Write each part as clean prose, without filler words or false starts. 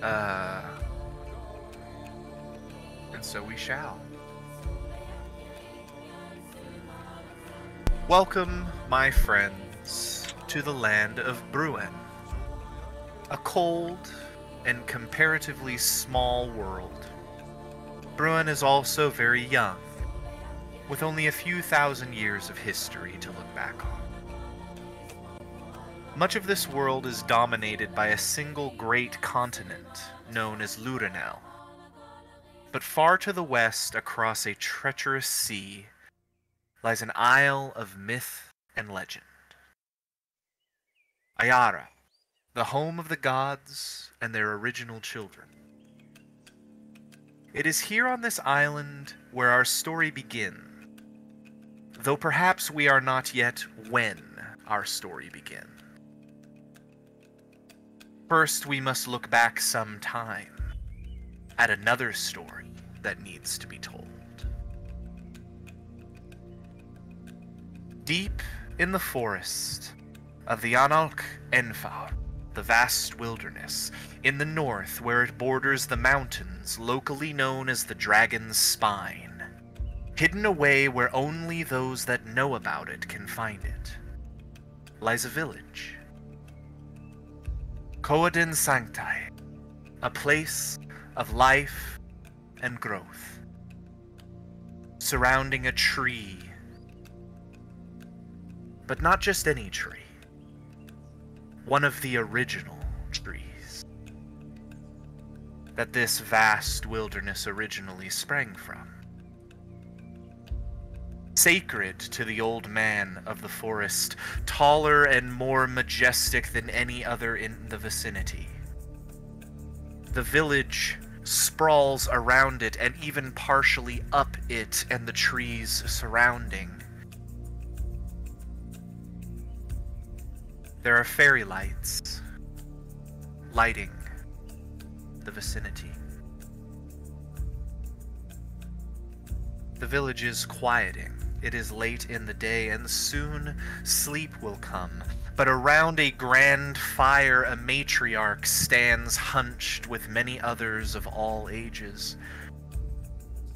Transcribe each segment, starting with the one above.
Uh, and so we shall. Welcome, my friends, to the land of Rowan, a cold and comparatively small world. Rowan is also very young, with only a few thousand years of history to look back on. Much of this world is dominated by a single great continent known as Luranel. But far to the west, across a treacherous sea, lies an isle of myth and legend. Ayara, the home of the gods and their original children. It is here on this island where our story begins, though perhaps we are not yet when our story begins. First, we must look back some time at another story that needs to be told. Deep in the forest of the Analk Enfaur, the vast wilderness, in the north where it borders the mountains locally known as the Dragon's Spine, hidden away where only those that know about it can find it, lies a village. Coadin Sancti, a place of life and growth, surrounding a tree, but not just any tree, one of the original trees that this vast wilderness originally sprang from. Sacred to the old man of the forest, taller and more majestic than any other in the vicinity. The village sprawls around it and even partially up it and the trees surrounding. There are fairy lights lighting the vicinity. The village is quieting. It is late in the day, and soon sleep will come. But around a grand fire, a matriarch stands hunched with many others of all ages.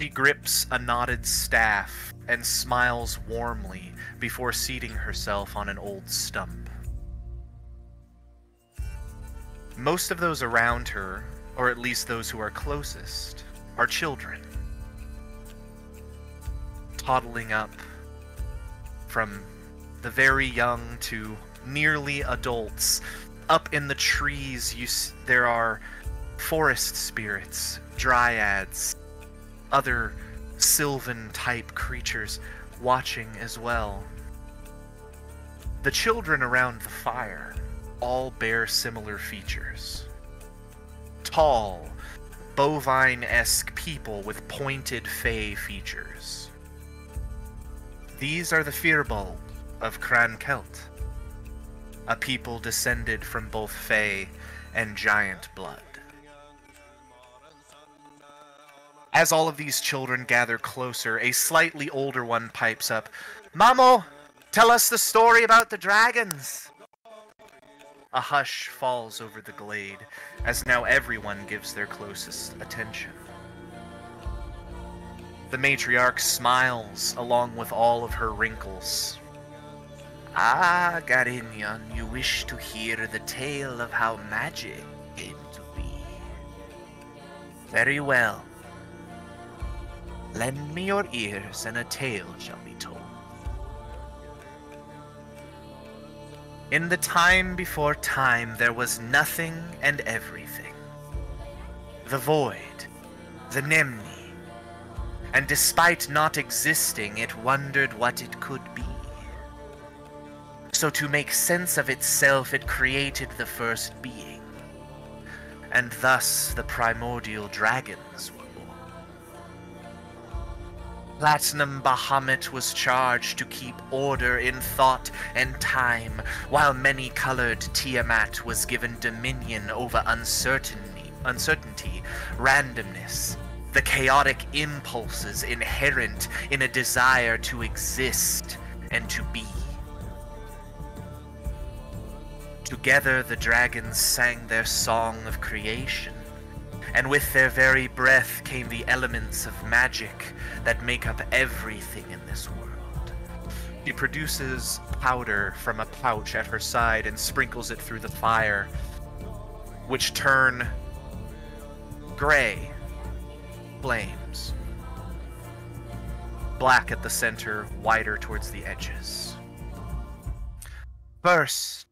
She grips a knotted staff and smiles warmly before seating herself on an old stump. Most of those around her, or at least those who are closest, are children. Toddling up from the very young to nearly adults. Up in the trees, there are forest spirits, dryads, other sylvan-type creatures watching as well. The children around the fire all bear similar features. Tall, bovine-esque people with pointed fey features. These are the Firbolg of Cran Celt, a people descended from both fey and giant blood. As all of these children gather closer, a slightly older one pipes up, "Mamo, tell us the story about the dragons!" A hush falls over the glade, as now everyone gives their closest attention. The matriarch smiles along with all of her wrinkles. "Ah, Garinion, you wish to hear the tale of how magic came to be. Very well. Lend me your ears and a tale shall be told. In the time before time there was nothing and everything. The void, the Nemni, and despite not existing, it wondered what it could be. So to make sense of itself, it created the first being, and thus the primordial dragons were born. Platinum Bahamut was charged to keep order in thought and time, while many-colored Tiamat was given dominion over uncertainty, randomness, the chaotic impulses inherent in a desire to exist and to be. Together the dragons sang their song of creation and with their very breath came the elements of magic that make up everything in this world. She produces powder from a pouch at her side and sprinkles it through the fire, which turn gray flames, black at the center, whiter towards the edges. First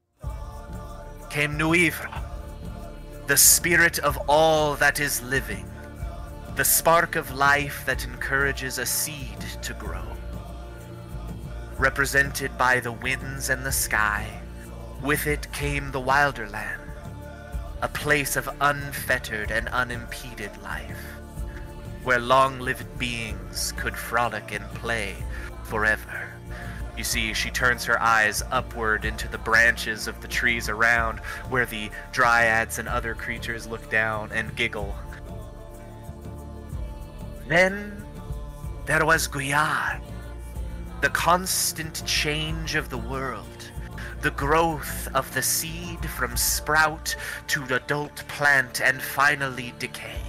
came Nuivra, the spirit of all that is living, the spark of life that encourages a seed to grow. Represented by the winds and the sky, with it came the wilder land, a place of unfettered and unimpeded life, where long-lived beings could frolic and play forever. You see, she turns her eyes upward into the branches of the trees around, where the dryads and other creatures look down and giggle. Then there was Guyar, the constant change of the world, the growth of the seed from sprout to adult plant and finally decay.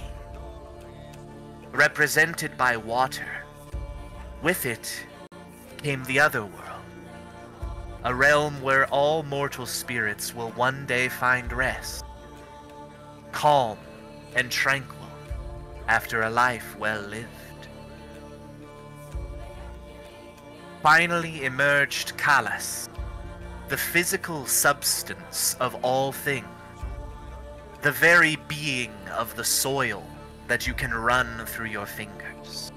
Represented by water, with it came the other world, a realm where all mortal spirits will one day find rest, calm and tranquil after a life well lived. Finally emerged Kalas, the physical substance of all things, the very being of the soil that you can run through your fingers.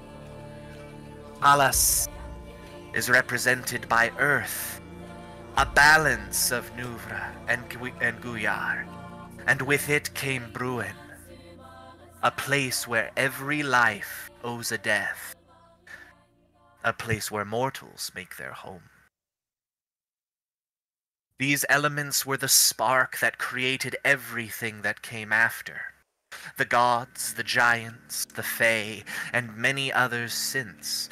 Kalas is represented by earth, a balance of Nuvra and Guyar, and with it came Bruin, a place where every life owes a death, a place where mortals make their home. These elements were the spark that created everything that came after. The gods, the giants, the fae, and many others since.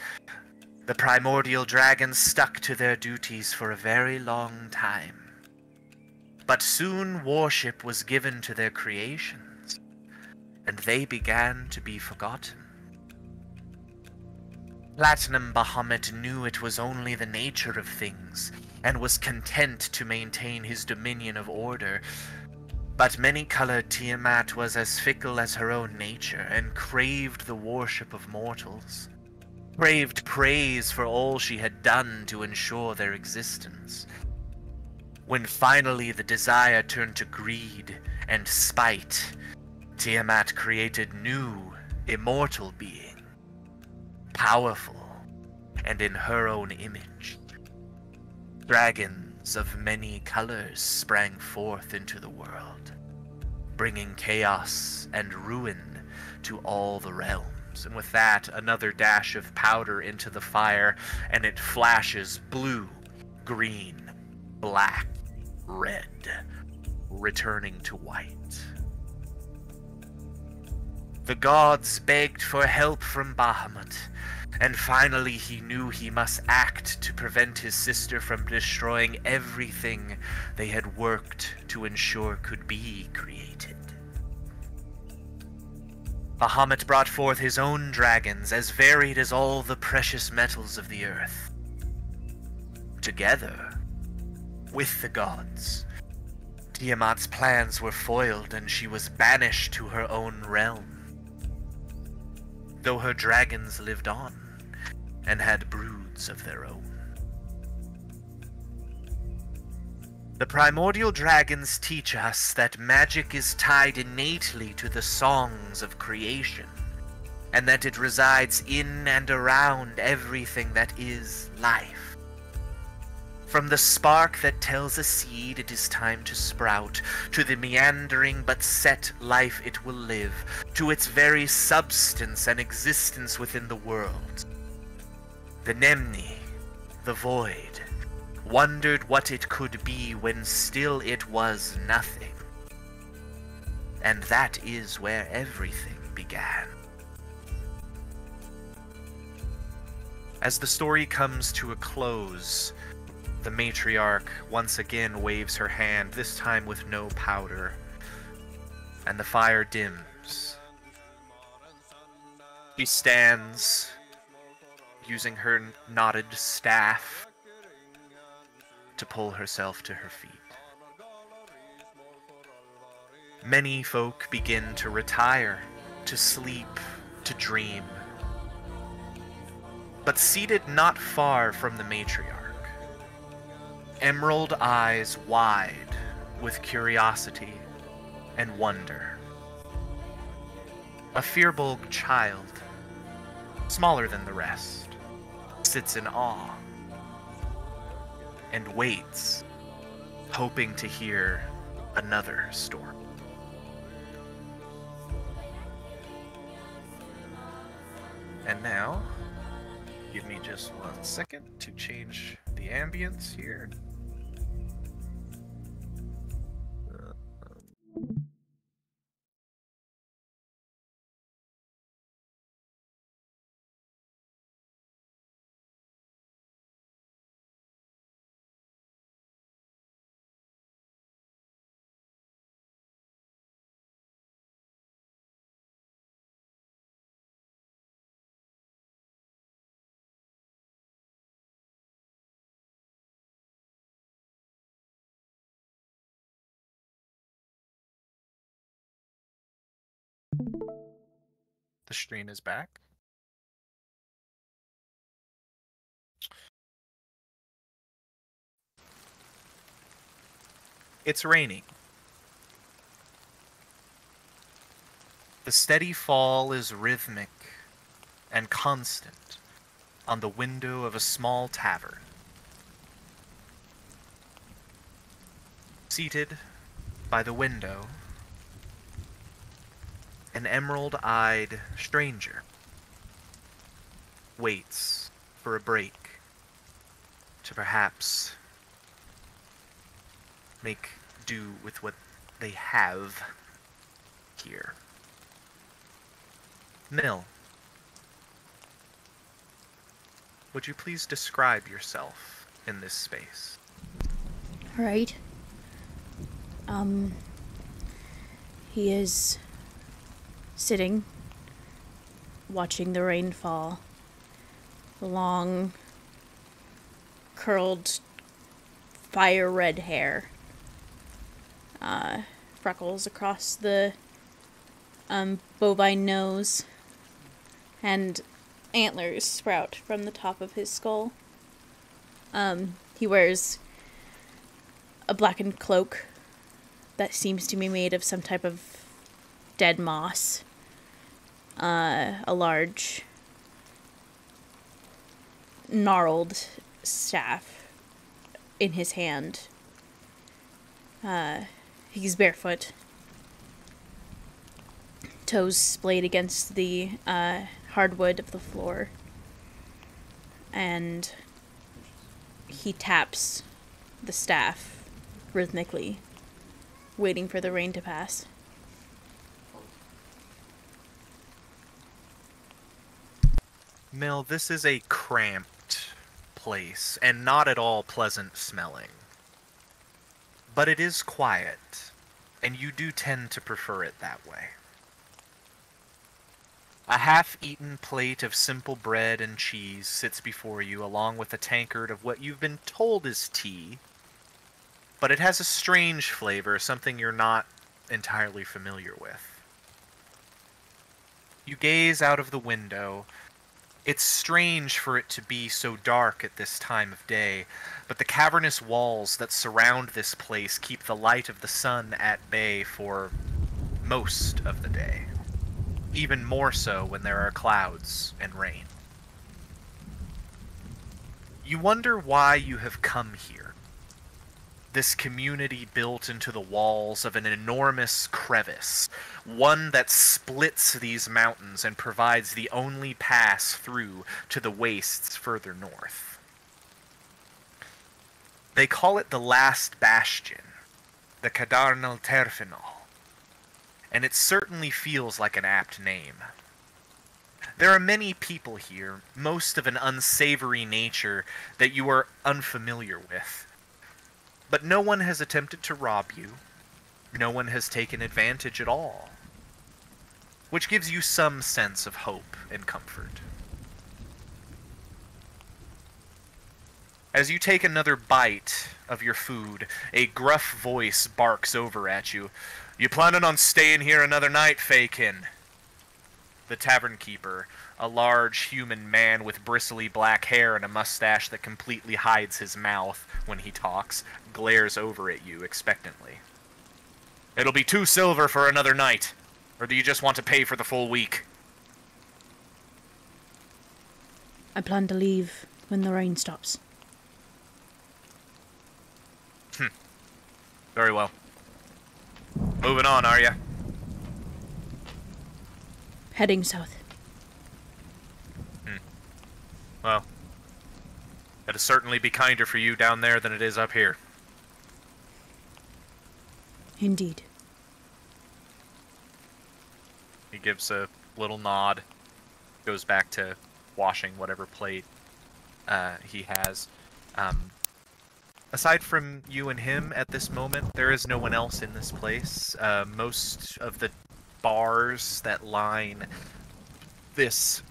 The primordial dragons stuck to their duties for a very long time. But soon worship was given to their creations, and they began to be forgotten. Platinum Bahamut knew it was only the nature of things, and was content to maintain his dominion of order. But many-colored Tiamat was as fickle as her own nature, and craved the worship of mortals, craved praise for all she had done to ensure their existence. When finally the desire turned to greed and spite, Tiamat created new, immortal beings, powerful, and in her own image. Dragons of many colors sprang forth into the world, bringing chaos and ruin to all the realms. And with that, another dash of powder into the fire, and it flashes blue, green, black, red, returning to white. The gods begged for help from Bahamut, and finally he knew he must act to prevent his sister from destroying everything they had worked to ensure could be created. Bahamut brought forth his own dragons, as varied as all the precious metals of the earth. Together, with the gods, Tiamat's plans were foiled and she was banished to her own realm. Though her dragons lived on, and had broods of their own. The primordial dragons teach us that magic is tied innately to the songs of creation, and that it resides in and around everything that is life. From the spark that tells a seed it is time to sprout, to the meandering but set life it will live, to its very substance and existence within the world. The Nemni, the void, wondered what it could be when still it was nothing. And that is where everything began. As the story comes to a close, the matriarch once again waves her hand, this time with no powder, and the fire dims, She stands, using her knotted staff to pull herself to her feet. Many folk begin to retire, to sleep, to dream. But seated not far from the matriarch, emerald eyes wide with curiosity and wonder, a Firbolg child, smaller than the rest, sits in awe and waits, hoping to hear another story. And now, give me just 1 second to change the ambience here. The stream is back. It's raining. The steady fall is rhythmic and constant on the window of a small tavern. Seated by the window, an emerald-eyed stranger waits for a break to perhaps make do with what they have here. Mill, would you please describe yourself in this space? All right. He is sitting, watching the rain fall. The long, curled, fire red hair. Freckles across the bovine nose. And antlers sprout from the top of his skull. He wears a blackened cloak that seems to be made of some type of dead moss. A large, gnarled staff in his hand. He's barefoot. Toes splayed against the hardwood of the floor. And he taps the staff rhythmically, waiting for the rain to pass. Mill, this is a cramped place, and not at all pleasant smelling. But it is quiet, and you do tend to prefer it that way. A half-eaten plate of simple bread and cheese sits before you, along with a tankard of what you've been told is tea, but it has a strange flavor, something you're not entirely familiar with. You gaze out of the window. It's strange for it to be so dark at this time of day, but the cavernous walls that surround this place keep the light of the sun at bay for most of the day. Even more so when there are clouds and rain. You wonder why you have come here. This community built into the walls of an enormous crevice, one that splits these mountains and provides the only pass through to the wastes further north. They call it the Last Bastion, the Cadarnal Terfinal, and it certainly feels like an apt name. There are many people here, most of an unsavory nature that you are unfamiliar with. But no one has attempted to rob you. No one has taken advantage at all. which gives you some sense of hope and comfort. As you take another bite of your food, a gruff voice barks over at you. "You planning on staying here another night, Fakin?" The tavern keeper, a large human man with bristly black hair and a mustache that completely hides his mouth when he talks, glares over at you expectantly. "It'll be 2 silver for another night. Or do you just want to pay for the full week?" I plan to leave when the rain stops. Very well. Moving on, are you? Heading south. Well, it'll certainly be kinder for you down there than it is up here. Indeed. He gives a little nod, goes back to washing whatever plate he has. Aside from you and him at this moment, there is no one else in this place. Most of the bars that line this,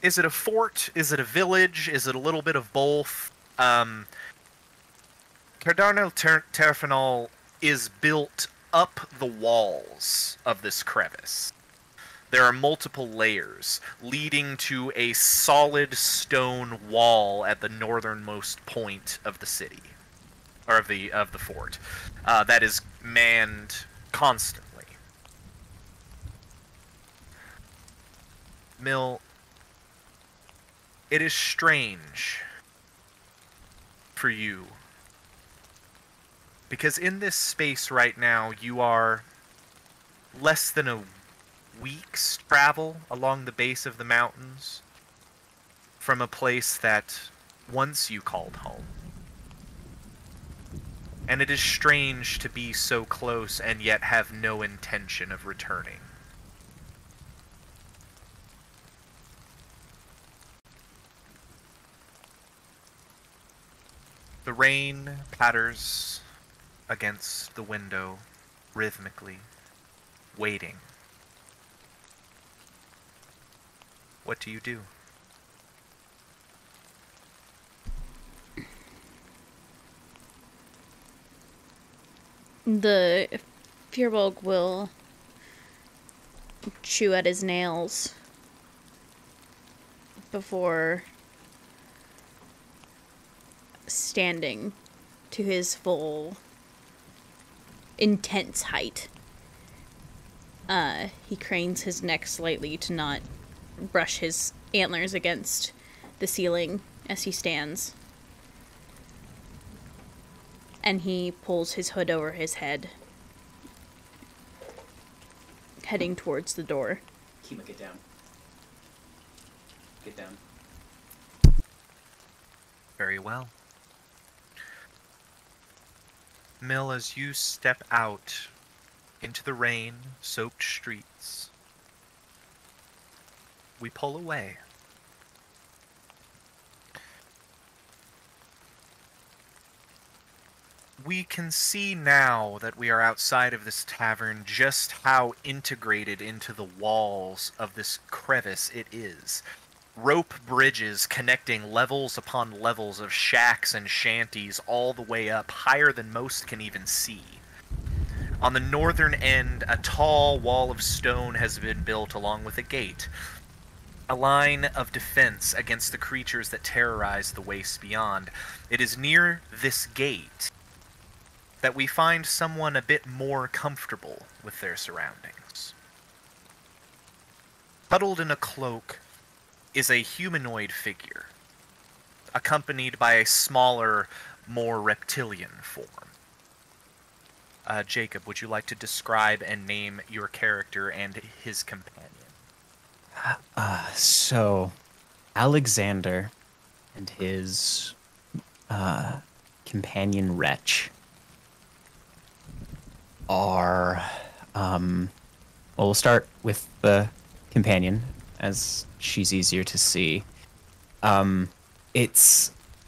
is it a fort? Is it a village? Is it a little bit of both? Cardarnel Terfinal is built up the walls of this crevice. There are multiple layers leading to a solid stone wall at the northernmost point of the city, or of the fort, that is manned constantly. Mill, it is strange for you, because in this space right now you are less than a week's travel along the base of the mountains from a place that once you called home. And it is strange to be so close and yet have no intention of returning. The rain patters against the window rhythmically, waiting. What do you do? The Firbolg will chew at his nails before standing to his full intense height. He cranes his neck slightly to not brush his antlers against the ceiling as he stands. And he pulls his hood over his head, heading towards the door. Kima, get down. Get down. Very well. Mill, as you step out into the rain-soaked streets, we pull away. We can see now that we are outside of this tavern just how integrated into the walls of this crevice it is. Rope bridges connecting levels upon levels of shacks and shanties all the way up, higher than most can even see. On the northern end, a tall wall of stone has been built along with a gate. A line of defense against the creatures that terrorize the wastes beyond. It is near this gate that we find someone a bit more comfortable with their surroundings. Huddled in a cloak is a humanoid figure, accompanied by a smaller, more reptilian form. Jacob, would you like to describe and name your character and his companion? So, Alexander and his companion Wretch are, well, we'll start with the companion, as she's easier to see.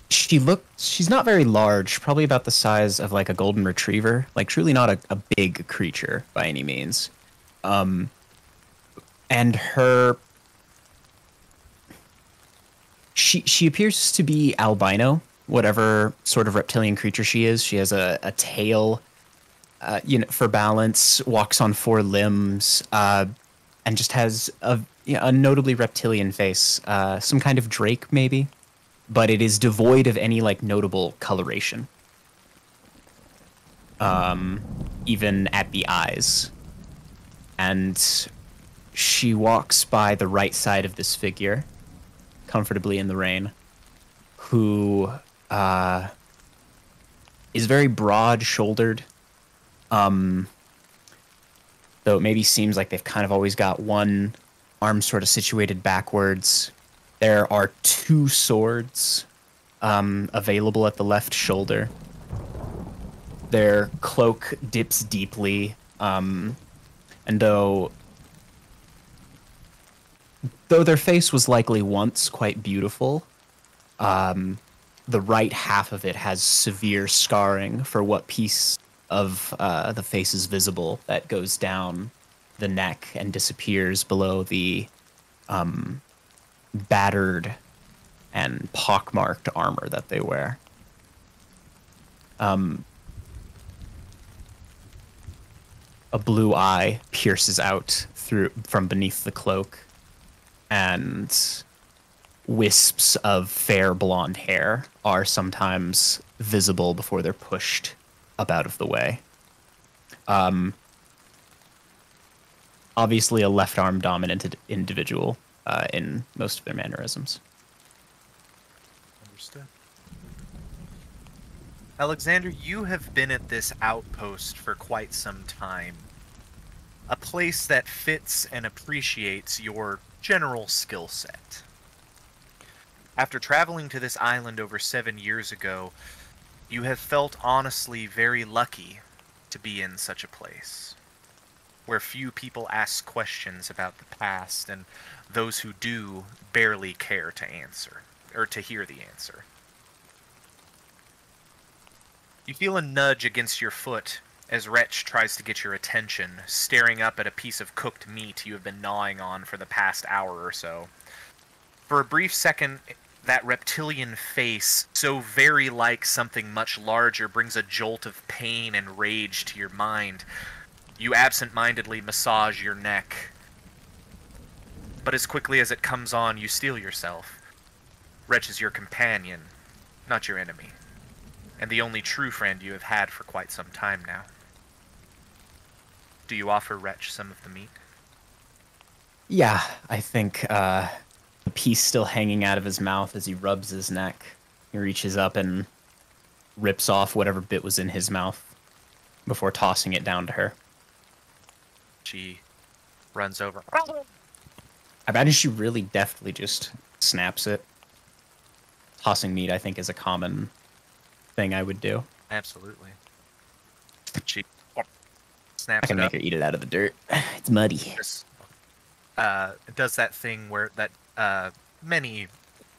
She's not very large, probably about the size of like a golden retriever, like truly not a big creature by any means. And she appears to be albino, whatever sort of reptilian creature she is. She has a tail, for balance, walks on four limbs, and just has a notably reptilian face, some kind of drake maybe, but it is devoid of any like notable coloration, even at the eyes. And she walks by the right side of this figure, comfortably in the rain, who is very broad-shouldered, though it maybe seems like they've kind of always got one arm sort of situated backwards. There are two swords available at the left shoulder. Their cloak dips deeply, and though their face was likely once quite beautiful, the right half of it has severe scarring for what piece of the face is visible that goes down the neck and disappears below the battered and pockmarked armor that they wear. A blue eye pierces out from beneath the cloak, and wisps of fair blonde hair are sometimes visible before they're pushed up out of the way. Obviously a left arm dominant individual in most of their mannerisms. Understood. Alexander, you have been at this outpost for quite some time. A place that fits and appreciates your general skill set. After traveling to this island over 7 years ago, you have felt honestly very lucky to be in such a place, where few people ask questions about the past, and those who do barely care to answer, or to hear the answer. You feel a nudge against your foot as Wretch tries to get your attention, staring up at a piece of cooked meat you have been gnawing on for the past hour or so. For a brief second, that reptilian face, so very like something much larger, brings a jolt of pain and rage to your mind. You absent-mindedly massage your neck. But as quickly as it comes on, you steel yourself. Wretch is your companion, not your enemy, and the only true friend you have had for quite some time now. Do you offer Wretch some of the meat? Yeah, I think the piece still hanging out of his mouth as he rubs his neck. He reaches up and rips off whatever bit was in his mouth before tossing it down to her. She runs over. I imagine she really deftly just snaps it. Tossing meat, I think, is a common thing I would do. Absolutely. She I snaps can it make up. her eat it out of the dirt. It's muddy. It does that thing where many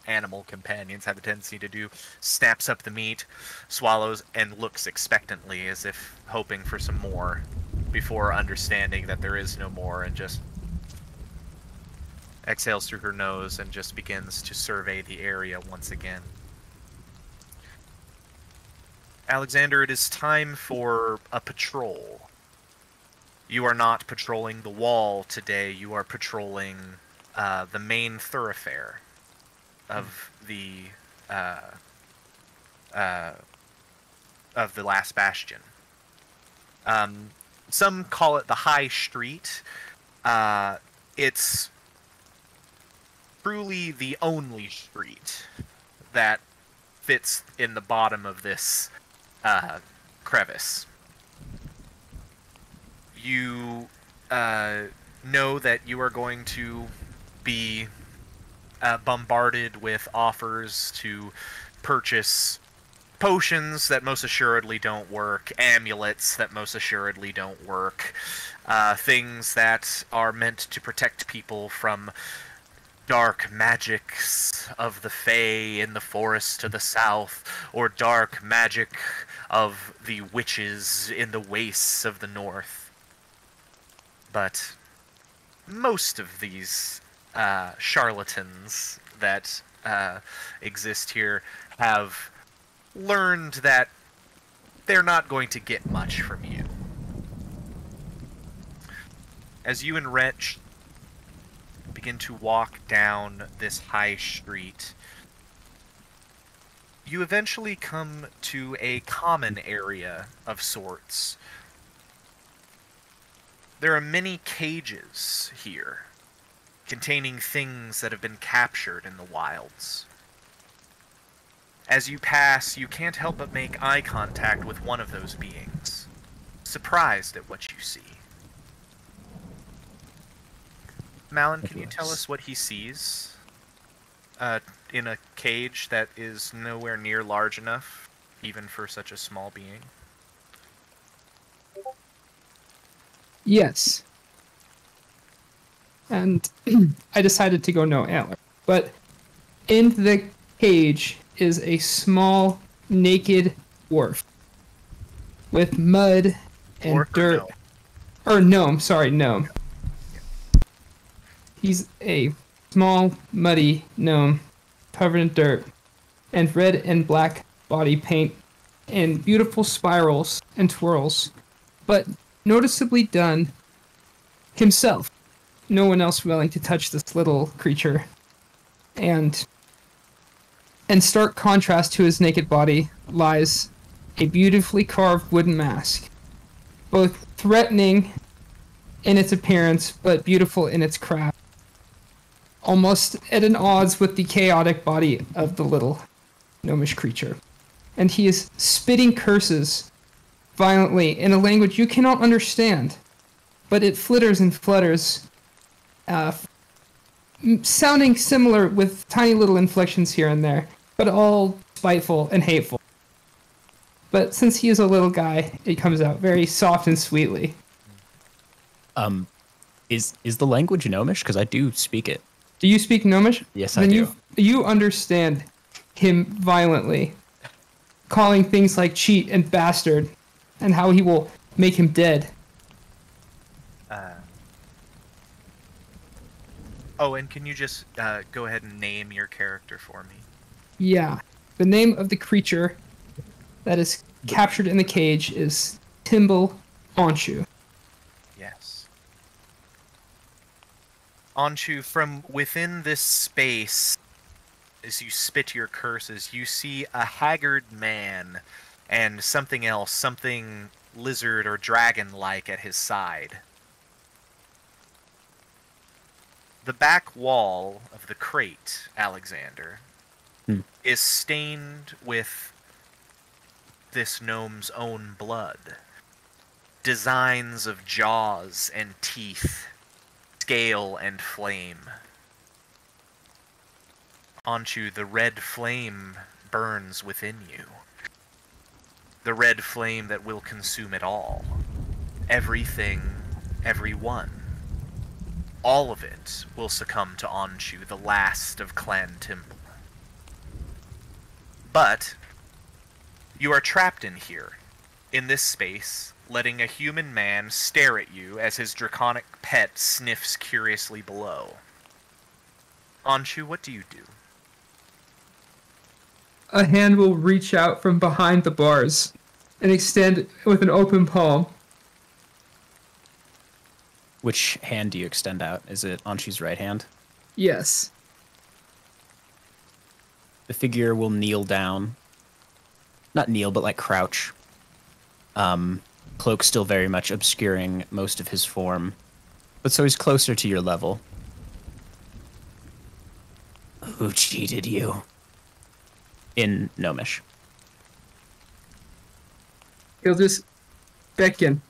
animal companions have a tendency to do. Snaps up the meat, swallows, and looks expectantly as if hoping for some more before understanding that there is no more, and just exhales through her nose and just begins to survey the area once again. Alexander, it is time for a patrol. You are not patrolling the wall today. You are patrolling the main thoroughfare of the last bastion. Some call it the High Street. It's truly the only street that fits in the bottom of this crevice. You know that you are going to be bombarded with offers to purchase potions that most assuredly don't work, amulets that most assuredly don't work, things that are meant to protect people from dark magics of the Fae in the forest to the south, or dark magic of the witches in the wastes of the north. But most of these charlatans that exist here have learned that they're not going to get much from you. As you and Wretch begin to walk down this high street, you eventually come to a common area of sorts. There are many cages here, containing things that have been captured in the wilds. As you pass, you can't help but make eye contact with one of those beings, surprised at what you see. Malin, can you tell us what he sees in a cage that is nowhere near large enough, even for such a small being? Yes. And I decided to go no antler. But in the cage is a small, naked dwarf with mud and Orc or dirt. gnome? Or gnome, sorry, gnome. He's a small, muddy gnome covered in dirt and red and black body paint and beautiful spirals and twirls, but noticeably done himself. No one else willing to touch this little creature. And in stark contrast to his naked body lies a beautifully carved wooden mask, both threatening in its appearance but beautiful in its craft, almost at an odds with the chaotic body of the little gnomish creature. And he is spitting curses violently in a language you cannot understand, but it flitters and flutters, sounding similar with tiny little inflections here and there, but all spiteful and hateful. But since he is a little guy, it comes out very soft and sweetly. Is the language Gnomish? Because I do speak it. Do you speak Gnomish? Yes, then I do. You understand him violently, calling things like cheat and bastard, and how he will make him dead. Oh, and can you just go ahead and name your character for me? Yeah. The name of the creature that is captured in the cage is Timble Onshu. Yes. Anshu, from within this space, as you spit your curses, you see a haggard man and something else, something lizard or dragon-like at his side. The back wall of the crate, Alexander, is stained with this gnome's own blood. Designs of jaws and teeth, scale and flame. Anshu, the red flame burns within you. The red flame that will consume it all. Everything, everyone. All of it will succumb to Anshu, the last of Clan Timble. But you are trapped in here, in this space, letting a human man stare at you as his draconic pet sniffs curiously below. Anshu, what do you do? A hand will reach out from behind the bars and extend with an open palm. Which hand do you extend out? Is it Anshu's right hand? Yes. The figure will kneel down. Not kneel, but like crouch. Cloak still very much obscuring most of his form. But so he's closer to your level. Who cheated you? In Gnomish. He'll just beckon.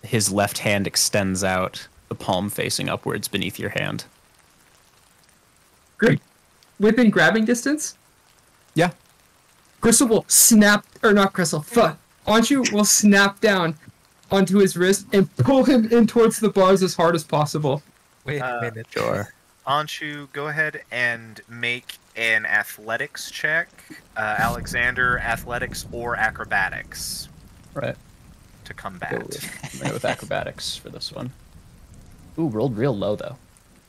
His left hand extends out, the palm facing upwards beneath your hand. Great. Within grabbing distance, Yeah. Crystal will snap, or not Crystal, fuck. Anshu will snap down onto his wrist and pull him in towards the bars as hard as possible. Wait a minute. Sure. Anshu, go ahead and make an athletics check. Alexander, athletics or acrobatics. Right. to Go combat. with, I'm gonna go with acrobatics for this one. Ooh, rolled real low though.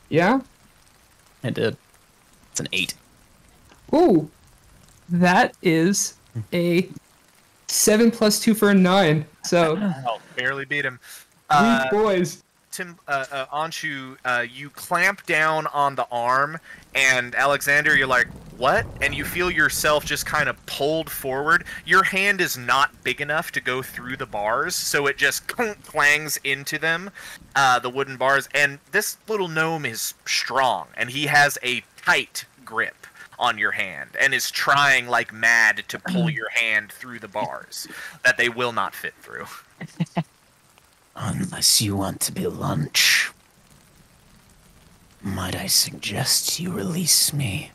Yeah? I did. It's an 8. Ooh, that is a 7 plus 2 for a 9. So, Oh, barely beat him. weak boys. Anshu, you clamp down on the arm, and Alexander, you're like, what? And you feel yourself just kind of pulled forward. Your hand is not big enough to go through the bars, so it just clangs into them, the wooden bars. And this little gnome is strong, and he has a tight grip on your hand, and is trying like mad to pull your hand through the bars that they will not fit through. Unless you want to be lunch, might I suggest you release me?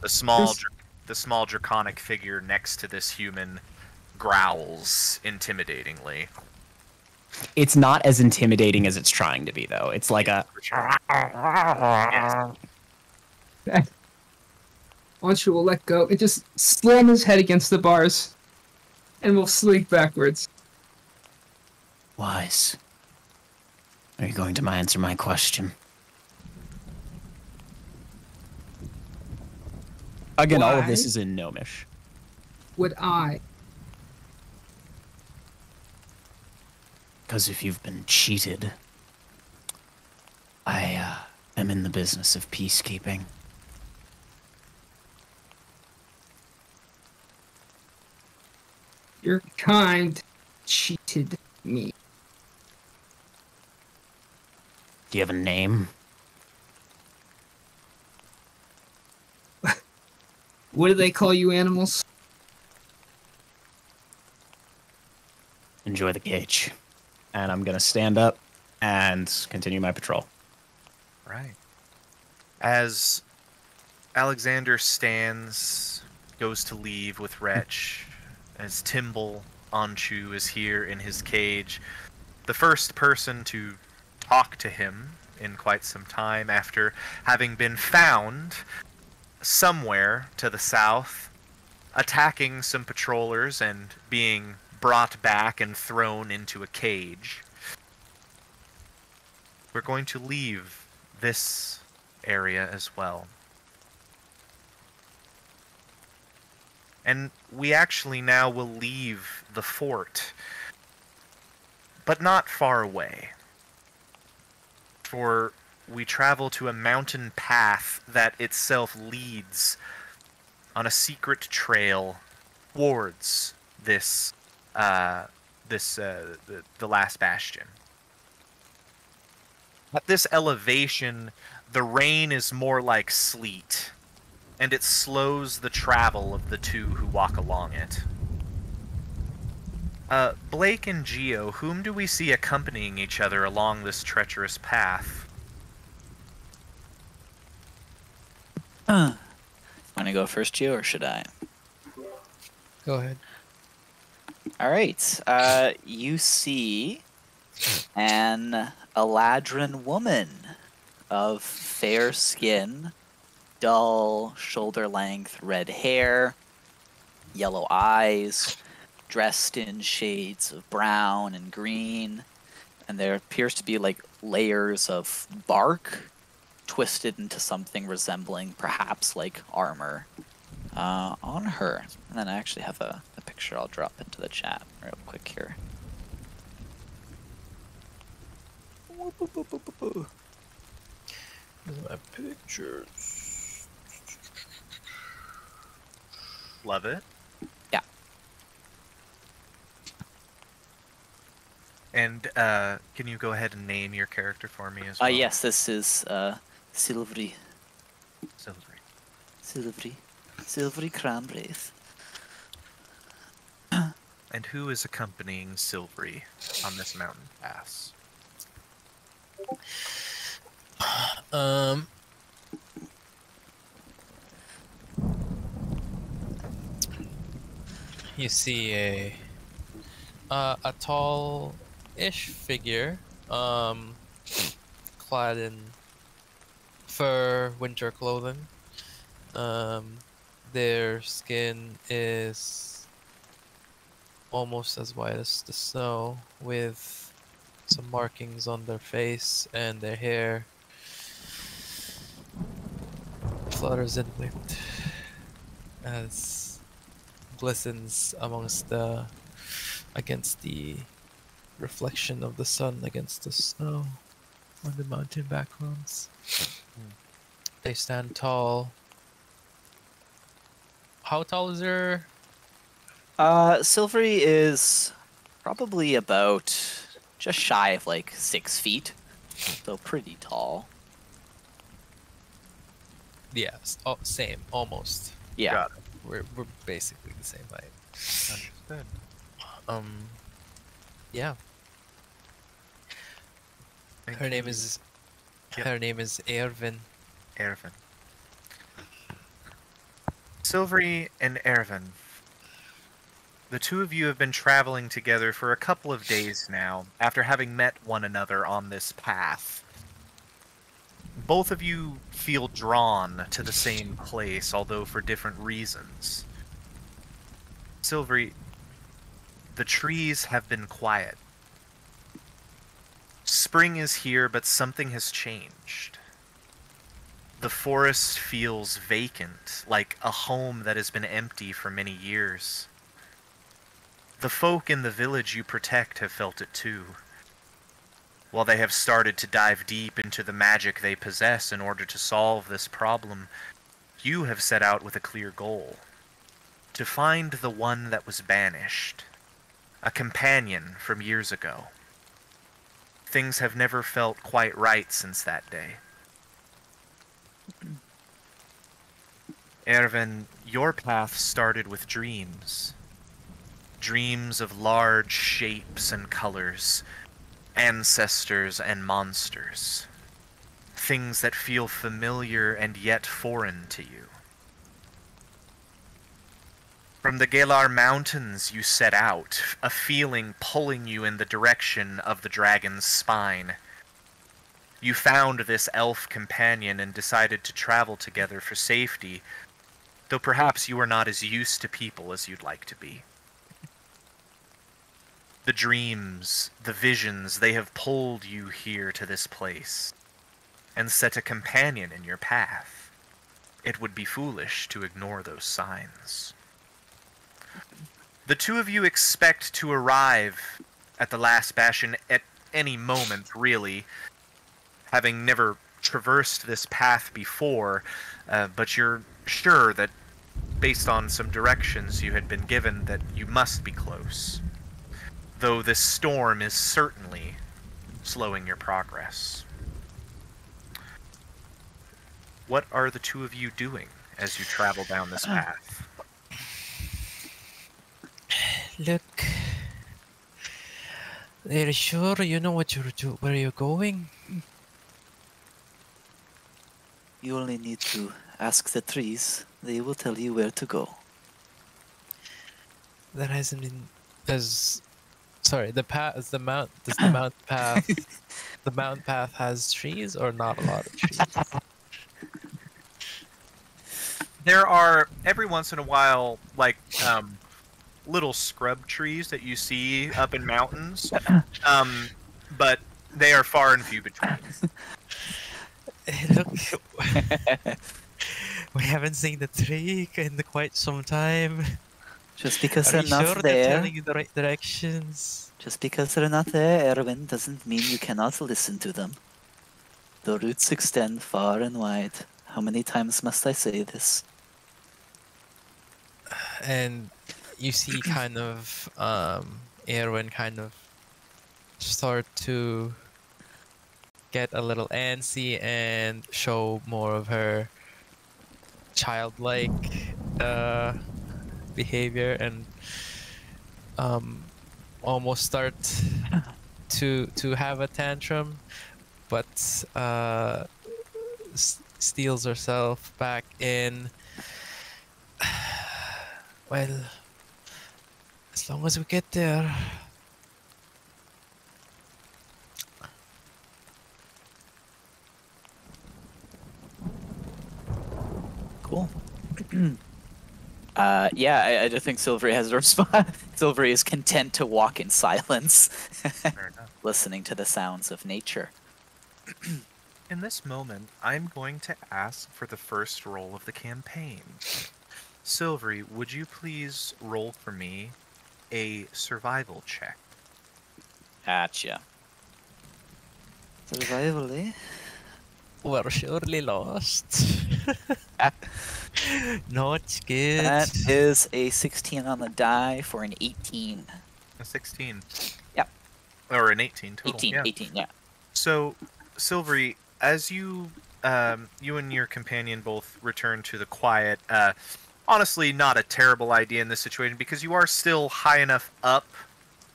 The small draconic figure next to this human growls intimidatingly. It's not as intimidating as it's trying to be, though. It's like a... Yes. Anshu will let go and just slam his head against the bars and will slink backwards. Wise. Are you going to answer my question? Again, all of this Why? is in Gnomish. Would I? Because if you've been cheated, I am in the business of peacekeeping. Your kind cheated me. Do you have a name? What do they call you animals? Enjoy the cage. And I'm going to stand up and continue my patrol. Right. As Alexander goes to leave with Wretch, as Timble Anshu is here in his cage, the first person to talk to him in quite some time after having been found somewhere to the south, attacking some patrollers and being brought back and thrown into a cage. We're going to leave this area as well. And we actually now will leave the fort, but not far away. For we travel to a mountain path that itself leads on a secret trail towards this, the last bastion. At this elevation, the rain is more like sleet, and it slows the travel of the two who walk along it. Blake and Geo, whom do we see accompanying each other along this treacherous path? Want to go first, Gio, or should I? Go ahead. All right. You see an Eladrin woman of fair skin, dull, shoulder-length red hair, yellow eyes, dressed in shades of brown and green, and there appears to be like layers of bark twisted into something resembling perhaps like armor on her. And then I actually have a picture I'll drop into the chat real quick here. My pictures. Love it. Yeah. And can you go ahead and name your character for me as well? Yes, this is Silvery. Silvery. Silvery Cranbraith. And who is accompanying Silvery on this mountain pass? You see a tall-ish figure, clad in fur winter clothing. Their skin is almost as white as the snow, with some markings on their face, and their hair flutters in wind as glistens against the reflection of the sun against the snow on the mountain backgrounds. They stand tall. How tall is your? Silvery is probably about just shy of like 6 feet, so pretty tall. Yes. Oh, same. Almost. Yeah. Got it. We're basically the same height. Understood. Yeah. Thank Her name you, is. Yep. Her name is Ervin. Ervin. Silvery and Ervin. The two of you have been traveling together for a couple of days now, after having met one another on this path. Both of you feel drawn to the same place, although for different reasons. Silvery, the trees have been quiet. Spring is here, but something has changed. The forest feels vacant, like a home that has been empty for many years. The folk in the village you protect have felt it too. While they have started to dive deep into the magic they possess in order to solve this problem, you have set out with a clear goal. To find the one that was banished. A companion from years ago. Things have never felt quite right since that day. Ervin, your path started with dreams. Dreams of large shapes and colors, ancestors and monsters. Things that feel familiar and yet foreign to you. From the Galar Mountains you set out, a feeling pulling you in the direction of the dragon's spine. You found this elf companion and decided to travel together for safety, though perhaps you are not as used to people as you'd like to be. The dreams, the visions, they have pulled you here to this place, and set a companion in your path. It would be foolish to ignore those signs. The two of you expect to arrive at the last bastion at any moment, really, having never traversed this path before, but you're sure that, based on some directions you had been given, that you must be close. Though this storm is certainly slowing your progress. What are the two of you doing as you travel down this path? Look. Are you sure you know where you're going? You only need to ask the trees. They will tell you where to go. That hasn't been as. Sorry, the path is the mount. Does the mount path? The mountain path has trees or not a lot of trees? There are, every once in a while, like, little scrub trees that you see up in mountains, but they are far and few between. Look, we haven't seen the tree in quite some time. Just because Are they're you not sure they're there, telling you the right directions? just because they're not there, Erwin, doesn't mean you cannot listen to them. The roots extend far and wide. How many times must I say this? And you see kind of Erwin kind of start to get a little antsy and show more of her childlike behavior, and almost start to have a tantrum, but steals herself back in. Well, as long as we get there. Cool. Yeah, I don't think Silvery has a response. Silvery is content to walk in silence, Fair enough. listening to the sounds of nature. In this moment, I'm going to ask for the first roll of the campaign. Silvery, would you please roll for me a survival check? Gotcha. Survival, eh? We're surely lost. Not good. That is a 16 on the die for an 18. A 16. Yep. Or an 18 total. 18, Yeah. 18, yeah. So, Silvery, as you and your companion both return to the quiet, honestly, not a terrible idea in this situation because you are still high enough up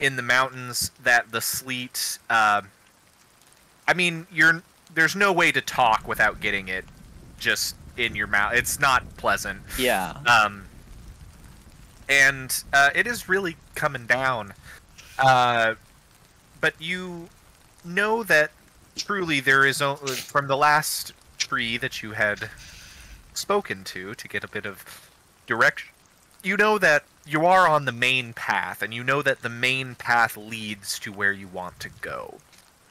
in the mountains that the sleet. I mean, there's no way to talk without getting it just in your mouth. It's not pleasant. Yeah. And it is really coming down. But you know that truly there is from the last tree that you had spoken to get a bit of direction. You know that you are on the main path, and you know that the main path leads to where you want to go.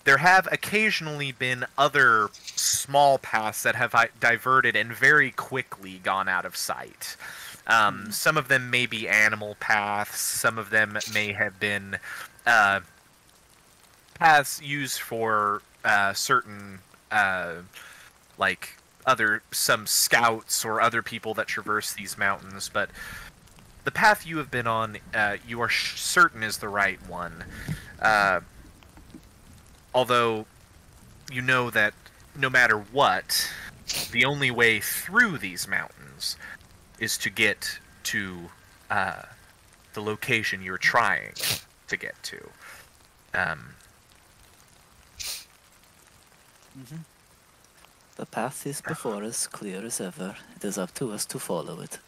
There have occasionally been other small paths that have diverted and very quickly gone out of sight. Some of them may be animal paths. Some of them may have been paths used for certain, like some scouts or other people that traverse these mountains. But the path you have been on, you are certain is the right one. Although, you know that no matter what, the only way through these mountains is to get to the location you're trying to get to. The path is before us, clear as ever. It is up to us to follow it.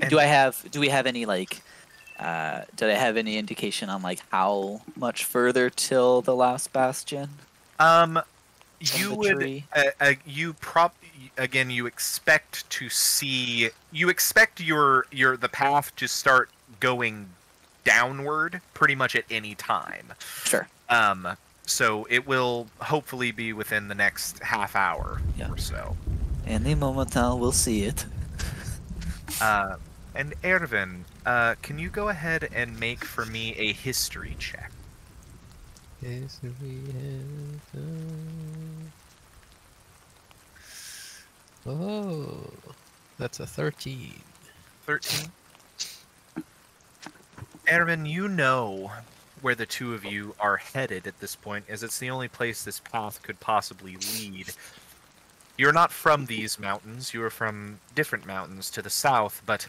Do we have any like did I have any indication on like how much further till the last bastion? You would you expect to see, you expect the path to start going downward pretty much at any time. Sure. So it will hopefully be within the next half hour or so. Any moment now we'll see it. And Erwin, can you go ahead and make for me a history check? Oh, that's a 13. 13. Erwin, you know where the two of you are headed at this point, as it's the only place this path could possibly lead. You're not from these mountains, you are from different mountains to the south, but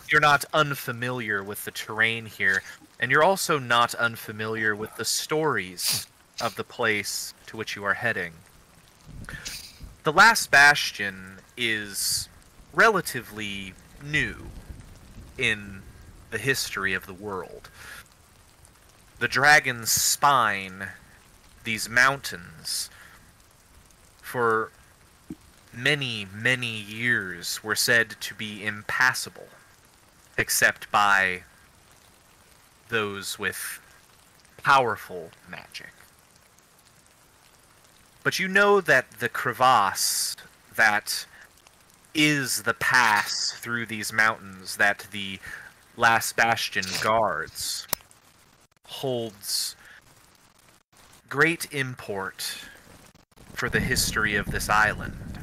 you're not unfamiliar with the terrain here, and you're also not unfamiliar with the stories of the place to which you are heading. The last bastion is relatively new in the history of the world. The dragon's spine, these mountains, for many, many years were said to be impassable, except by those with powerful magic. But you know that the crevasse that is the pass through these mountains that the last bastion guards holds great import for the history of this island.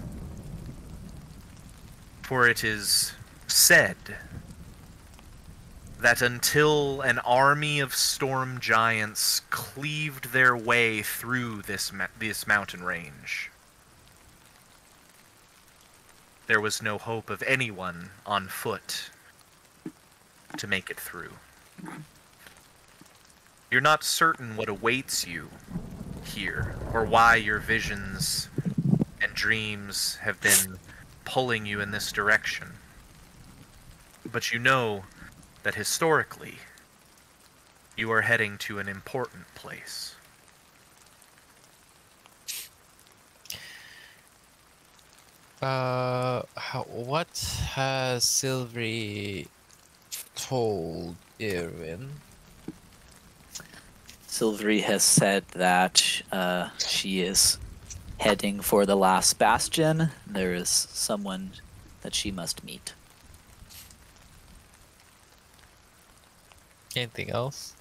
For it is said that until an army of storm giants cleaved their way through this mountain range, there was no hope of anyone on foot to make it through. You're not certain what awaits you here, or why your visions and dreams have been pulling you in this direction. But you know that historically, you are heading to an important place. What has Silvery told Irwin? Silvery has said that she is heading for the last bastion. There is someone that she must meet. Anything else?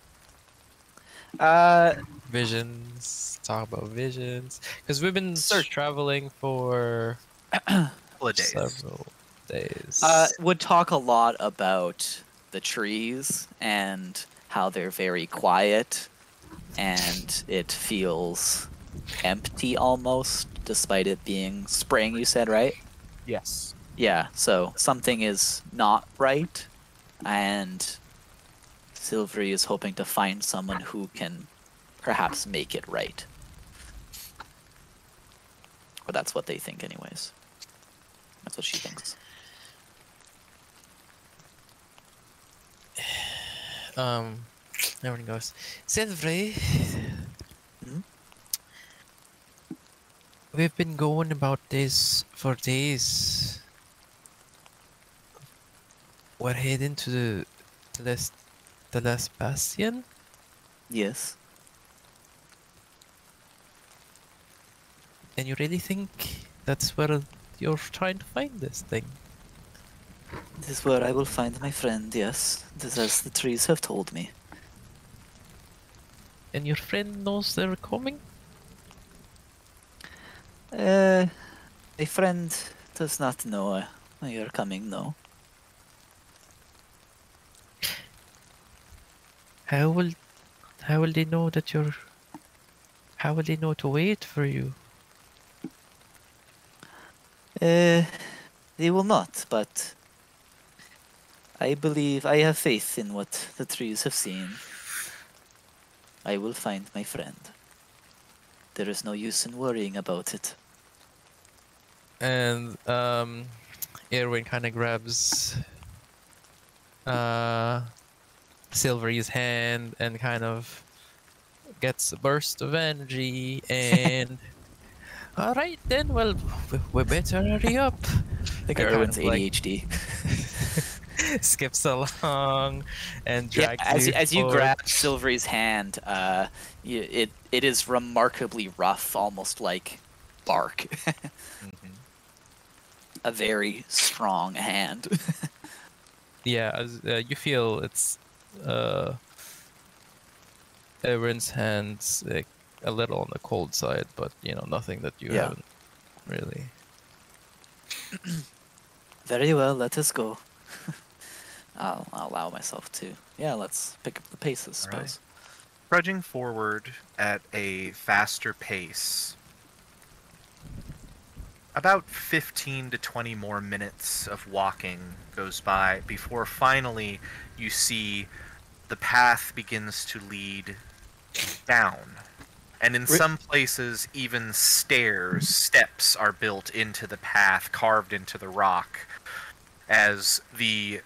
Uh, Visions. Talk about visions. Because we've been Search. traveling for Couple of days. several days. would talk a lot about the trees and how they're very quiet, and it feels empty almost, despite it being spring. You said, right? Yes. Yeah. So something is not right, and Silvery is hoping to find someone who can perhaps make it right. Or that's what they think, anyways. That's what she thinks. Everyone goes, Silvery. Hmm? We've been going about this for days. We're heading to the last bastion. Yes. And you really think that's where you're trying to find this thing? This is where I will find my friend, yes. This as the trees have told me. And your friend knows they're coming? My friend does not know you're coming, no. How will they know that you're... How will they know to wait for you? They will not, but I believe, I have faith in what the trees have seen. I will find my friend. There is no use in worrying about it. And Erwin kind of grabs Silvery's hand and kind of gets a burst of energy and all right then, well, we better hurry up. I think I kind Erwin's of, like, ADHD. skips along and Yeah, drags as you forward. grab Silvery's hand, it is remarkably rough, almost like bark. Mhm. A very strong hand. Yeah, as, you feel it's Erwin's hands, like, a little on the cold side, but nothing that you Yeah. haven't really. Very well, let us go. I'll allow myself to. Yeah, let's pick up the pace, I suppose. Alright. Trudging forward at a faster pace, about 15 to 20 more minutes of walking goes by before finally you see the path begins to lead down. And in some places, even steps are built into the path, carved into the rock, as the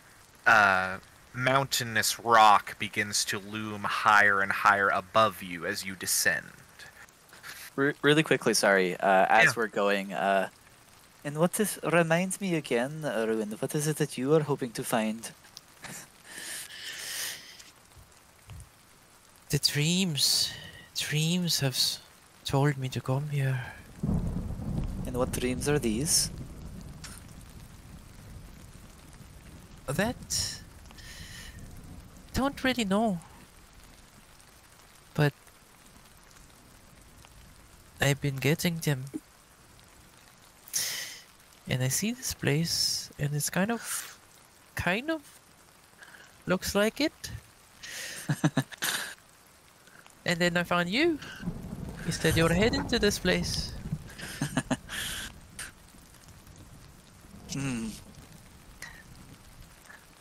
mountainous rock begins to loom higher and higher above you as you descend. Really quickly, sorry, as Yeah. we're going, and what is, reminds me again, Ruin, what is it that you are hoping to find? The dreams have told me to come here. And what dreams are these? That don't really know, but I've been getting them, and I see this place, and it's kind of looks like it. And then I found you. You said you're heading to this place.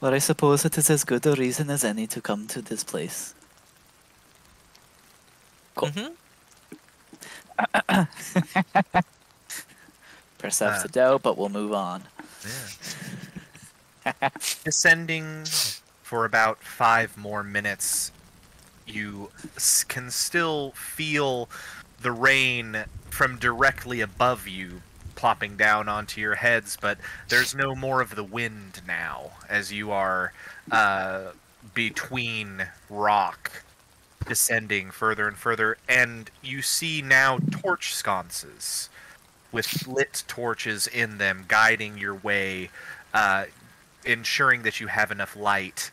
Well, I suppose it is as good a reason as any to come to this place. Cool. Perhaps to doubt, but we'll move on. Yeah. Descending for about 5 more minutes, you can still feel the rain from directly above you plopping down onto your heads, but there's no more of the wind now, as you are between rock, descending further and further, and you see now torch sconces with lit torches in them guiding your way, ensuring that you have enough light,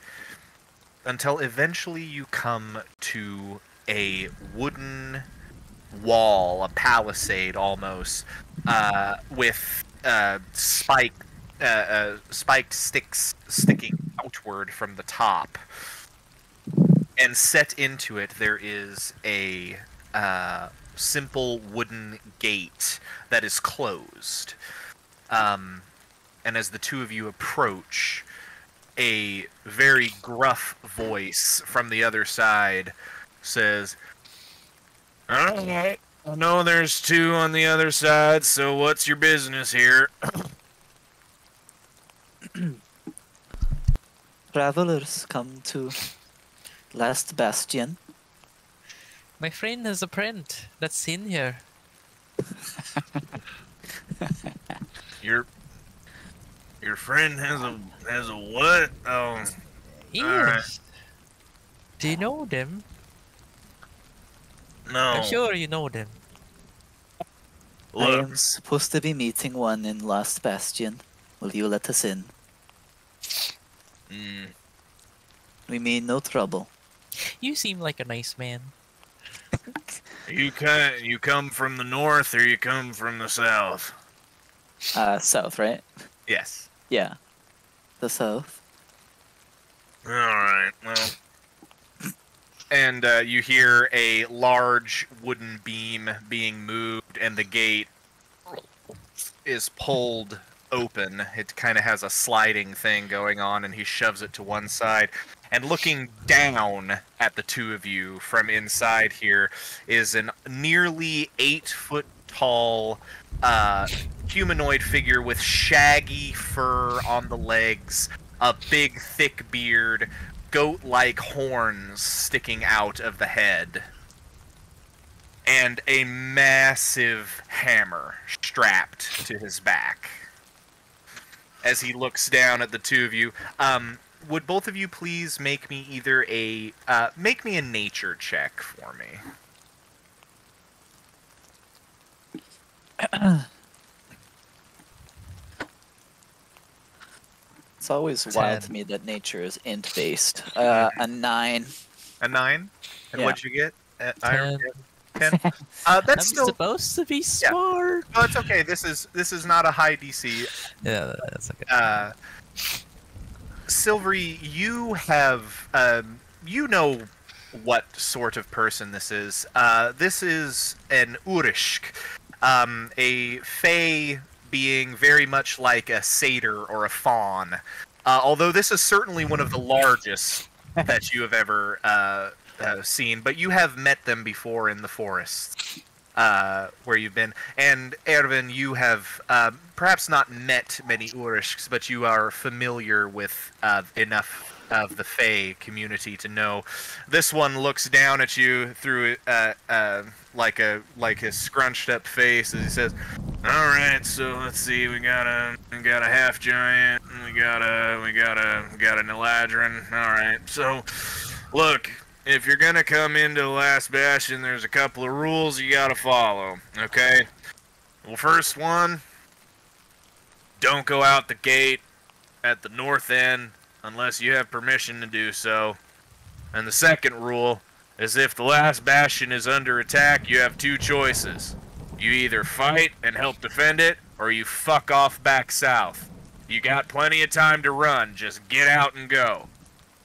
until eventually you come to a wooden wall, a palisade almost, with spiked sticks sticking outward from the top. And set into it, there is a simple wooden gate that is closed. And as the two of you approach, a very gruff voice from the other side says, "Alright, I know there's two on the other side, so what's your business here?" Travelers come to Last Bastion. My friend has a friend that's in here. Your friend has a what? Oh, Yes. Alright. Do you know them? no. I'm sure you know them. I Look, am supposed to be meeting one in Last Bastion. Will you let us in? mm, We mean no trouble. You seem like a nice man. you come from the north or you come from the south? South, right? Yes. Yeah. The south. All right. Well. And you hear a large wooden beam being moved, and the gate is pulled open. It kind of has a sliding thing going on, and he shoves it to one side. And looking down at the two of you from inside here is an nearly 8-foot tall humanoid figure with shaggy fur on the legs, a big thick beard, goat-like horns sticking out of the head, and a massive hammer strapped to his back. As he looks down at the two of you, would both of you please make me either a nature check for me? It's always wild 10. to me that nature is int-based. A 9. A 9? And Yeah. what'd you get? 10. 10? I'm That's still. supposed to be smart. Oh, it's okay. This is not a high DC. Yeah, that's okay. Silvery, you have you know what sort of person this is. This is an Urishk, a Fey being very much like a satyr or a faun. Although this is certainly one of the largest that you have ever seen, but you have met them before in the forests where you've been. And Erwin, you have perhaps not met many Urishks, but you are familiar with enough of the Fey community to know. This one looks down at you through like his scrunched up face as he says, "All right, so let's see. We got a half giant. We got an Eladrin. All right. So, look, if you're gonna come into the Last Bastion, there's a couple of rules you gotta follow. Okay. Well, first one, don't go out the gate at the north end unless you have permission to do so. And the second rule is if the Last Bastion is under attack, you have two choices. You either fight and help defend it, or you fuck off back south. You got plenty of time to run. Just get out and go.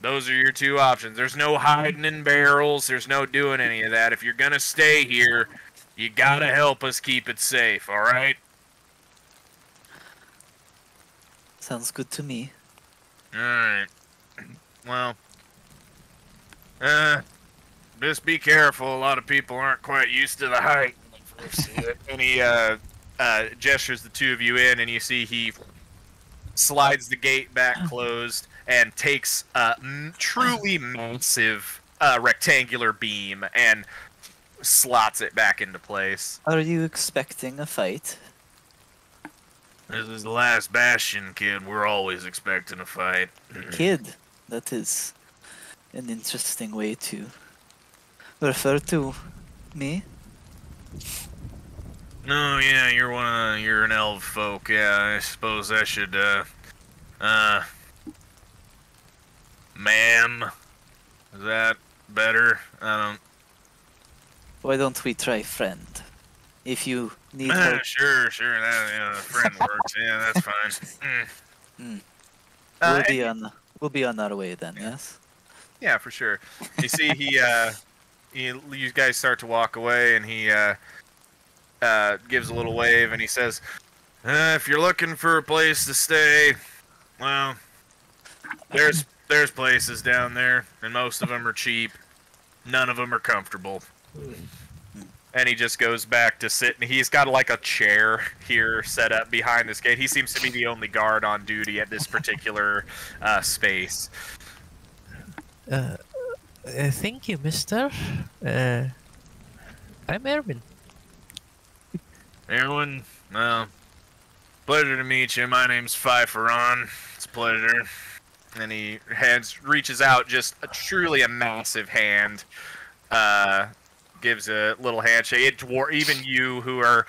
Those are your two options. There's no hiding in barrels. There's no doing any of that. If you're gonna stay here, you gotta help us keep it safe, alright?" Sounds good to me. Alright. Well, just be careful. A lot of people aren't quite used to the height. And he gestures the two of you in, and you see he slides the gate back closed and takes a truly massive rectangular beam and slots it back into place. Are you expecting a fight? This is the last bastion, kid. We're always expecting a fight. Kid, that is an interesting way to refer to me. Oh yeah, you're an elf folk. Yeah, I suppose I should ma'am. Is that better? I Why don't we try friend? If you need don't. help, Sure. That friend works. Yeah, that's fine. we'll be on our way then. Yes. Yeah, for sure. You see, you guys start to walk away, and he gives a little wave, and he says, "If you're looking for a place to stay, well, there's places down there, and most of them are cheap. None of them are comfortable." And he just goes back to sit, and he's got like a chair here set up behind this gate. He seems to be the only guard on duty at this particular space. Thank you, mister. I'm Erwin. Erwin, well, pleasure to meet you. My name's Pfeifferon. It's a pleasure. And he reaches out just truly a massive hand. Gives a little handshake. Even you, who are,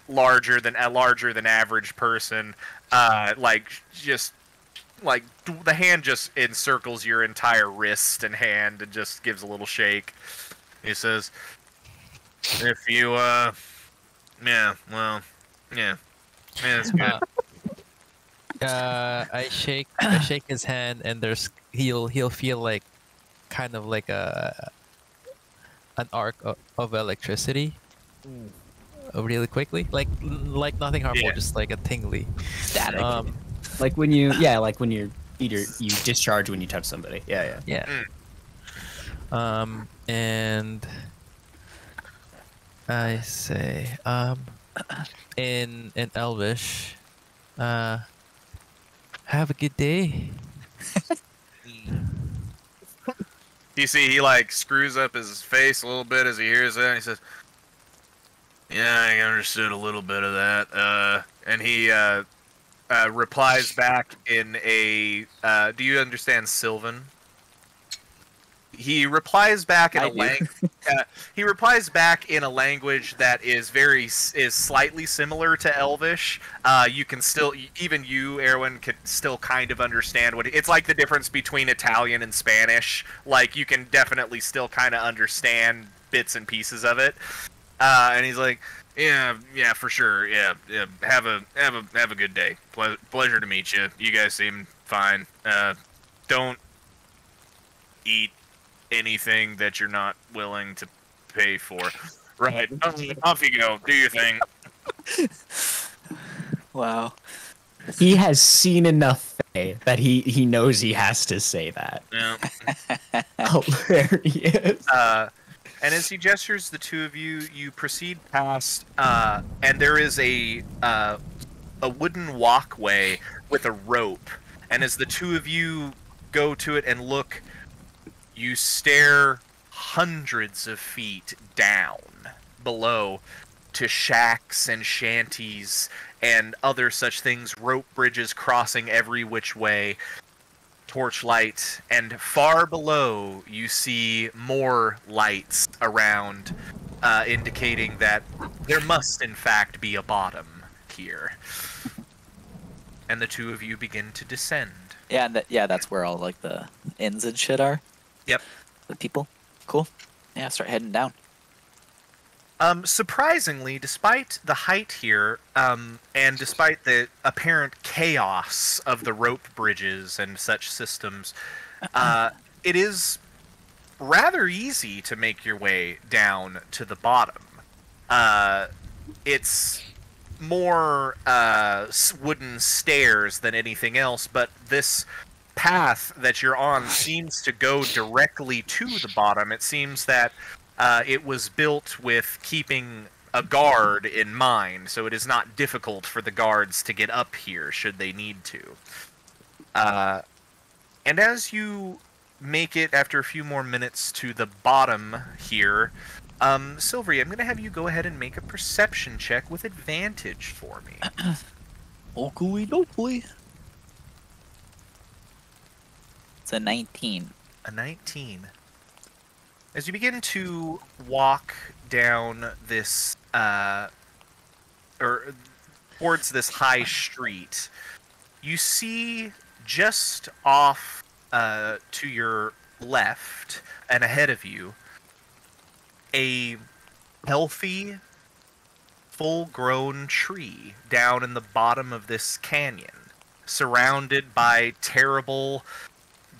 larger than average person, the hand just encircles your entire wrist and hand and just gives a little shake. He says, "If you, yeah, it's good." I shake his hand, and he'll feel like kind of like an arc of electricity, really quickly, like nothing harmful, Yeah. just like a tingly. Static. Like when you discharge when you touch somebody. Yeah. Yeah. And I say, in Elvish, have a good day. You see, he screws up his face a little bit as he hears that, and he says, "Yeah, I understood a little bit of that." And he replies back in a. Do you understand Sylvan? He replies back in he replies back in a language that is slightly similar to Elvish. You can still, even you, Erwin, can still kind of understand what it's like. The difference between Italian and Spanish. Like, you can definitely still kind of understand bits and pieces of it. And he's like, "Yeah, for sure. Yeah. Have a good day. Pleasure to meet you. You guys seem fine. Don't eat anything that you're not willing to pay for." Right. Off you go. Do your thing. Wow. He has seen enough Fae that he knows he has to say that. Yeah. Hilarious. And as he gestures the two of you, you proceed past, and there is a wooden walkway with a rope. And as the two of you go to it and look, you stare hundreds of feet down below to shacks and shanties and other such things, rope bridges crossing every which way, torchlight, and far below you see more lights around, indicating that there must in fact be a bottom here. And the two of you begin to descend. Yeah, that's where all like the inns and shit are. Yep. The people. Cool. Yeah, start heading down. Surprisingly, despite the height here, and despite the apparent chaos of the rope bridges and such systems, it is rather easy to make your way down to the bottom. It's more wooden stairs than anything else, but this path that you're on seems to go directly to the bottom. It seems that it was built with keeping a guard in mind, so it is not difficult for the guards to get up here should they need to. And as you make it after a few more minutes to the bottom here, Silvery, I'm going to have you go ahead and make a perception check with advantage for me. Okui dokui. It's a 19. A 19. As you begin to walk down this, or towards this high street, you see just off to your left and ahead of you a healthy, full-grown tree down in the bottom of this canyon, surrounded by terrible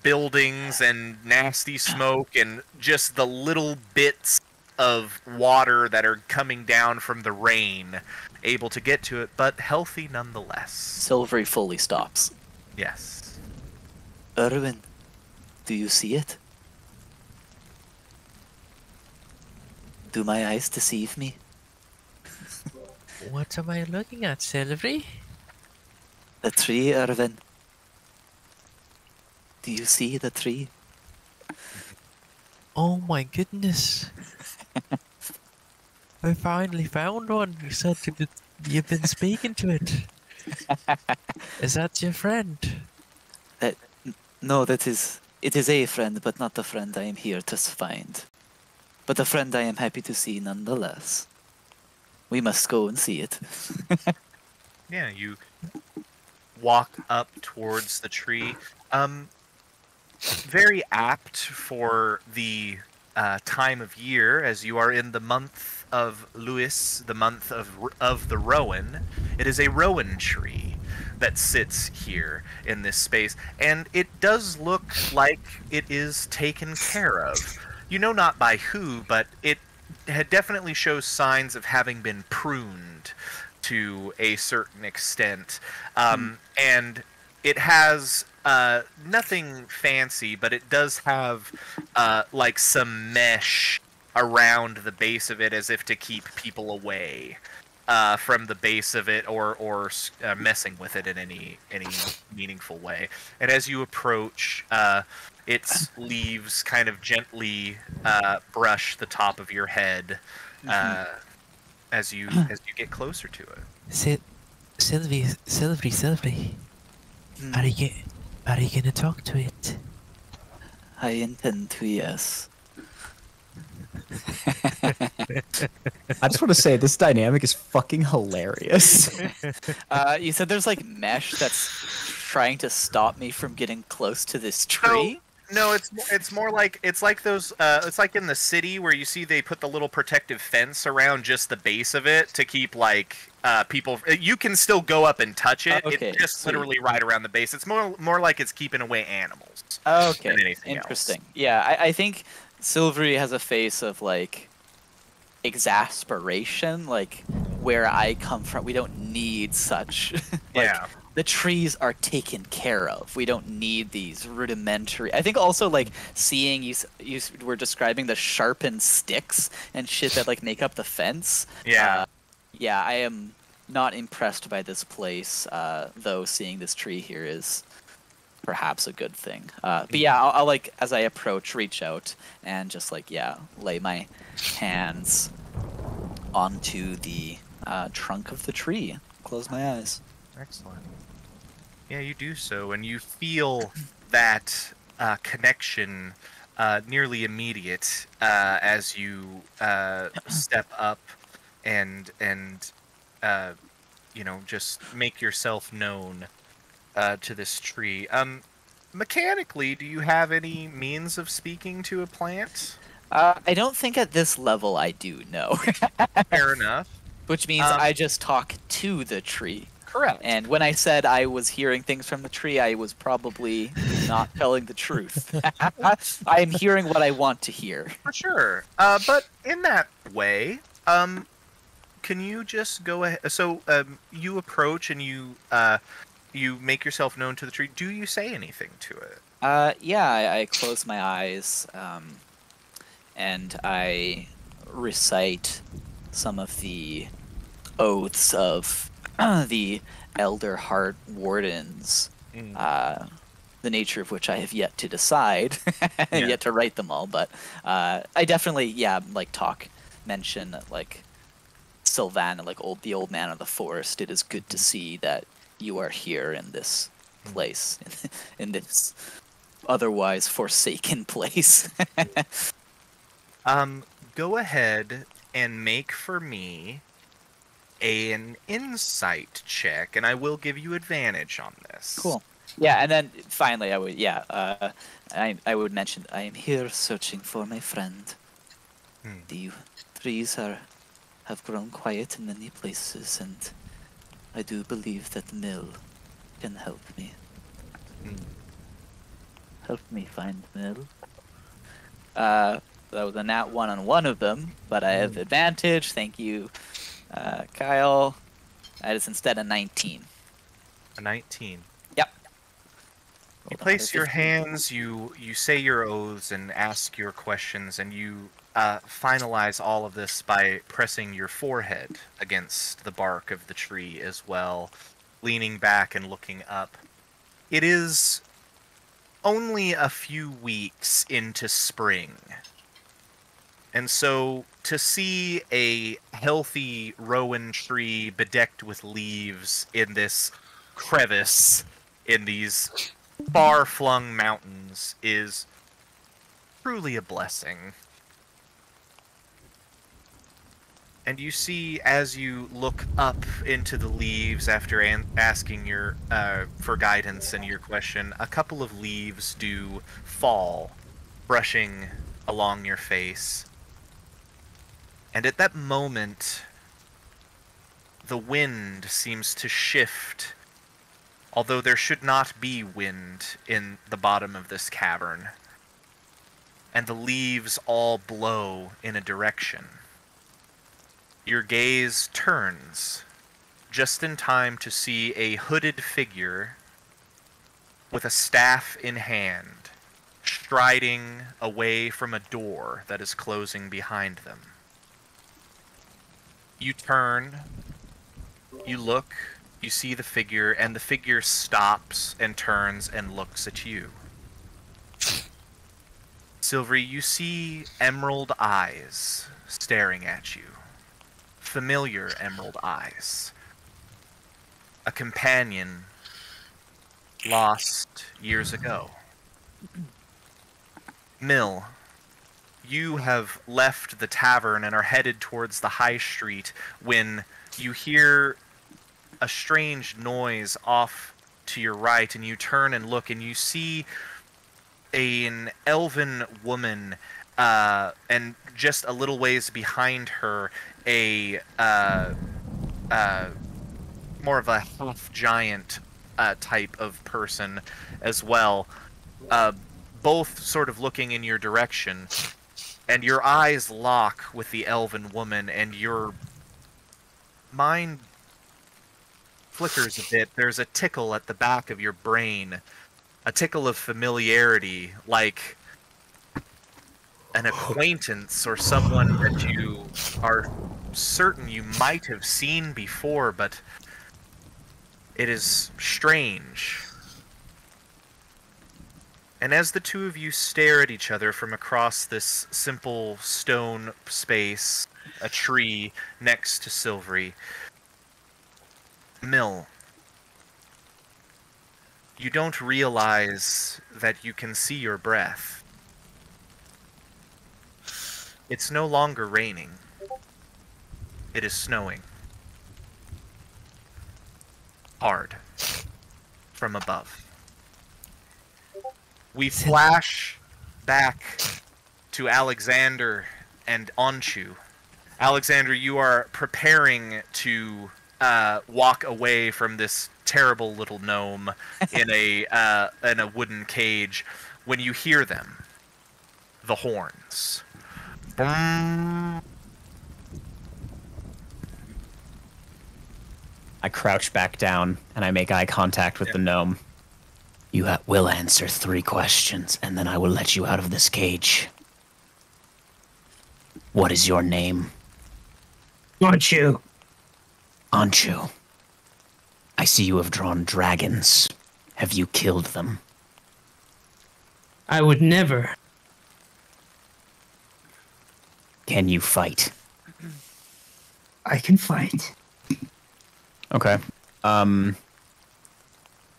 buildings and nasty smoke and just the little bits of water that are coming down from the rain, able to get to it, but healthy nonetheless. Silvery fully stops. Yes. Erwin, do you see it? Do my eyes deceive me? What am I looking at, Silvery? The tree, Erwin. Do you see the tree? Oh my goodness. I finally found one. You said you've been speaking to it. Is that your friend? No, it is a friend, but not the friend I am here to find. But a friend I am happy to see nonetheless. We must go and see it. Yeah, you walk up towards the tree. Very apt for the time of year, as you are in the month of Lewis, the month of the Rowan. It is a Rowan tree that sits here in this space, and it does look like it is taken care of. You know not by who, but it definitely shows signs of having been pruned to a certain extent, and it has nothing fancy, but it does have like some mesh around the base of it, as if to keep people away from the base of it, or messing with it in any meaningful way. And as you approach, its leaves kind of gently brush the top of your head as you get closer to it. Silvery. Are you gonna talk to it? I intend to, yes. I just want to say this dynamic is fucking hilarious. You said there's like mesh that's trying to stop me from getting close to this tree? No, it's more like it's like those it's like in the city where you see they put the little protective fence around just the base of it to keep like people. You can still go up and touch it. Okay, it's just literally right around the base. It's more like it's keeping away animals. Okay, Than anything interesting. else. Yeah, I think Silvery has a face of like exasperation, like where I come from. We don't need such. Like, Yeah. the trees are taken care of. We don't need these rudimentary. I think also like seeing you were describing the sharpened sticks and shit that like make up the fence. Yeah. Yeah, I am not impressed by this place. Though seeing this tree here is perhaps a good thing. But yeah, I'll like as I approach, reach out and just like lay my hands onto the trunk of the tree. Close my eyes. Excellent. Yeah, you do so, and you feel that connection nearly immediate as you step up and just make yourself known to this tree. Mechanically, do you have any means of speaking to a plant? I don't think at this level I do, no. Fair enough. Which means I just talk to the tree. Correct. And when I said I was hearing things from the tree, I was probably not telling the truth. I am hearing what I want to hear. For sure. But in that way, can you just go ahead? So you approach and you make yourself known to the tree. Do you say anything to it? I close my eyes and I recite some of the oaths of the Elder Heart Wardens, the nature of which I have yet to decide, yet to write them all. But I definitely, mention like Sylvan, like the old man of the forest. It is good to see that you are here in this place, in this otherwise forsaken place. Go ahead and make for me an insight check, and I will give you advantage on this. Cool. Yeah, and then finally, I would mention I am here searching for my friend. The trees have grown quiet in many places, and I do believe that Mill can help me. Help me find Mill. That was a nat 1 on one of them, but I have advantage. Thank you, Kyle. That is instead a 19. A 19. Yep. You Rolled a place your 115. hands, you say your oaths and ask your questions, and you finalize all of this by pressing your forehead against the bark of the tree as well, leaning back and looking up. It is only a few weeks into spring. And so to see a healthy rowan tree bedecked with leaves in this crevice in these far-flung mountains is truly a blessing. And you see, as you look up into the leaves after asking your for guidance and your question, a couple of leaves do fall, brushing along your face. And at that moment, the wind seems to shift, although there should not be wind in the bottom of this cavern. And the leaves all blow in a direction. Your gaze turns, just in time to see a hooded figure with a staff in hand, striding away from a door that is closing behind them. You turn, you look, you see the figure, and the figure stops and turns and looks at you. Silvery, you see emerald eyes staring at you. Familiar emerald eyes. A companion lost years ago. Mill, you have left the tavern and are headed towards the high street when you hear a strange noise off to your right, and you turn and look, and you see an elven woman, and just a little ways behind her, a more of a half-giant type of person as well, both sort of looking in your direction. And your eyes lock with the elven woman, and your mind flickers a bit. There's a tickle at the back of your brain, a tickle of familiarity, like an acquaintance or someone that you are certain you might have seen before, but it is strange. And as the two of you stare at each other from across this simple stone space, a tree next to Silvery, Mill, you don't realize that you can see your breath. It's no longer raining. It is snowing. Hard. From above. We flash back to Alexander and Onchu. Alexander, you are preparing to walk away from this terrible little gnome in a wooden cage when you hear them. The horns. I crouch back down and I make eye contact with the gnome. You will answer 3 questions, and then I will let you out of this cage. What is your name? Anchu. Anchu. I see you have drawn dragons. Have you killed them? I would never. Can you fight? I can fight. Okay.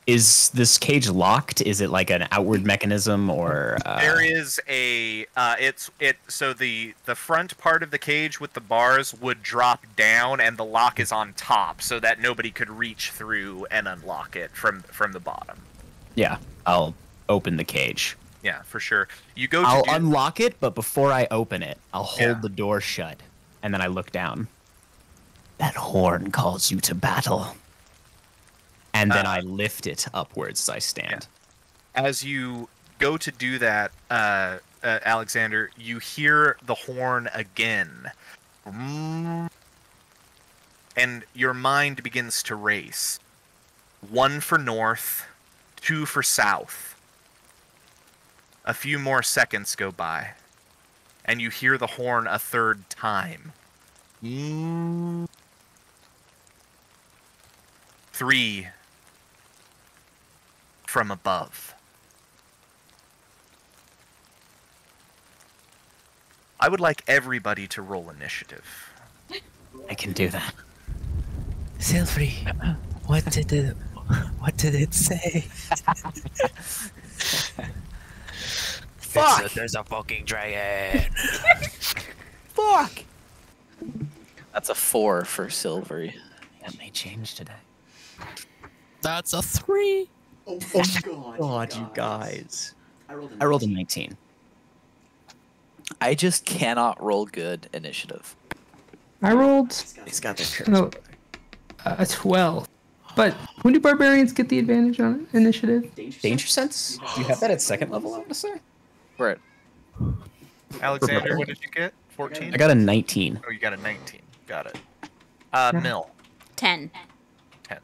Is this cage locked? Is it like an outward mechanism or? There is a so the front part of the cage with the bars would drop down, and the lock is on top, so that nobody could reach through and unlock it from the bottom. Yeah, I'll open the cage. Yeah, for sure. You go. I'll unlock it, but before I open it, I'll hold Yeah. the door shut, and then I look down. That horn calls you to battle. And then I lift it upwards as I stand. As you go to do that, Alexander, you hear the horn again. And your mind begins to race. 1 for north, 2 for south. A few more seconds go by, and you hear the horn a third time. 3 from above. I would like everybody to roll initiative. I can do that. Silvery, what did it say? Fuck! There's a fucking dragon. Fuck! That's a 4 for Silvery. That may change today. That's a 3. Oh my God, you guys. I rolled a 19. I just cannot roll good initiative. I rolled He's got their no, a 12. But when do barbarians get the advantage on initiative? Danger sense? Do you have that at second level, I want to say? We're at Alexander, what did you get? 14? I got a 19. Oh, you got a 19. Got it. Mill. 10. 10.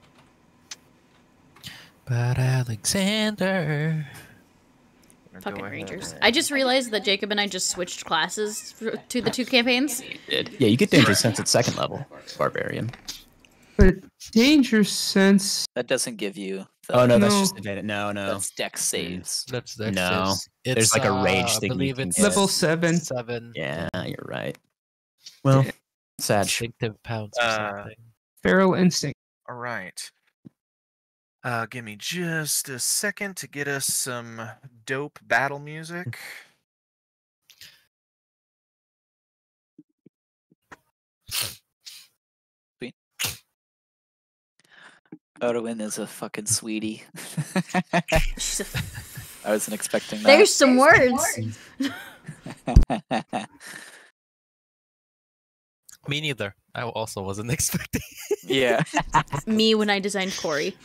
But Alexander. Fucking Rangers. I just realized that Jacob and I just switched classes to the 2 campaigns. Yeah, you get danger sense at second level, barbarian. But danger sense. that doesn't give you. The, Oh no, that's No. just advantage. No. That's Dex saves. That's No. It's, There's like a rage I thing you believe can it's get. Level 7. 7 Yeah, you're right. Well, sad. instinctive pounds or something. Feral instinct. All right. Give me just a second to get us some dope battle music. Odwin is a fucking sweetie. She's a I wasn't expecting that. There's some words. Me neither. I also wasn't expecting. Yeah. Me when I designed Corey.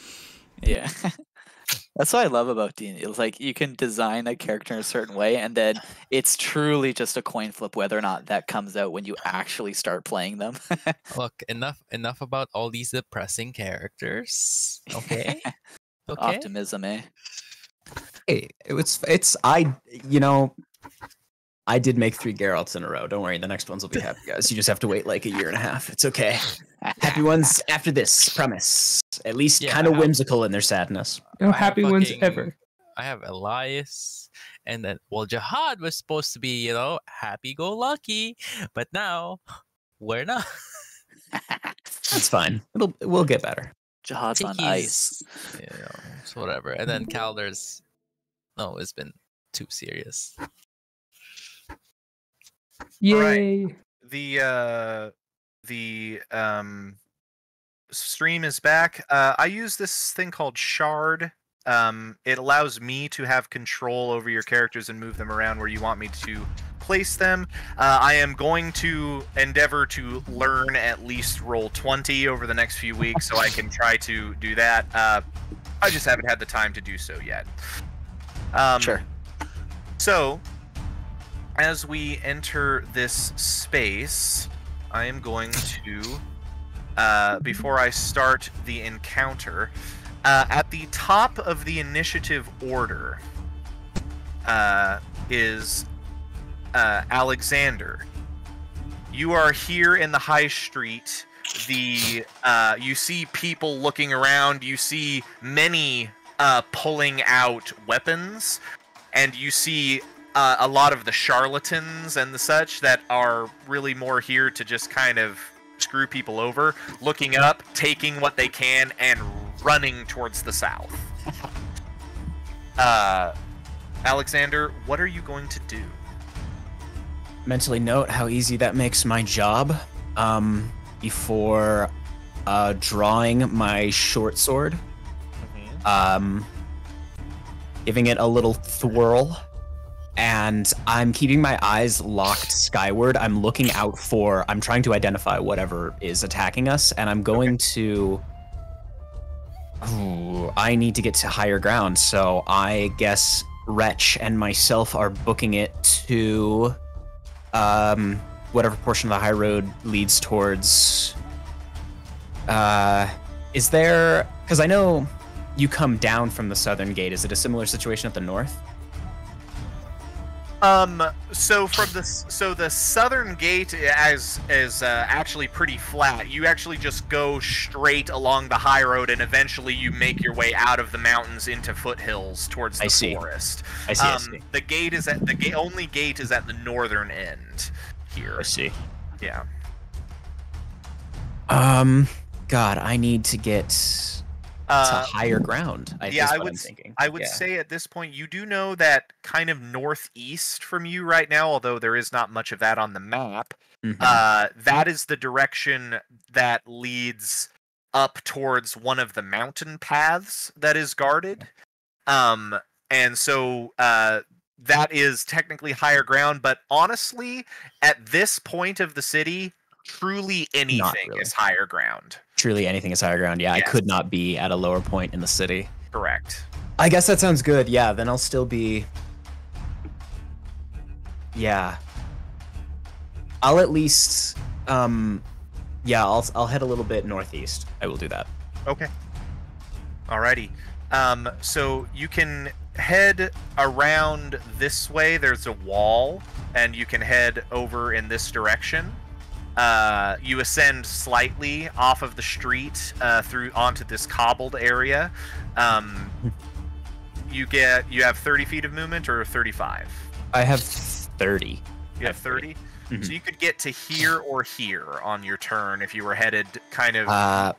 Yeah. That's what I love about D&D. It's like you can design a character in a certain way, and then it's truly just a coin flip whether or not that comes out when you actually start playing them. Look, enough about all these depressing characters. Okay. Okay. Optimism, eh? Hey, I did make 3 Geralts in a row. Don't worry, the next ones will be happy, guys. You just have to wait like a year and a half. It's okay. Happy ones after this, promise. At least Yeah, kind of I- whimsical in their sadness. No I have happy ones fucking- ever. I have Elias, and then Jihad was supposed to be, happy-go-lucky, but now we're not. It's fine. We'll get better. Jihad's on He's- ice. So whatever. And then Calder's, no, it's been too serious. Yay. The stream is back. I use this thing called Shard. It allows me to have control over your characters and move them around where you want me to place them. I am going to endeavor to learn at least roll 20 over the next few weeks so I can try to do that. I just haven't had the time to do so yet. Sure. So, as we enter this space, I am going to, before I start the encounter, at the top of the initiative order is Alexander. You are here in the high street. You see people looking around. You see many pulling out weapons, and you see a lot of the charlatans and the such that are really more here to just kind of screw people over, looking up, taking what they can, and running towards the south. Alexander, what are you going to do? Mentally note how easy that makes my job. Before drawing my short sword, giving it a little twirl, and I'm keeping my eyes locked skyward. I'm looking out for, I'm trying to identify whatever is attacking us, and I'm going to, I need to get to higher ground, so I guess Wretch and myself are booking it to whatever portion of the high road leads towards, is there, because I know you come down from the southern gate. Is it a similar situation at the north? So the southern gate is actually pretty flat. You actually just go straight along the high road, and eventually you make your way out of the mountains into foothills towards the forest. I see. The gate is at only gate is at the northern end here. I see. Yeah. God, I need to get to higher ground. I would Yeah. say at this point you do know that kind of northeast from you right now, although there is not much of that on the map. That is the direction that leads up towards one of the mountain paths that is guarded. And so that is technically higher ground, but honestly, at this point of the city, truly anything is higher ground. Truly anything is higher ground. Yeah, Yes. I could not be at a lower point in the city. Correct. I guess that sounds good. Yeah, then I'll still be. Yeah. I'll at least. Yeah, I'll head a little bit northeast. I will do that. Okay. Alrighty. So you can head around this way. There's a wall, and you can head over in this direction. You ascend slightly off of the street through onto this cobbled area. You have 30 feet of movement or 35. I have 30. You have 30. Mhm. So you could get to here or here on your turn if you were headed kind of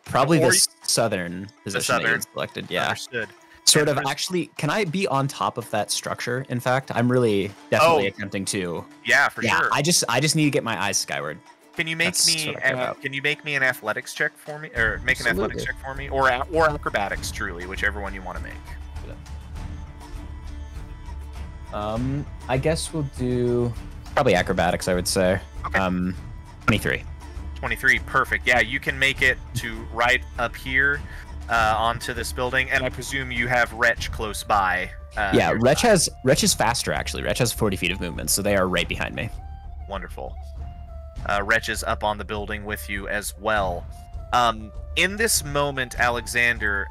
Probably or the southern position that you southern. selected. Yeah. understood. Sort of. And Actually, can I be on top of that structure? In fact, I'm really definitely attempting to. Yeah, for sure. I just need to get my eyes skyward. Can you make That's me what I care about. can you make me an athletics check for me, or make an athletics Absolutely. check for me, or acrobatics, truly, whichever one you want to make. I guess we'll do probably acrobatics, I would say. Okay. 23. 23, perfect. Yeah, you can make it to right up here onto this building, and I presume you have Wretch close by. Yeah, nearby. Wretch is faster actually. Wretch has 40 feet of movement, so they are right behind me. Wonderful. Wretch is up on the building with you as well. In this moment, Alexander,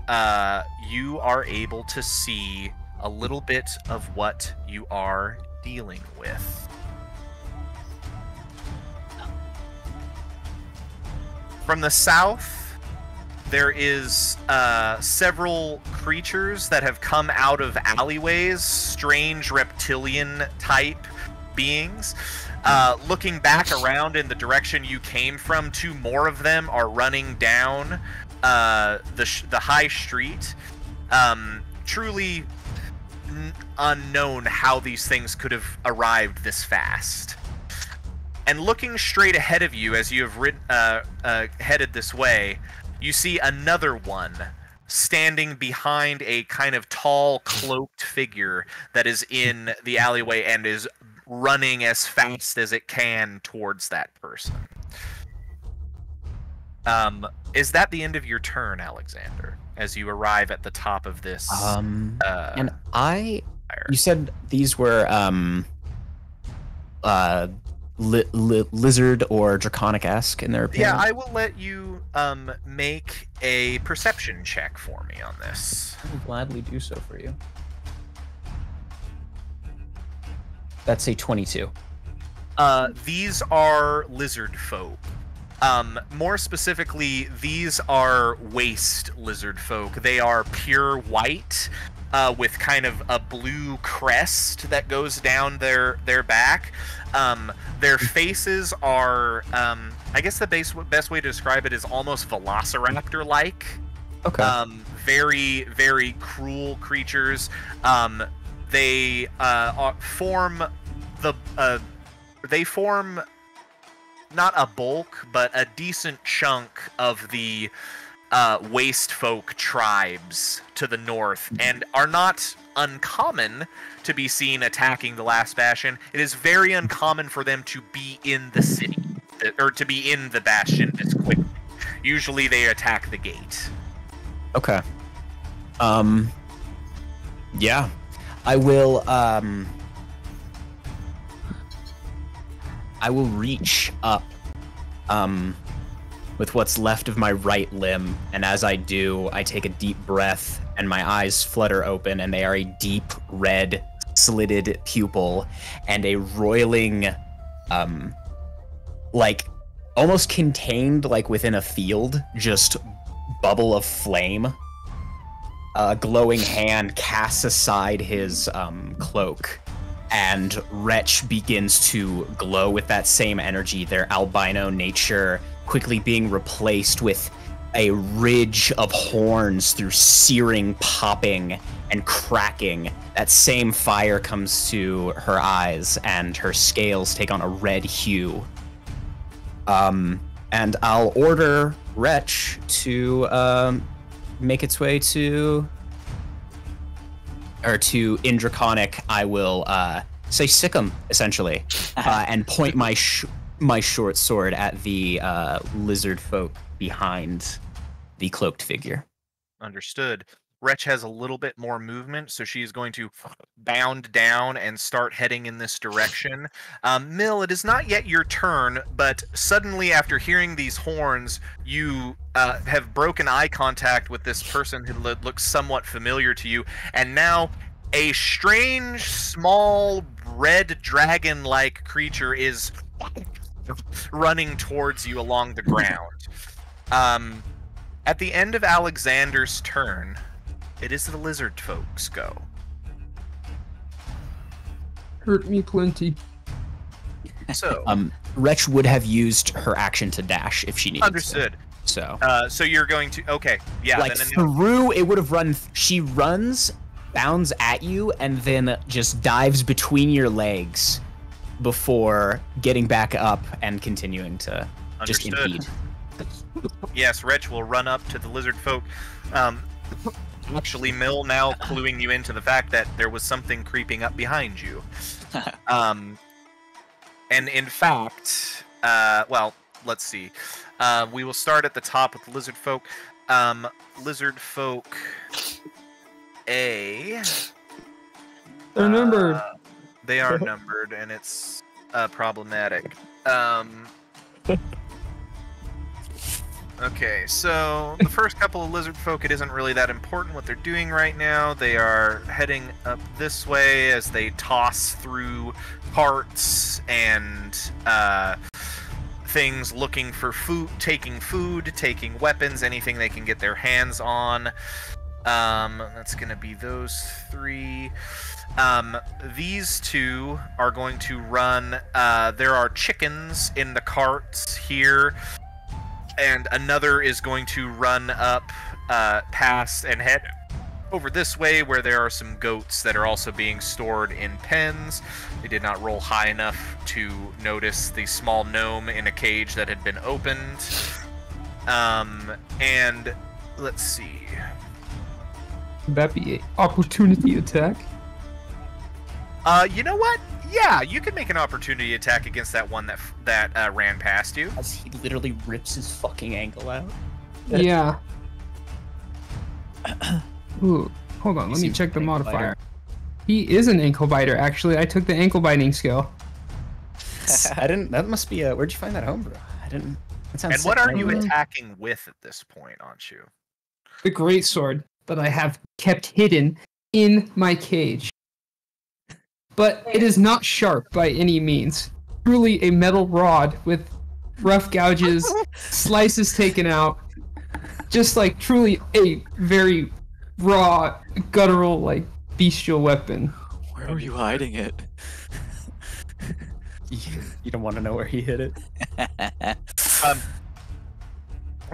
you are able to see a little bit of what you are dealing with. From the south, there is several creatures that have come out of alleyways, strange reptilian type beings. Looking back around in the direction you came from, two more of them are running down the high street. Truly unknown how these things could have arrived this fast. And looking straight ahead of you as you have headed this way, you see another one standing behind a kind of tall, cloaked figure that is in the alleyway and is running as fast as it can towards that person. Is that the end of your turn, Alexander, as you arrive at the top of this? And fire? you said these were lizard or draconic-esque in their appearance? Yeah, I will let you make a perception check for me on this. I will gladly do so for you. That's a 22. These are lizard folk. More specifically, these are waste lizard folk. They are pure white, with kind of a blue crest that goes down their back. Their faces are, I guess the best way to describe it is almost velociraptor-like. Okay. very, very cruel creatures. They form not a bulk, but a decent chunk of the waste folk tribes to the north, and are not uncommon to be seen attacking the last bastion. It is very uncommon for them to be in the city, or to be in the bastion this quickly. Usually they attack the gate. Okay. Yeah. I will reach up with what's left of my right limb, and as I do, I take a deep breath and my eyes flutter open, and they are a deep red slitted pupil and a roiling like almost contained like within a field, just bubble of flame. A glowing hand casts aside his cloak, and Wretch begins to glow with that same energy, their albino nature quickly being replaced with a ridge of horns through searing, popping, and cracking. That same fire comes to her eyes, and her scales take on a red hue. And I'll order Wretch to make its way to Indraconic. I will say sick 'em, essentially, and point my short sword at the lizard folk behind the cloaked figure. Understood. Wretch has a little bit more movement, so she's going to bound down and start heading in this direction. Mill, it is not yet your turn, but suddenly after hearing these horns, you have broken eye contact with this person who looks somewhat familiar to you, and now a strange, small, red dragon-like creature is running towards you along the ground. At the end of Alexander's turn, it is the lizard folks go. Hurt me plenty. So, Wretch would have used her action to dash if she needed understood. To. So you're going to, okay, yeah. Like then through, it would have run, she runs, bounds at you, and then just dives between your legs before getting back up and continuing to just impede. Yes, Wretch will run up to the lizard folk. Actually, Mill now cluing you into the fact that there was something creeping up behind you. And in fact, well, let's see. We will start at the top with the lizard folk. Lizard folk A. They're numbered. They are numbered, and it's problematic. Okay, so the first couple of lizard folk, it isn't really that important what they're doing right now. They are heading up this way as they toss through carts and things, looking for food, taking weapons, anything they can get their hands on. That's gonna be those three. These two are going to run. There are chickens in the carts here. And another is going to run up past and head over this way where there are some goats that are also being stored in pens. They did not roll high enough to notice the small gnome in a cage that had been opened. And let's see. Would that be an opportunity attack? You know what? Yeah, you can make an opportunity attack against that one that ran past you. As he literally rips his fucking ankle out. Yeah. Ooh, hold on, let me check the modifier. He is an ankle biter, actually. I took the ankle biting skill. I didn't. That must be a. Where'd you find that homebrew? I didn't. That sounds and what are you attacking with at this point, aren't you? The greatsword that I have kept hidden in my cage. But it is not sharp by any means. Truly a metal rod with rough gouges, slices taken out. Just like truly a very raw, guttural, like bestial weapon. Where are you hiding it? You don't want to know where he hid it.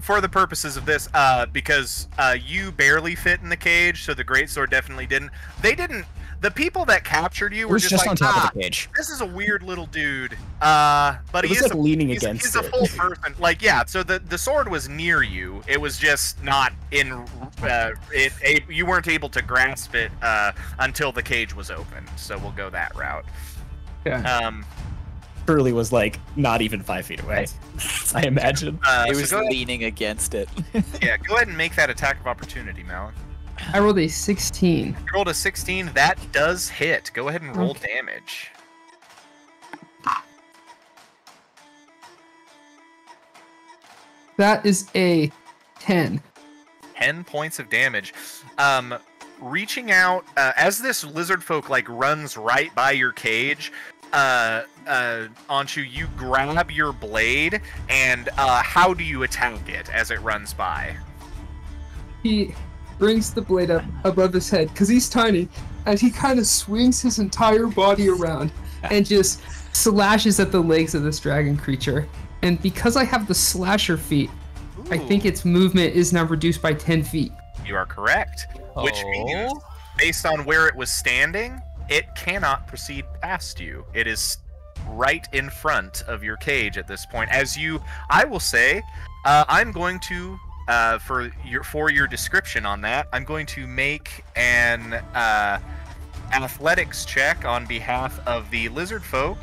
for the purposes of this, because you barely fit in the cage, so the greatsword definitely didn't. They didn't. The people that captured you It were was just like, on top of the cage. this is a weird little dude. But It was like leaning against he's a full person. Like, yeah. So the sword was near you. It was just not in. You weren't able to grasp it until the cage was open. So we'll go that route. Yeah. Curly was like not even 5 feet away. I imagine. It So was go ahead, leaning against it. yeah, go ahead and make that attack of opportunity, Malin. I rolled a 16. You rolled a 16. That does hit. Go ahead and roll Okay. damage. That is a 10. 10 points of damage. Reaching out as this lizard folk like runs right by your cage. Anshu, you grab your blade, and how do you attack it as it runs by? He brings the blade up above his head because he's tiny, and he kind of swings his entire body around and just slashes at the legs of this dragon creature. And because I have the slasher feat, I think Ooh, its movement is now reduced by 10 feet. you are correct. Which means, based on where it was standing, it cannot proceed past you. It is right in front of your cage at this point. I will say, I'm going to, for your description on that, I'm going to make an athletics check on behalf of the lizard folk.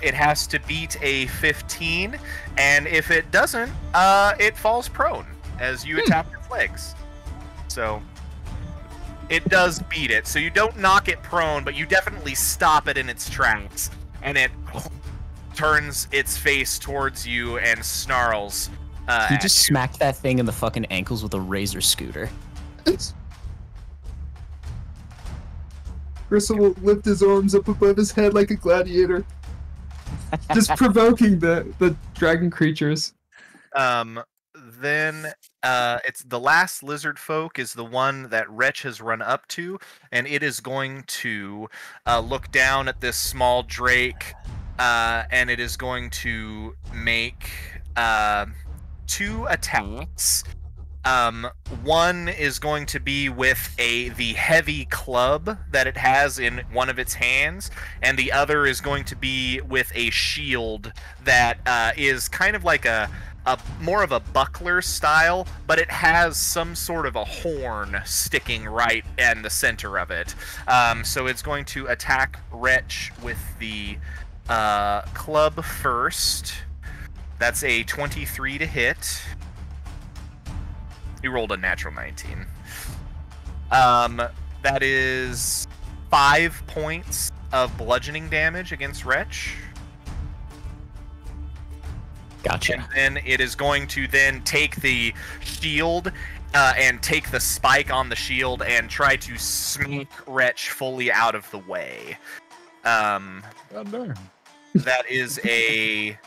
It has to beat a 15, and if it doesn't, it falls prone as you attack its legs. So it does beat it. So you don't knock it prone, but you definitely stop it in its tracks, and it turns its face towards you and snarls. He just smacked that thing in the fucking ankles with a razor scooter. Gristle will lift his arms up above his head like a gladiator, just provoking the dragon creatures. Then it's the last lizard folk is the one that Wretch has run up to, and it is going to look down at this small drake, and it is going to make 2 attacks. One is going to be with the heavy club that it has in one of its hands, and the other is going to be with a shield that is kind of like a more of a buckler style, but it has some sort of a horn sticking right in the center of it. So it's going to attack Wretch with the club first. That's a 23 to hit. He rolled a natural 19. That is 5 points of bludgeoning damage against Wretch. Gotcha. And then it is going to then take the shield and take the spike on the shield and try to smack Wretch fully out of the way. That is a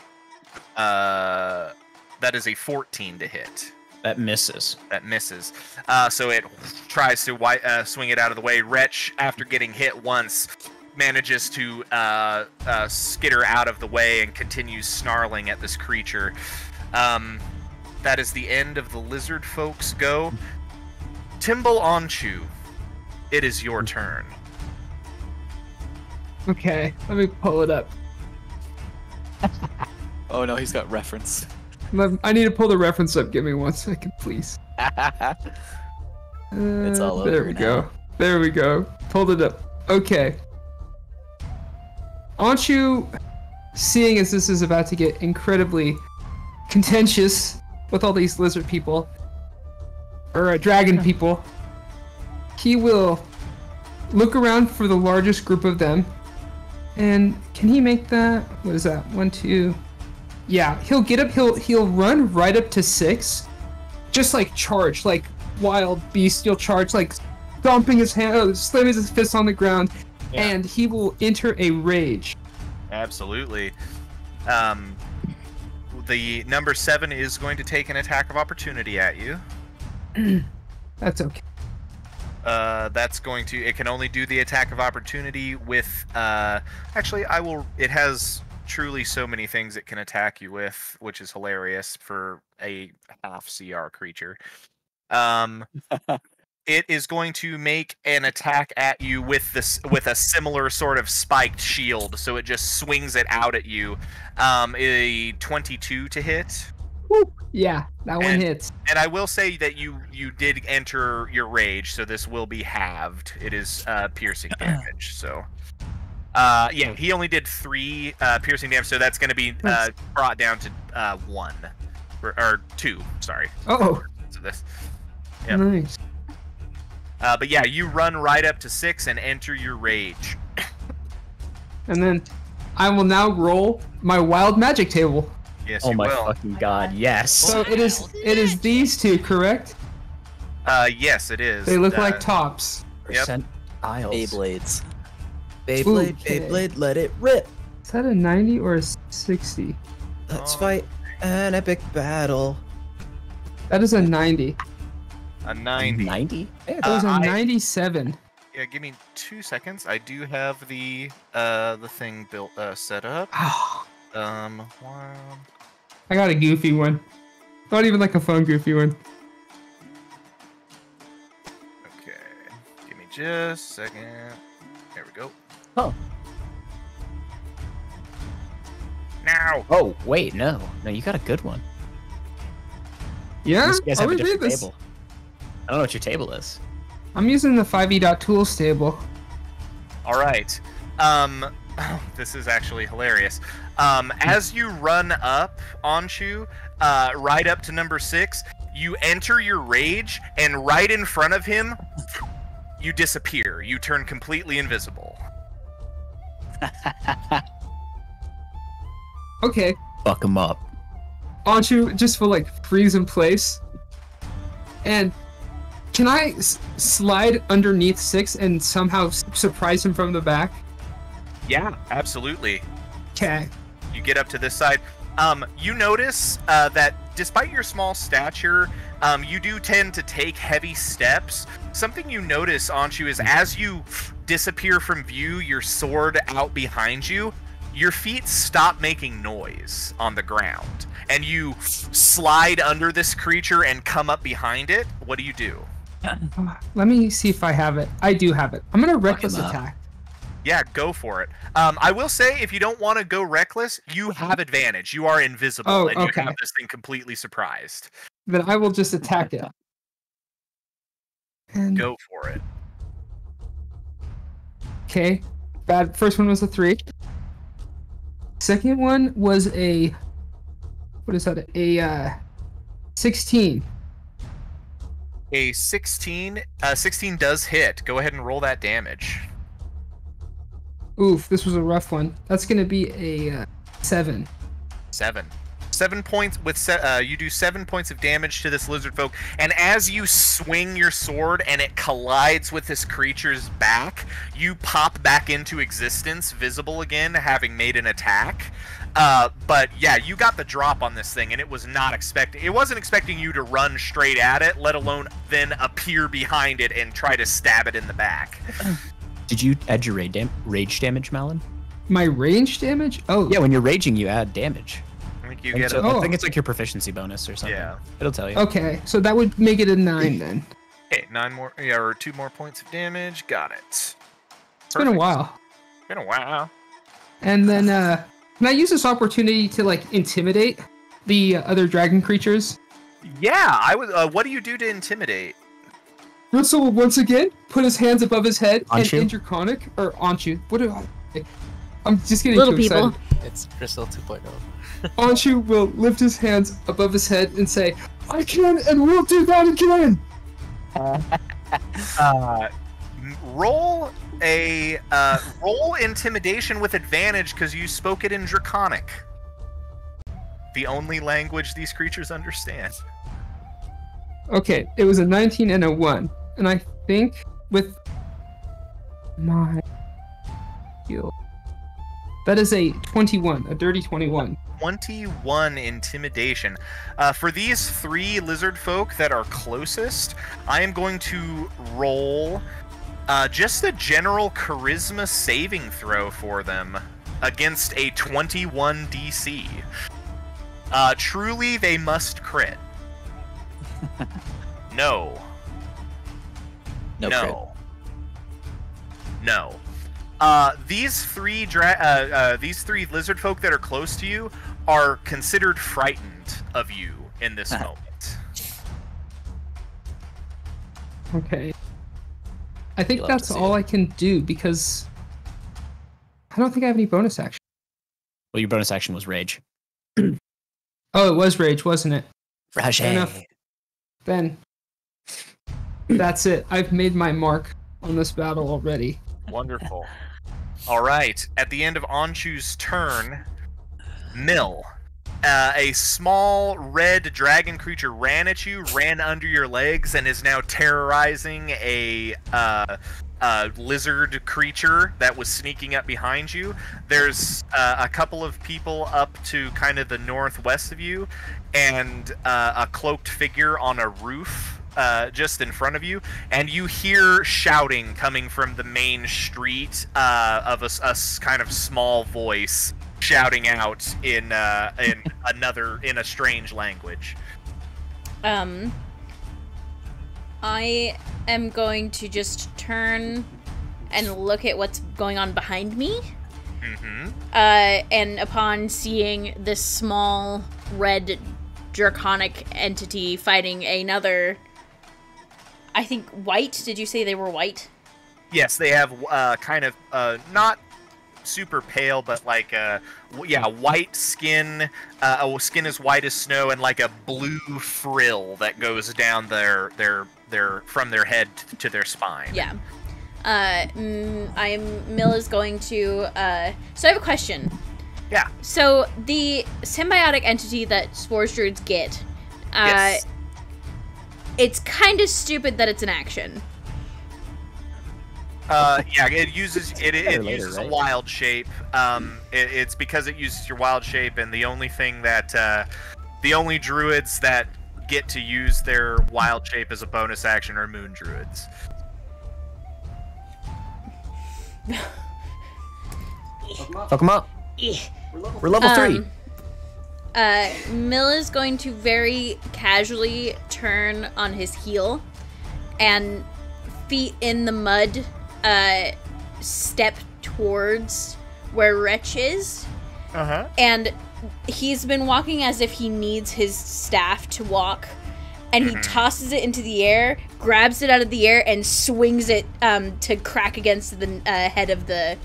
14 to hit. That misses. That misses. So it tries to swing it out of the way. Wretch, after getting hit once, manages to skitter out of the way and continues snarling at this creature. That is the end of the lizard folks go. Timble Onchu, it is your turn. Okay, let me pull it up. Oh no, he's got reference. I need to pull the reference up. Give me 1 second, please. It's all There over we now. go. There we go. Pulled it up. Okay. Aren't you seeing as this is about to get incredibly contentious with all these lizard people, or dragon people, he will look around for the largest group of them, and can he make that? What is that? 1, 2. Yeah, he'll get up. He'll run right up to 6, just like charge, like wild bestial charge, like stomping his hand, slamming his fist on the ground, and he will enter a rage. Absolutely. The number 7 is going to take an attack of opportunity at you. That's okay. That's going to. It can only do the attack of opportunity with. Actually, I will. It has truly so many things it can attack you with, which is hilarious for a half CR creature. It is going to make an attack at you with a similar sort of spiked shield, so it just swings it out at you. A 22 to hit. Woo. Yeah, that one hits. And I will say that you did enter your rage, so this will be halved. It is piercing damage. So, yeah, he only did 3 piercing damage, so that's going to be brought down to 1 or 2. Sorry. Oh. So this. Yep. Nice. But yeah, you run right up to 6 and enter your rage. And then I will now roll my wild magic table. Yes, Oh you my will. fucking god, yes. So it is these two, correct? Yes, it is. They look like tops. Percent aisles. Beyblades. Beyblade, Okay. Beyblade, let it rip. Is that a 90 or a 60? Let's fight an epic battle. That is a 90. A 90. 90? Yeah, That was a I- 97. Yeah, give me 2 seconds. I do have the thing built set up. One. I got a goofy one. Not even like a fun goofy one. Okay. Give me just a second. There we go. Oh. Now. Oh, wait, no. No, you got a good one. Yeah, You guys I have a would read different this. table. I don't know what your table is. I'm using the 5e.tools table. All right. This is actually hilarious. As you run up, Anshu, right up to number 6, you enter your rage, and right in front of him, you disappear. You turn completely invisible. Okay, Fuck him up. Anshu just will like freeze in place. And can I slide underneath 6 and somehow surprise him from the back? Yeah, absolutely. Okay. You get up to this side. You notice that despite your small stature, you do tend to take heavy steps. Something you notice, Anshu, is as you disappear from view, your sword out behind you, your feet stop making noise on the ground. And you slide under this creature and come up behind it. What do? Let me see if I have it. I do have it. I'm gonna reckless him up. attack. Yeah, go for it. I will say, if you don't want to go reckless, you have advantage. You are invisible, Oh, and you okay. have this thing completely surprised. Then I will just attack it. And Go for it. okay, bad. First one was a 3. Second one was a what is that? A 16. A 16. 16 does hit. Go ahead and roll that damage. Oof, this was a rough one. That's gonna be a 7. 7. 7 points with you do 7 points of damage to this lizard folk, and as you swing your sword and it collides with this creature's back, you pop back into existence, visible again, having made an attack. But yeah, you got the drop on this thing, and it was not expecting. It wasn't expecting you to run straight at it, let alone then appear behind it and try to stab it in the back. Did you add your rage damage, Malin? My range damage? Oh, Yeah, when you're raging, you add damage. I think you I think, get so- a. Oh. I think it's like your proficiency bonus or something. Yeah. It'll tell you. Okay, so that would make it a 9 then. Okay, 9 more, yeah, or 2 more points of damage. Got it. It's been a while. Been a while. And then, can I use this opportunity to like intimidate the other dragon creatures? Yeah, I was. What do you do to intimidate? Russell will once again put his hands above his head Anshu? and Draconic or Anshu. What do I? I'm just getting Little too people. excited. It's Crystal 2.0. Anshu will lift his hands above his head and say, "I can, and we'll do that again." Roll a roll intimidation with advantage because you spoke it in Draconic, the only language these creatures understand. Okay, it was a 19 and a 1, and I think with my skill, that is a 21, a dirty 21. 21 intimidation. For these 3 lizard folk that are closest, I am going to roll just a general charisma saving throw for them. against a 21 DC. Truly, they must crit. No. No crit. No. These three lizard folk that are close to you are considered frightened of you in this moment. Okay. I think You'll have that's to see all it. I can do because I don't think I have any bonus action. Well, your bonus action was rage. Oh, it was rage, wasn't it? Rage. Fair enough. Then that's it. I've made my mark on this battle already. Wonderful. All right. At the end of Anshu's turn, Mill, a small red dragon creature ran at you, ran under your legs, and is now terrorizing a lizard creature that was sneaking up behind you. There's a couple of people up to kind of the northwest of you, and a cloaked figure on a roof just in front of you, and you hear shouting coming from the main street of a kind of small voice shouting out in a strange language. I am going to just turn and look at what's going on behind me. Mm-hmm. And upon seeing this small red draconic entity fighting another, I think white. Did you say they were white? Yes, they have kind of not super pale, but like white skin. Skin as white as snow, and like a blue frill that goes down their from their head to their spine. Yeah. Mill is going to. So I have a question. Yeah. So the symbiotic entity that Spores Druids get, Yes. it's kind of stupid that it's an action. Yeah, it uses later, uses right? a wild shape. It's because it uses your wild shape, and the only thing that the only druids that get to use their wild shape as a bonus action are moon druids. Fuck him up. We're level 3. Mill is going to very casually turn on his heel and feet in the mud, step towards where Wretch is. Uh-huh. And he's been walking as if he needs his staff to walk. And he tosses it into the air, grabs it out of the air, and swings it to crack against the head of the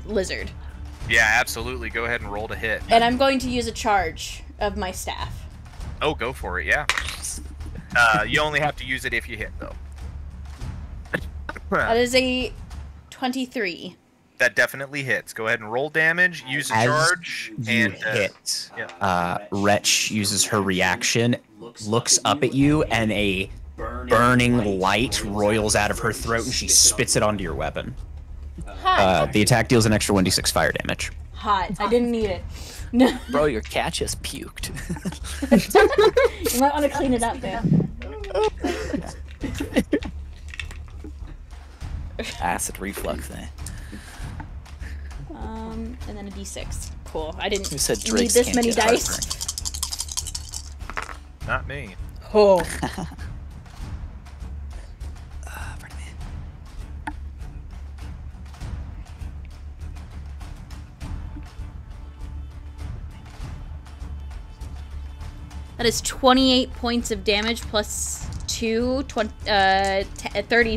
lizard. Yeah, absolutely. Go ahead and roll to hit. And I'm going to use a charge of my staff. Oh, go for it, yeah. You only have to use it if you hit, though. That is a 23. That definitely hits. Go ahead and roll damage, use a As charge, you and hit, yeah. Wretch uses her reaction, looks up at you, and a burning light roils out of her throat, and she spits it onto your weapon. Hot. The attack deals an extra 1d6 fire damage. Hot. I didn't need it. No. Bro, your cat just puked. You might want to clean it up, man. Acid reflux thing. And then a d6. Cool. I didn't Who said need Drakes this can't many get dice. heartburn? Not me. Oh. Pardon me. That is 28 points of damage plus 30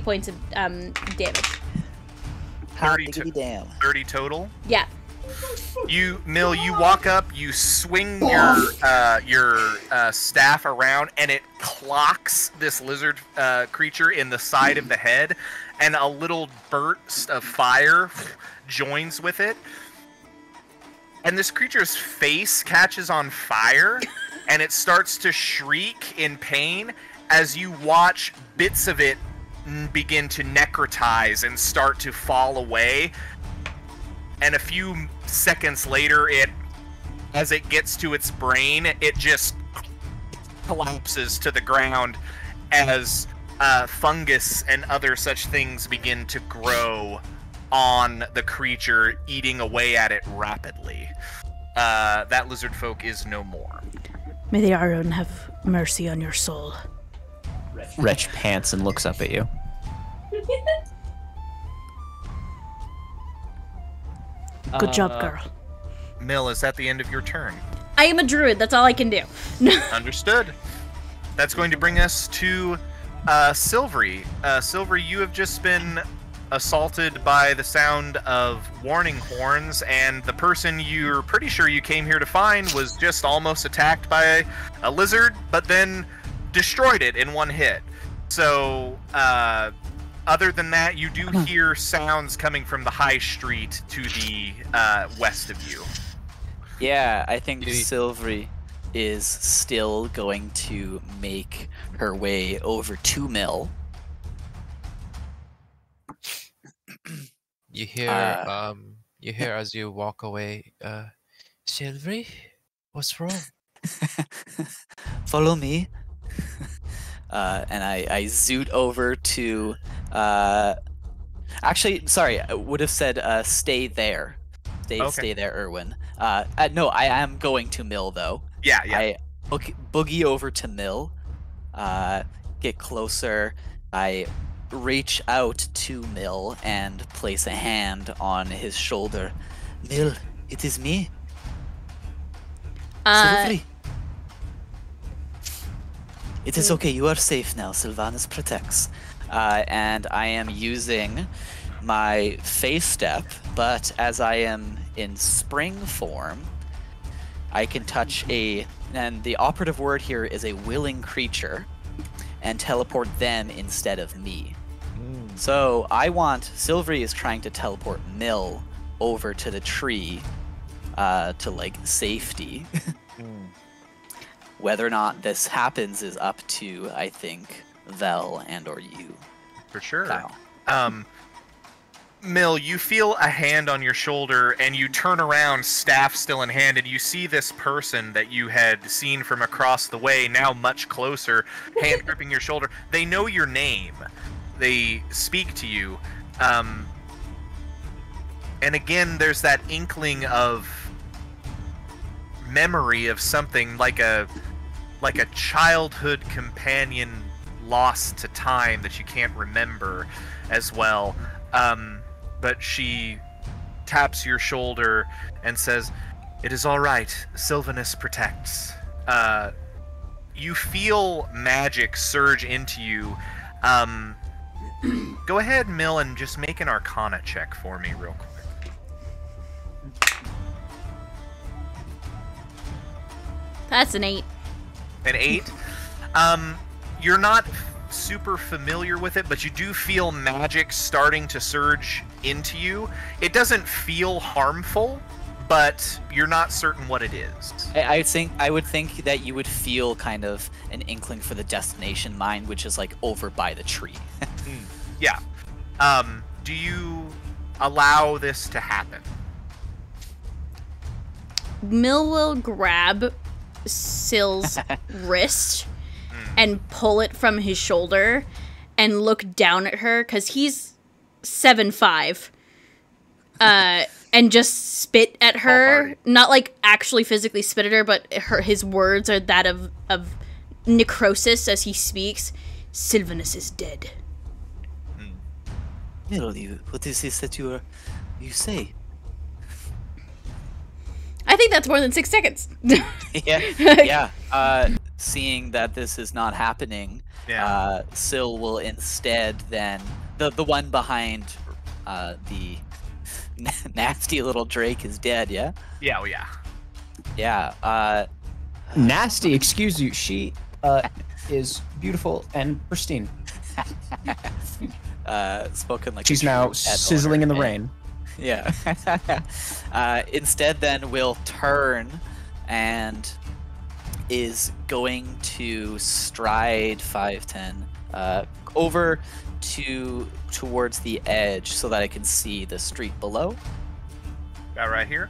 points of damage. Hot 30 diggity damn. 30 total. Yeah. You walk up, you swing your staff around, and it clocks this lizard creature in the side of the head, and a little burst of fire joins with it. And this creature's face catches on fire, and it starts to shriek in pain as you watch bits of it begin to necrotize and start to fall away. And a few seconds later, as it gets to its brain, it just collapses to the ground as fungus and other such things begin to grow on the creature, eating away at it rapidly. That lizard folk is no more. May the Iron have mercy on your soul. Wretch pants and looks up at you. Good job, girl. Mill, is that the end of your turn? I am a druid. That's all I can do. Understood. That's going to bring us to Silvery. Silvery, you have just been assaulted by the sound of warning horns, and the person you're pretty sure you came here to find was just almost attacked by a lizard, but then destroyed it in one hit. So, other than that, you do hear sounds coming from the high street to the west of you. Yeah, I think Silvery is still going to make her way over to Mill. You hear, as you walk away, Silvery, what's wrong? Follow me. And I zoot over to. Actually, sorry, I would have said stay there. Stay there, Erwin. No, I am going to Mill though. Yeah. I boogie over to Mill. Get closer. I reach out to Mill and place a hand on his shoulder. Mill, it is me. Silvery. It is okay, you are safe now. Sylvanus protects. And I am using my face step, but as I am in spring form, I can touch and the operative word here is a willing creature, and teleport them instead of me. So Silvery is trying to teleport Mill over to the tree to like safety. Whether or not this happens is up to, I think, Vel and or you. For sure. Kyle. Mill, you feel a hand on your shoulder, and you turn around, staff still in hand, and you see this person that you had seen from across the way, now much closer, hand gripping your shoulder. They know your name. They speak to you. And again, there's that inkling of memory of something like a childhood companion lost to time that you can't remember as well. But she taps your shoulder and says, "It is all right. Sylvanus protects." You feel magic surge into you. Go ahead, Mill, and just make an Arcana check for me real quick. That's an 8. An 8? You're not super familiar with it, but you do feel magic starting to surge into you. It doesn't feel harmful, but you're not certain what it is. I would think that you would feel kind of an inkling for the destination mine, which is like over by the tree. Yeah. Do you allow this to happen? Mill will grab Syl's wrist and pull it from his shoulder and look down at her, because he's 7'5", and just spit at her. Not like actually physically spit at her, but his words are that of necrosis as he speaks. Sylvanus is dead. What is this that you say? I think that's more than 6 seconds. Yeah. Seeing that this is not happening, Syl will instead then the one behind the nasty little Drake is dead. Yeah. Yeah. Oh, yeah. Yeah. Nasty, excuse you. She is beautiful and pristine. Spoken like she's now sizzling in the rain. Yeah. Instead, then we'll turn and is going to stride 5-10 over towards the edge so that I can see the street below. About right here?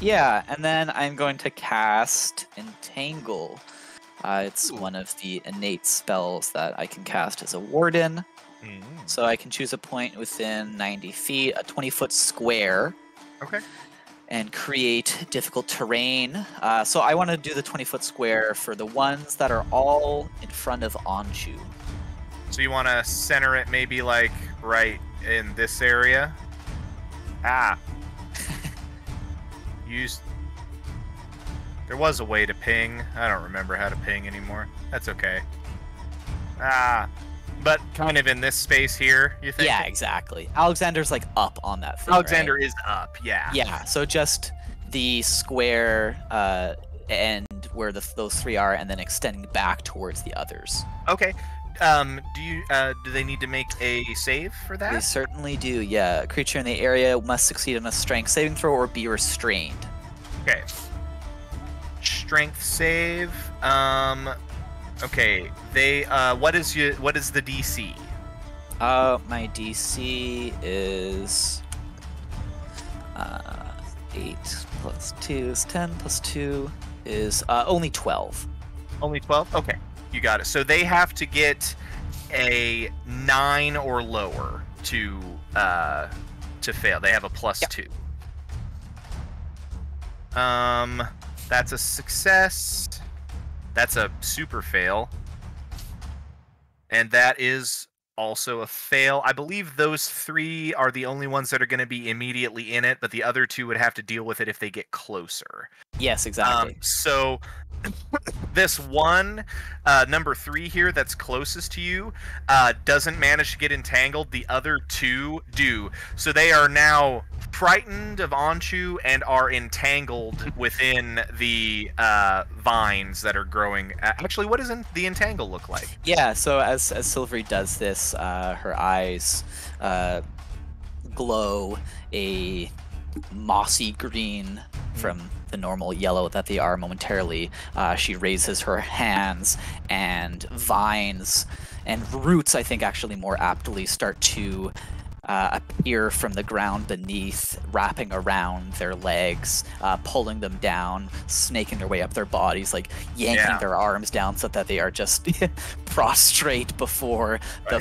Yeah, and then I'm going to cast Entangle. It's one of the innate spells that I can cast as a warden. So I can choose a point within 90 feet, a 20-foot square, Okay. and create difficult terrain. So I want to do the 20-foot square for the ones that are all in front of Anshu. So you want to center it maybe like right in this area? Ah. Use. There was a way to ping. I don't remember how to ping anymore. That's okay. Ah. But kind of in this space here, you think? Yeah, exactly. Alexander's like up on that thing. Alexander right? is up, yeah. Yeah, so just the square and where those three are, and then extending back towards the others. Okay. Do they need to make a save for They that? certainly do, yeah. A creature in the area must succeed on a strength saving throw or be restrained. Okay. Strength save. Okay. They what is the DC? My DC is 8 plus 2 is 10 plus 2 is only 12. Only 12? Okay. You got it. So they have to get a 9 or lower to fail. They have a plus 2. That's a success. That's a super fail. And that is also a fail. I believe those 3 are the only ones that are going to be immediately in it, but the other 2 would have to deal with it if they get closer. Yes, exactly. So this one, number 3 here that's closest to you, doesn't manage to get entangled. The other 2 do. So they are now frightened of Anshu and are entangled within the vines that are growing. Actually, what does the entangle look like? Yeah, so as Silvery does this, her eyes glow a mossy green from the normal yellow that they are momentarily. She raises her hands, and vines and roots, I think actually more aptly, start to appear from the ground beneath, wrapping around their legs, pulling them down, snaking their way up their bodies, like yanking their arms down so that they are just prostrate before the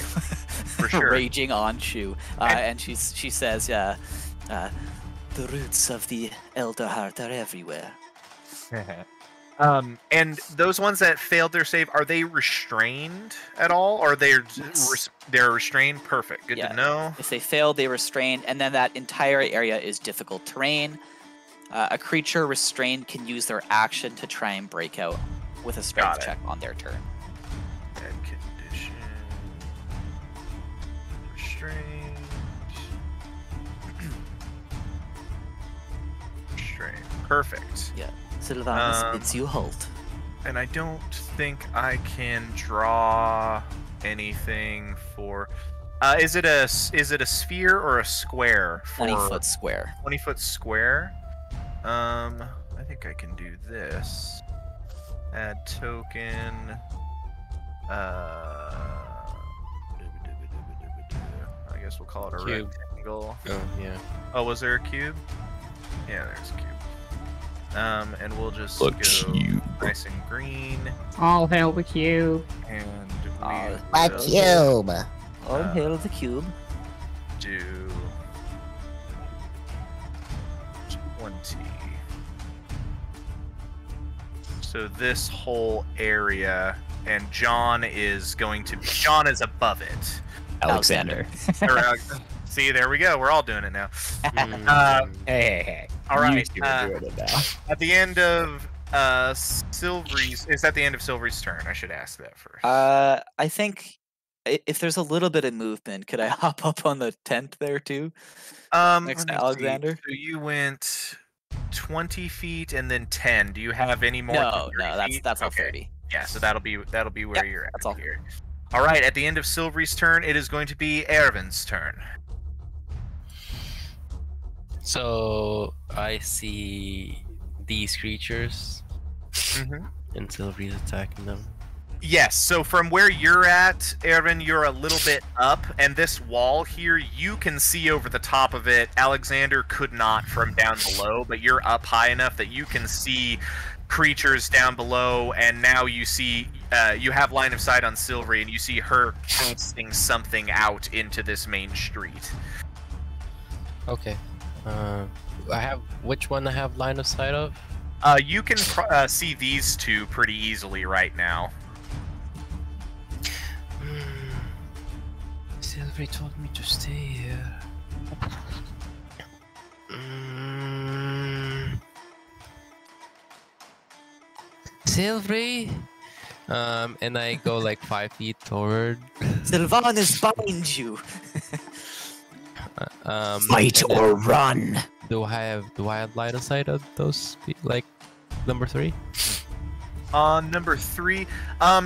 raging Anshu. And she says, the roots of the Elder Heart are everywhere. And those ones that failed their save, are they restrained at all? Or they're restrained? Perfect. Good to know. If they fail, they restrain, and then that entire area is difficult terrain. A creature restrained can use their action to try and break out with a strength check on their turn. Bad condition. Restrained. Restrained. Perfect. Yeah. Sylvanus bids you halt. And I don't think I can draw anything for. Is it a sphere or a square? 20-foot square. 20-foot square. I think I can do this. Add token. I guess we'll call it a Cube. rectangle. Oh, yeah. Oh, was there a cube? Yeah, there's a cube. And we'll just A go cube. nice and green, All hail the cube. and A we will cube. All hail the cube. do 20. So this whole area, and John is above it. Alexander. See, there we go. We're all doing it now. Hey. All right. You two are doing it now. At the end of Silvery's, is that the end of Silvery's turn? I should ask that first. I think if there's a little bit of movement, could I hop up on the tent there too? Next let to me see. Alexander? So you went 20 feet and then 10. Do you have any more? No, than 30 feet? that's all Okay. 30. Yeah, so that'll be where you're at. that's all. Here. All right. At the end of Silvery's turn, it is going to be Ervin's turn. So I see these creatures, and Silvery's attacking them. Yes, so from where you're at, Ervin, you're a little bit up, and this wall here, you can see over the top of it. Alexander could not from down below, but you're up high enough that you can see creatures down below, and now you see you have line of sight on Silvery, and you see her casting something out into this main street. Okay. I have which one I have line of sight of? You can see these two pretty easily right now. Silvery told me to stay here. Silvery. And I go like 5 feet forward. Sylvan is behind you. Fight and then or run. Do I have line of sight of those like number 3? On number 3,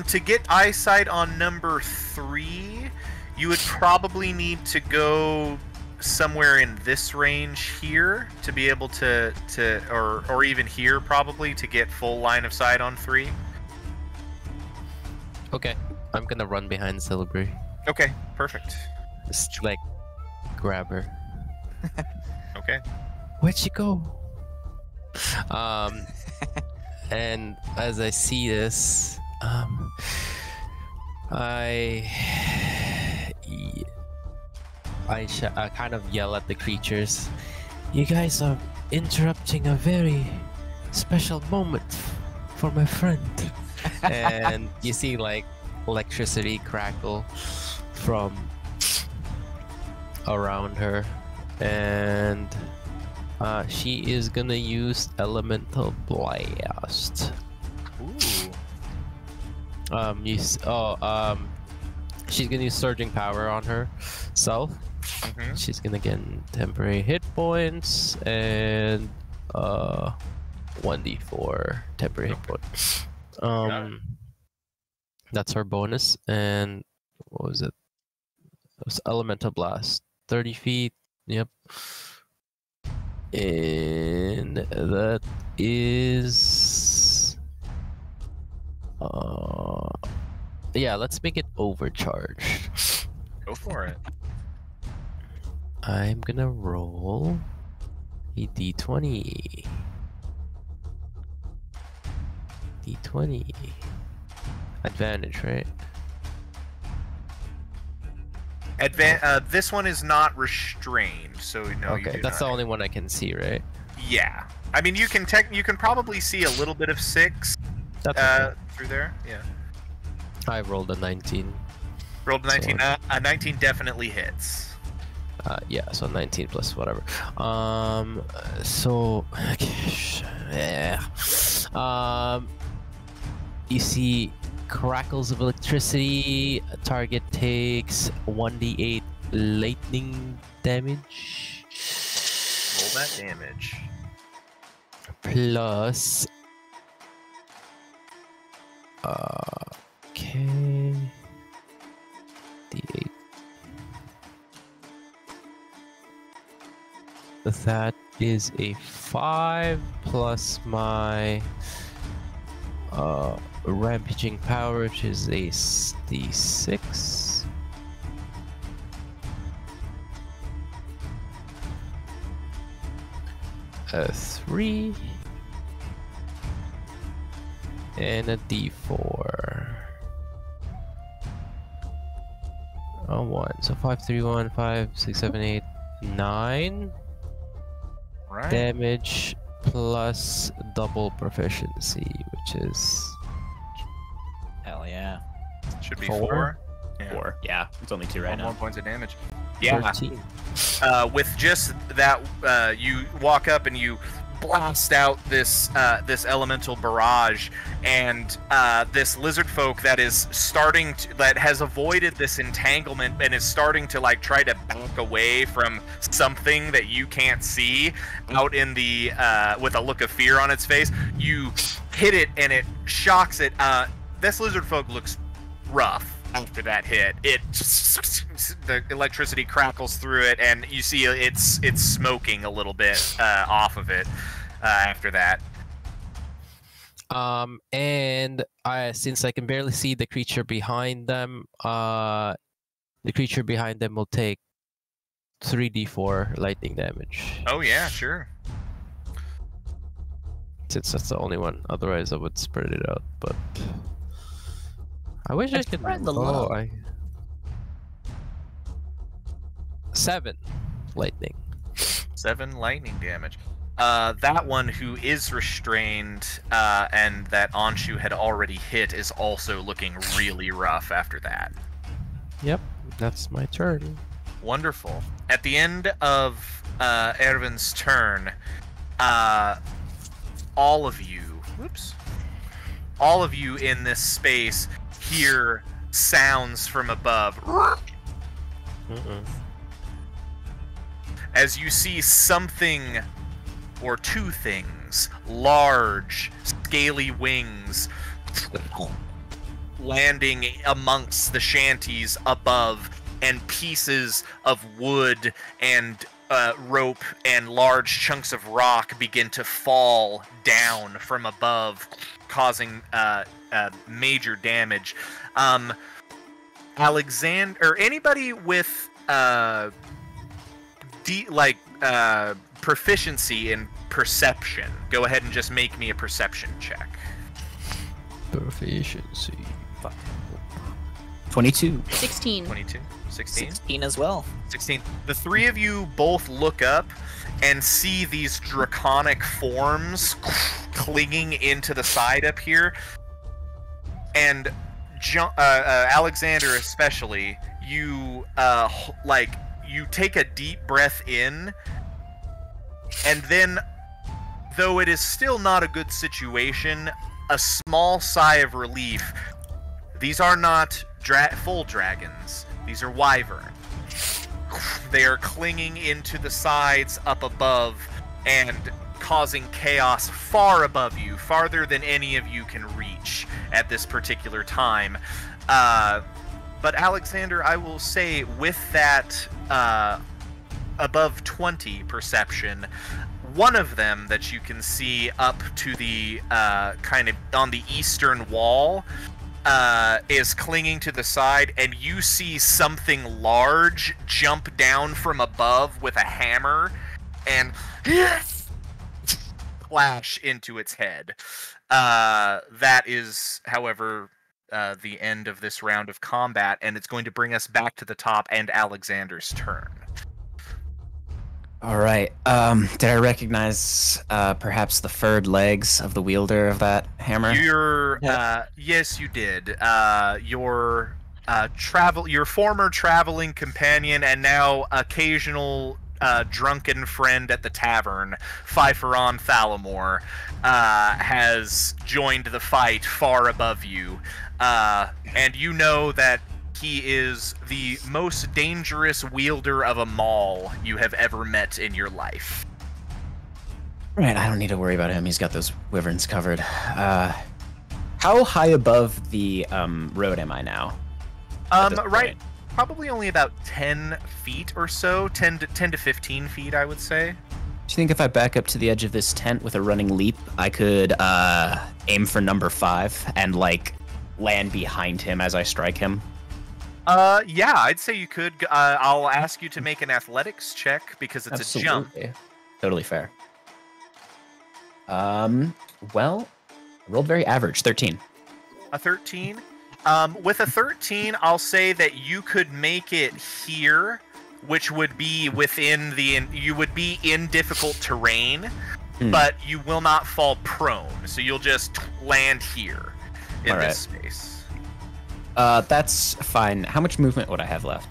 to get eyesight on number 3, you would probably need to go somewhere in this range here to be able to or even here probably to get full line of sight on 3. Okay, I'm gonna run behind Silvery. Okay, perfect. Just like grab her. Okay. Where'd she go? And as I see this, I kind of yell at the creatures. You guys are interrupting a very special moment for my friend. And you see like electricity crackle from around her, and she is gonna use elemental blast. Ooh. She's gonna use surging power on herself. Mm-hmm. She's gonna get temporary hit points and 1d4 temporary hit points. That's her bonus. And what was it? It was elemental blast. 30 feet. Yep. And that is yeah, let's make it overcharged. Go for it. I'm gonna roll a d20. D20. Advantage, right? This one is not restrained, so no. Okay, you do that's not. the only one I can see, right? Yeah, I mean you can probably see a little bit of 6 That's okay. through there. Yeah. I rolled a 19. Rolled a 19. A 19 definitely hits. Yeah, so 19 plus whatever. So yeah. You see crackles of electricity. Target takes 1d8 lightning damage. Roll that damage. Plus okay, d8. That is a 5 plus my rampaging power, which is a d6. A 3 and a d4. A 1. So 5, 3, 1, 5, 6, 7, 8, 9 Right. damage plus double proficiency, which is Hell yeah. Should be 4. 4. Yeah. 4. Yeah, it's only 2 right 1 now. more points of damage. Yeah. 13. With just that, you walk up and you blast out this elemental barrage, and this lizard folk that has avoided this entanglement and is starting to like try to back away from something that you can't see out in the with a look of fear on its face. You hit it and it shocks it. This lizard folk looks rough after that hit. The electricity crackles through it, and you see it's smoking a little bit off of it after that. And since I can barely see the creature behind them, the creature behind them will take 3d4 lightning damage. Oh yeah, sure. Since that's the only one. Otherwise, I would spread it out. But I wish I could. spread the Oh, love. 7 lightning. 7 lightning damage. That one who is restrained and that Anshu had already hit is also looking really rough after that. Yep, that's my turn. Wonderful. At the end of Erwin's turn, all of you in this space hear sounds from above. As you see something or two things, large, scaly wings, landing amongst the shanties above, and pieces of wood and rope and large chunks of rock begin to fall down from above, causing major damage. Alexander, or anybody with proficiency in perception, go ahead and just make me a perception check. Proficiency. 22. 16. 22, 16, 16 as well. 16. The three of you both look up and see these draconic forms clinging into the side up here. And Alexander especially, you you take a deep breath in, and then, though it is still not a good situation, a small sigh of relief. These are not full dragons. These are wyverns. They are clinging into the sides up above and causing chaos far above you, farther than any of you can reach at this particular time. But Alexander, I will say, with that above 20 perception, one of them that you can see up to the kind of on the eastern wall is clinging to the side, and you see something large jump down from above with a hammer and flash into its head. That is, however, the end of this round of combat, and it's going to bring us back to the top and Alexander's turn. All right. Did I recognize perhaps the furred legs of the wielder of that hammer? Yes, you did. Your former traveling companion and now occasional drunken friend at the tavern, Pfeifferon Thalamore, has joined the fight far above you, and you know that he is the most dangerous wielder of a maul you have ever met in your life. Right, I don't need to worry about him. He's got those wyverns covered. How high above the road am I now? Right, probably only about 10 feet or so, 10 to 15 feet, I would say. Do you think if I back up to the edge of this tent with a running leap, I could aim for number 5 and, like, land behind him as I strike him? Yeah, I'd say you could. I'll ask you to make an athletics check because it's Absolutely. a jump. Totally fair. Well, I rolled very average, 13. A 13? With a 13, I'll say that you could make it here, which would be within you would be in difficult terrain, but you will not fall prone, so you'll just land here in this space. That's fine. How much movement would I have left?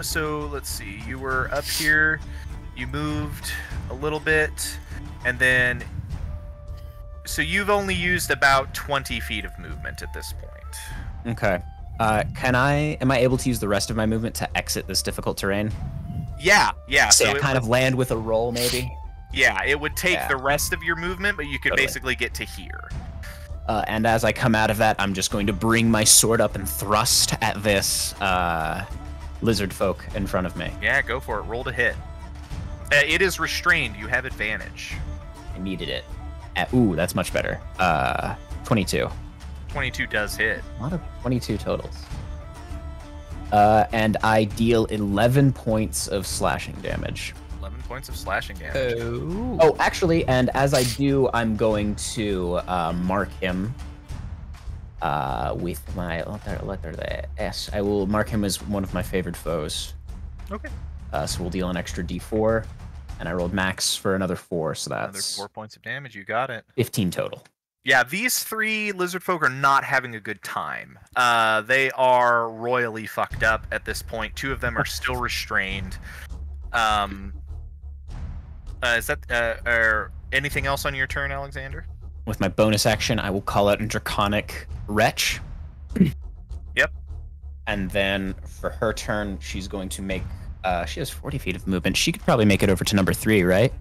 So let's see. You were up here, you moved a little bit, and then... So you've only used about 20 feet of movement at this point. Okay. Am I able to use the rest of my movement to exit this difficult terrain? Yeah. Say So I kind of land with a roll, maybe? Yeah, it would take the rest of your movement, but you could basically get to here. And as I come out of that, I'm just going to bring my sword up and thrust at this lizard folk in front of me. Yeah, go for it. Roll to hit. It is restrained. You have advantage. I needed it. Ooh, that's much better. 22. 22 does hit. A lot of 22 totals. And I deal 11 points of slashing damage. 11 points of slashing damage. Oh, actually, and as I do, I'm going to mark him with my letter the S. I will mark him as one of my favored foes. Okay. So we'll deal an extra D4, and I rolled max for another 4, so Another that's 4 points of damage. You got it. 15 total. Yeah, these 3 lizard folk are not having a good time. They are royally fucked up at this point. 2 of them are still restrained. Is that or anything else on your turn, Alexander? With my bonus action, I will call out a Draconic Wretch. Yep. And then for her turn, she's going to make... she has 40 feet of movement. She could probably make it over to number 3, right?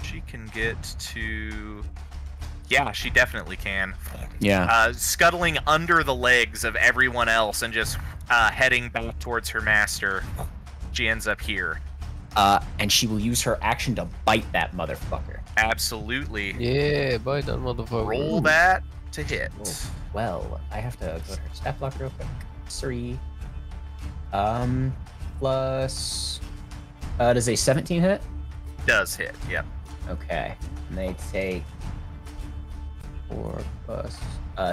She can get to... Yeah, she definitely can. Yeah. Scuttling under the legs of everyone else and just heading back towards her master. She ends up here. And she will use her action to bite that motherfucker. Absolutely. Yeah, bite that motherfucker. Roll that to hit. Well, I have to go to her stat block real quick. 3. Plus... does a 17 hit? Does hit, yep. Okay. And they take 4 plus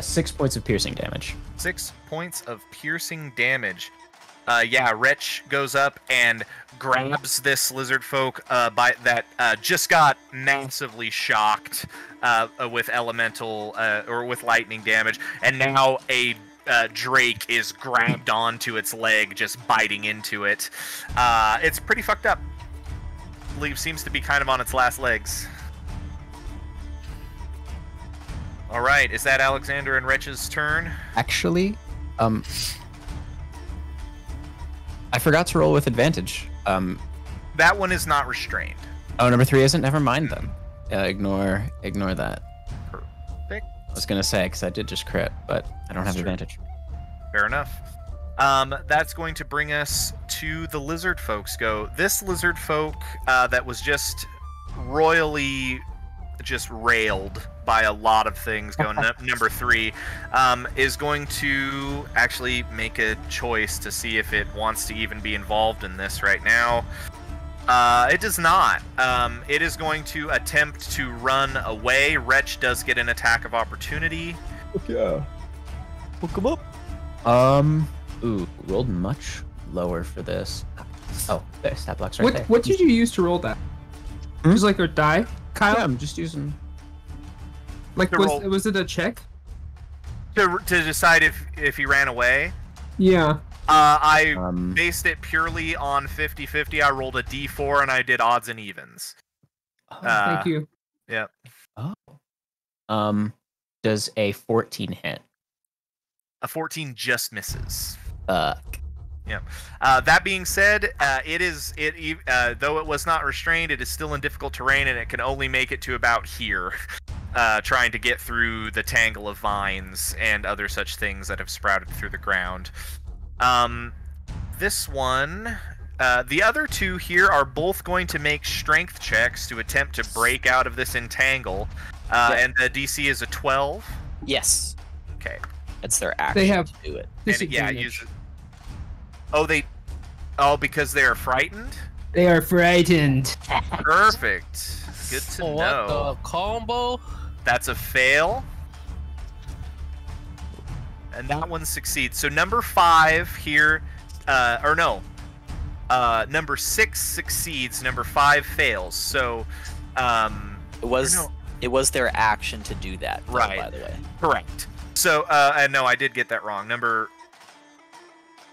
6 points of piercing damage. 6 points of piercing damage. Yeah, Wretch goes up and grabs this lizard folk by that just got massively shocked with elemental or with lightning damage, and now a drake is grabbed onto its leg, just biting into it. It's pretty fucked up. I believe seems to be kind of on its last legs. All right, is that Alexander and Wretch's turn? Actually, I forgot to roll with advantage. That one is not restrained. Oh, number 3 isn't? Never mind then. Ignore that. Perfect. I was gonna say, because I did just crit, but I don't have advantage. Fair enough. That's going to bring us to the lizard folks go. This lizard folk that was just royally just railed by a lot of things going number 3 is going to actually make a choice to see if it wants to even be involved in this right now. It does not. It is going to attempt to run away. Wretch does get an attack of opportunity. Yeah. Hook him up. Ooh, rolled much lower for this. Oh, there, stat block's right there. What did you use to roll that? Just like a die, Kyle? Yeah, I'm just using... Like, was it a check? To decide if he ran away? Yeah. I based it purely on 50-50. I rolled a d4 and I did odds and evens. Thank you. Yep. Oh. Does a 14 hit? A 14 just misses. Fuck. Yeah. That being said, though it was not restrained, it is still in difficult terrain, and it can only make it to about here, trying to get through the tangle of vines and other such things that have sprouted through the ground. This one, the other 2 here are both going to make strength checks to attempt to break out of this entangle, and the DC is a 12. Yes. Okay. It's their action They have to do it. Use it. Because they are frightened? They are frightened. Perfect. Good to know. What the combo? That's a fail. And that one succeeds. So number 5 here, number 6 succeeds, number 5 fails. So, it was their action to do that, though, right? By the way, correct. So, no, I did get that wrong. Number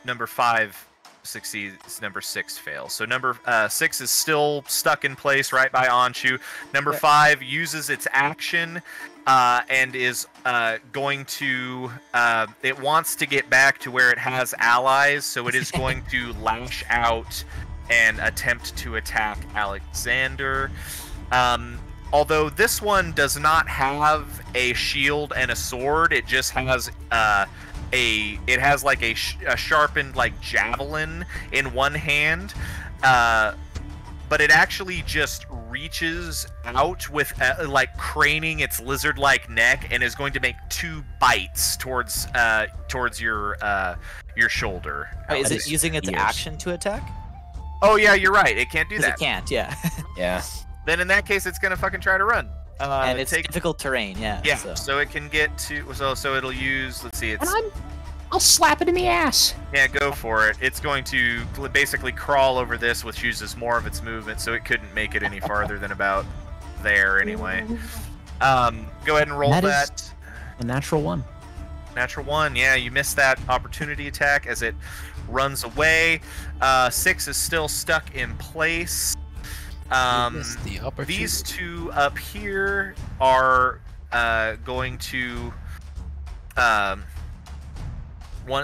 5 succeeds, number 6 fails. So number 6 is still stuck in place right by Anshu. Number 5 uses its action and is going to... it wants to get back to where it has allies, so it is going to lash out and attempt to attack Alexander. Although this one does not have a shield and a sword, it just has it has like a sharpened like javelin in one hand, but it actually just reaches out with like craning its lizard-like neck and is going to make 2 bites towards your shoulder. Wait, is it using its action to attack? Oh yeah, you're right. It can't do that. It can't. Yeah. Yeah. Then in that case, it's gonna fucking try to run. And it's take difficult terrain, yeah. yeah. So. So it can get to so it'll use. Let's see. It's I'll slap it in the ass. yeah. Go for it. It's going to basically crawl over this, which uses more of its movement, so it couldn't make it any farther than about there anyway. Go ahead and roll That is- that. A natural 1. Natural 1. Yeah, you missed that opportunity attack as it runs away. 6 is still stuck in place. Missed the opportunity. These two up here are going to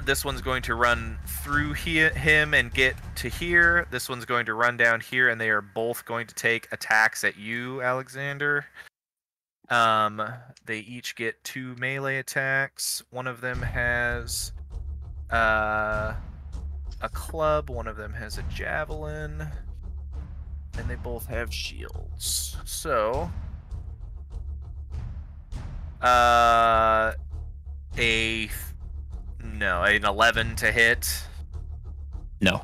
this one's going to run through him and get to here. This one's going to run down here, and they are both going to take attacks at you, Alexander. They each get 2 melee attacks. One of them has a club, one of them has a javelin, and they both have shields. So, an 11 to hit, No.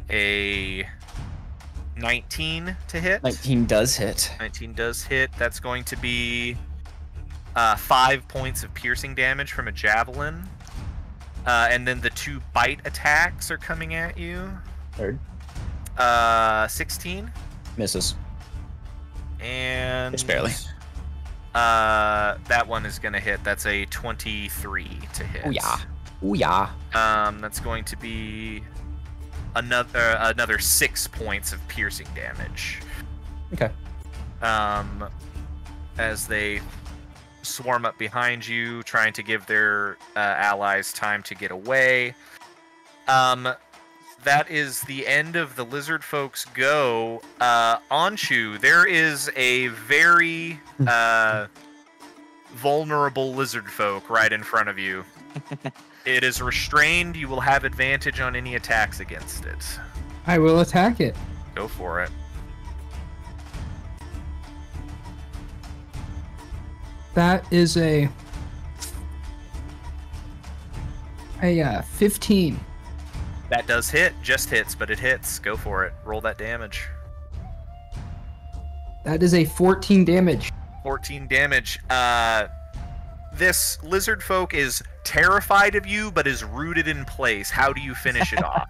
a 19 to hit. 19 does hit. 19 does hit. That's going to be 5 points of piercing damage from a javelin. And then the 2 bite attacks are coming at you. Third. 16. Misses. And Just barely. that one is going to hit. That's a 23 to hit. Oh yeah. Oh yeah. That's going to be another 6 points of piercing damage. Okay. As they swarm up behind you, trying to give their allies time to get away. That is the end of the lizard folks go. Anshu, there is a very vulnerable lizard folk right in front of you. It is restrained. You will have advantage on any attacks against it. I will attack it. Go for it. That is a 15. That does hit. Just hits, but it hits. Go for it. Roll that damage. That is a 14 damage. 14 damage. This lizard folk is terrified of you, but is rooted in place. How do you finish it off?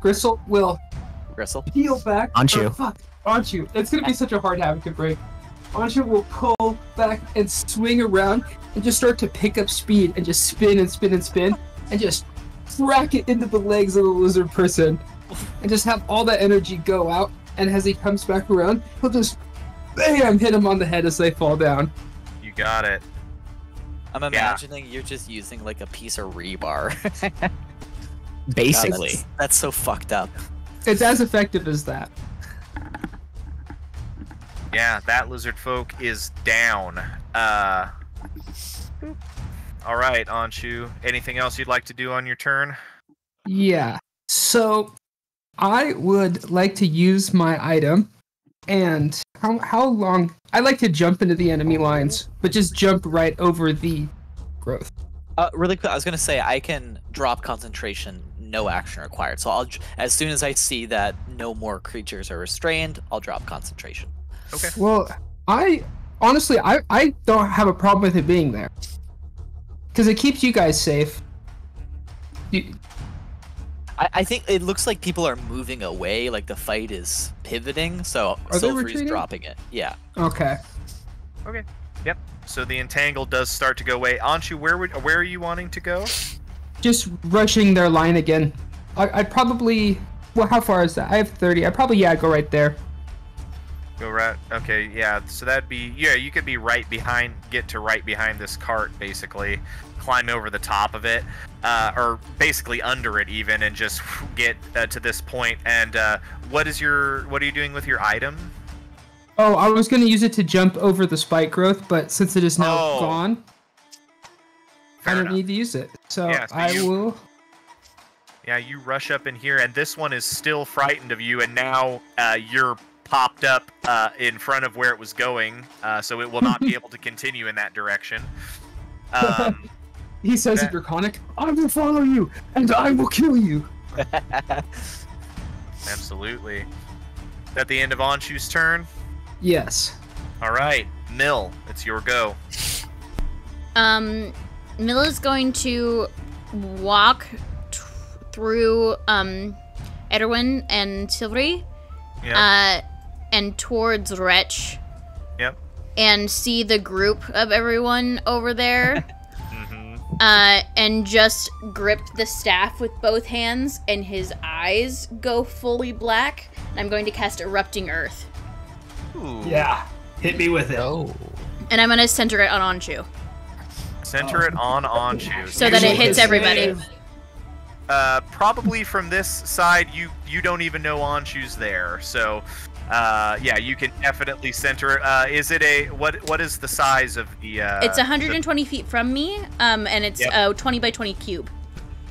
Gristle will Gristle. peel back. Anshu. Oh, fuck. Anshu. It's gonna be such a hard habit to break. Anshu will pull back and swing around and just start to pick up speed and just spin and spin and spin and just crack it into the legs of the lizard person and just have all that energy go out. And as he comes back around, he'll just bam hit him on the head as they fall down. You got it. I'm imagining you're just using like a piece of rebar. Basically. God, that's so fucked up. It's as effective as that. Yeah, that lizard folk is down. All right, Anshu. Anything else you'd like to do on your turn? Yeah. So I would like to use my item, and how long? I like to jump into the enemy lines, but just jump right over the growth. Really quick, I was gonna say I can drop concentration, no action required. So as soon as I see that no more creatures are restrained, I'll drop concentration. Okay. Well, I honestly I don't have a problem with it being there, because it keeps you guys safe. I think it looks like people are moving away, like the fight is pivoting, so Are they Silvery's retreating? dropping it. Yeah. Okay. Okay. Yep. So the entangle does start to go away. Anshu, where are you wanting to go? Just rushing their line again. I'd probably. Well, how far is that? I have 30. I'd probably go right there. Go right. Okay. Yeah. So that'd be you could be right behind. Get to right behind this cart, basically. Climb over the top of it, or basically under it even, and just get to this point. And what are you doing with your item? Oh, I was going to use it to jump over the spike growth, but since it is now gone, Fair I don't enough. need to use it. So, Yeah, so I will. Yeah, you rush up in here, and this one is still frightened of you, and now you're popped up in front of where it was going, so it will not be able to continue in that direction. He says in Draconic, I will follow you, and I will kill you. Absolutely. At the end of Anshu's turn. Yes. All right, Mill, it's your go. Mill is going to walk through Erwin and Silvery, Yep. and towards Wretch, Yep. and see the group of everyone over there, Mm-hmm. and just grip the staff with both hands, and his eyes go fully black. And I'm going to cast Erupting Earth, Ooh. Yeah. Hit me with it. Oh. and I'm going to center it on Anshu, Center it on Anshu. so that it hits everybody. Probably from this side, you don't even know Anshu's there. So, yeah, you can definitely center it. Is it a what is the size of the? It's 120 feet from me, and it's a 20 by 20 cube.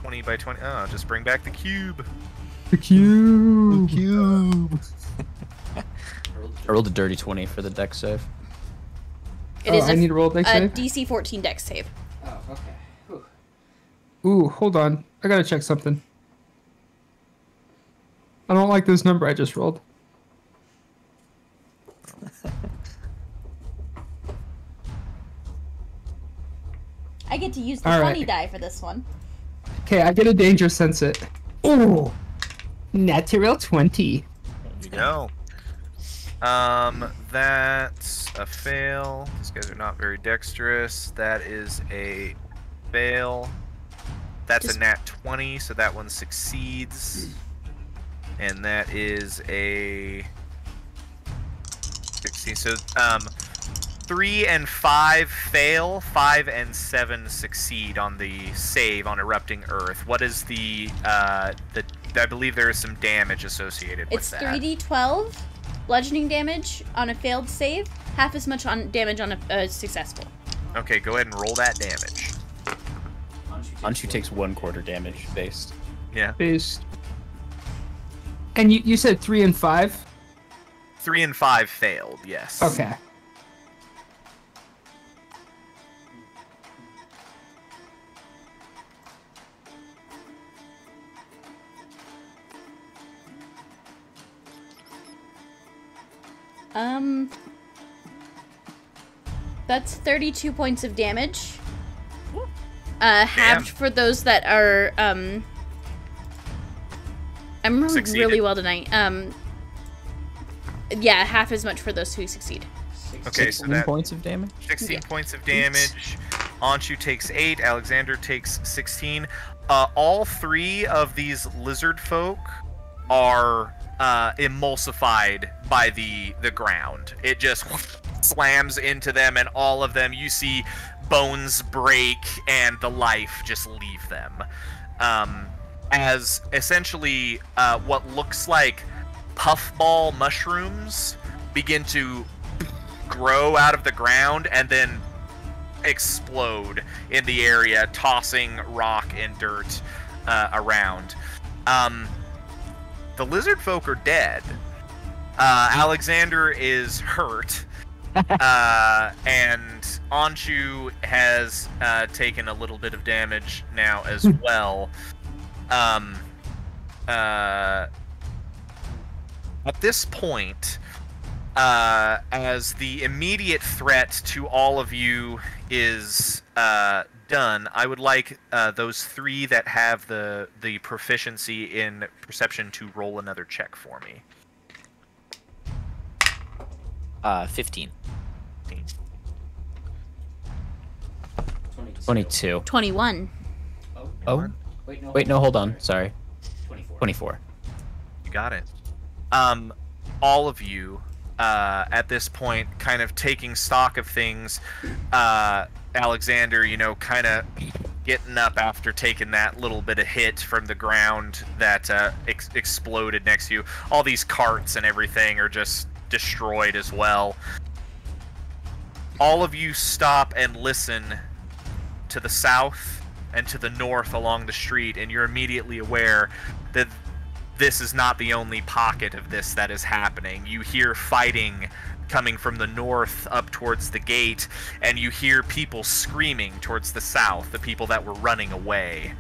20 by 20. Oh, just bring back the cube. The cube. I rolled a dirty 20 for the deck save. It is I need to roll a dex save? DC 14 dex save. Oh, okay. Whew. Ooh, hold on. I gotta check something. I don't like this number I just rolled. I get to use the All right. funny die for this one. Okay, I get a danger sense it. Ooh, natural 20. There you go. That's a fail. These guys are not very dexterous. That is a fail. That's Just- a nat 20, so that one succeeds. And that is a 16. So, 3 and 5 fail. 5 and 7 succeed on the save on Erupting Earth. What is the I believe there is some damage associated with It's that. 3d12 bludgeoning damage on a failed save, half as much on damage on a successful. Okay, go ahead and roll that damage. Anshu takes 1/4 damage based. Yeah. Based. And you said 3 and 5? 3 and 5 failed, yes. Okay. That's 32 points of damage. Halved for those that are, I'm rolling Succeeded. really well tonight. Yeah, half as much for those who succeed. Okay, so 16 that points of damage? 16 Yeah. points of damage. Anshu takes 8, Alexander takes 16. All 3 of these lizard folk are emulsified by the ground. It just slams into them, and all of them, you see bones break and the life just leave them. As essentially what looks like puffball mushrooms begin to grow out of the ground and then explode in the area, tossing rock and dirt around. The lizard folk are dead. Alexander is hurt. And Anshu has taken a little bit of damage now as well. At this point, as the immediate threat to all of you is done, I would like those 3 that have the proficiency in perception to roll another check for me. 15. 22. 21. Oh, Wait, no. wait, no, hold on. Sorry. 24. 24. You got it. All of you, at this point, kind of taking stock of things. Alexander, kind of getting up after taking that little bit of hit from the ground that exploded next to you. All these carts and everything are just destroyed as well. All of you stop and listen to the south and to the north along the street, and you're immediately aware that this is not the only pocket of this that is happening. You hear fighting coming from the north up towards the gate, and you hear people screaming towards the south, the people that were running away.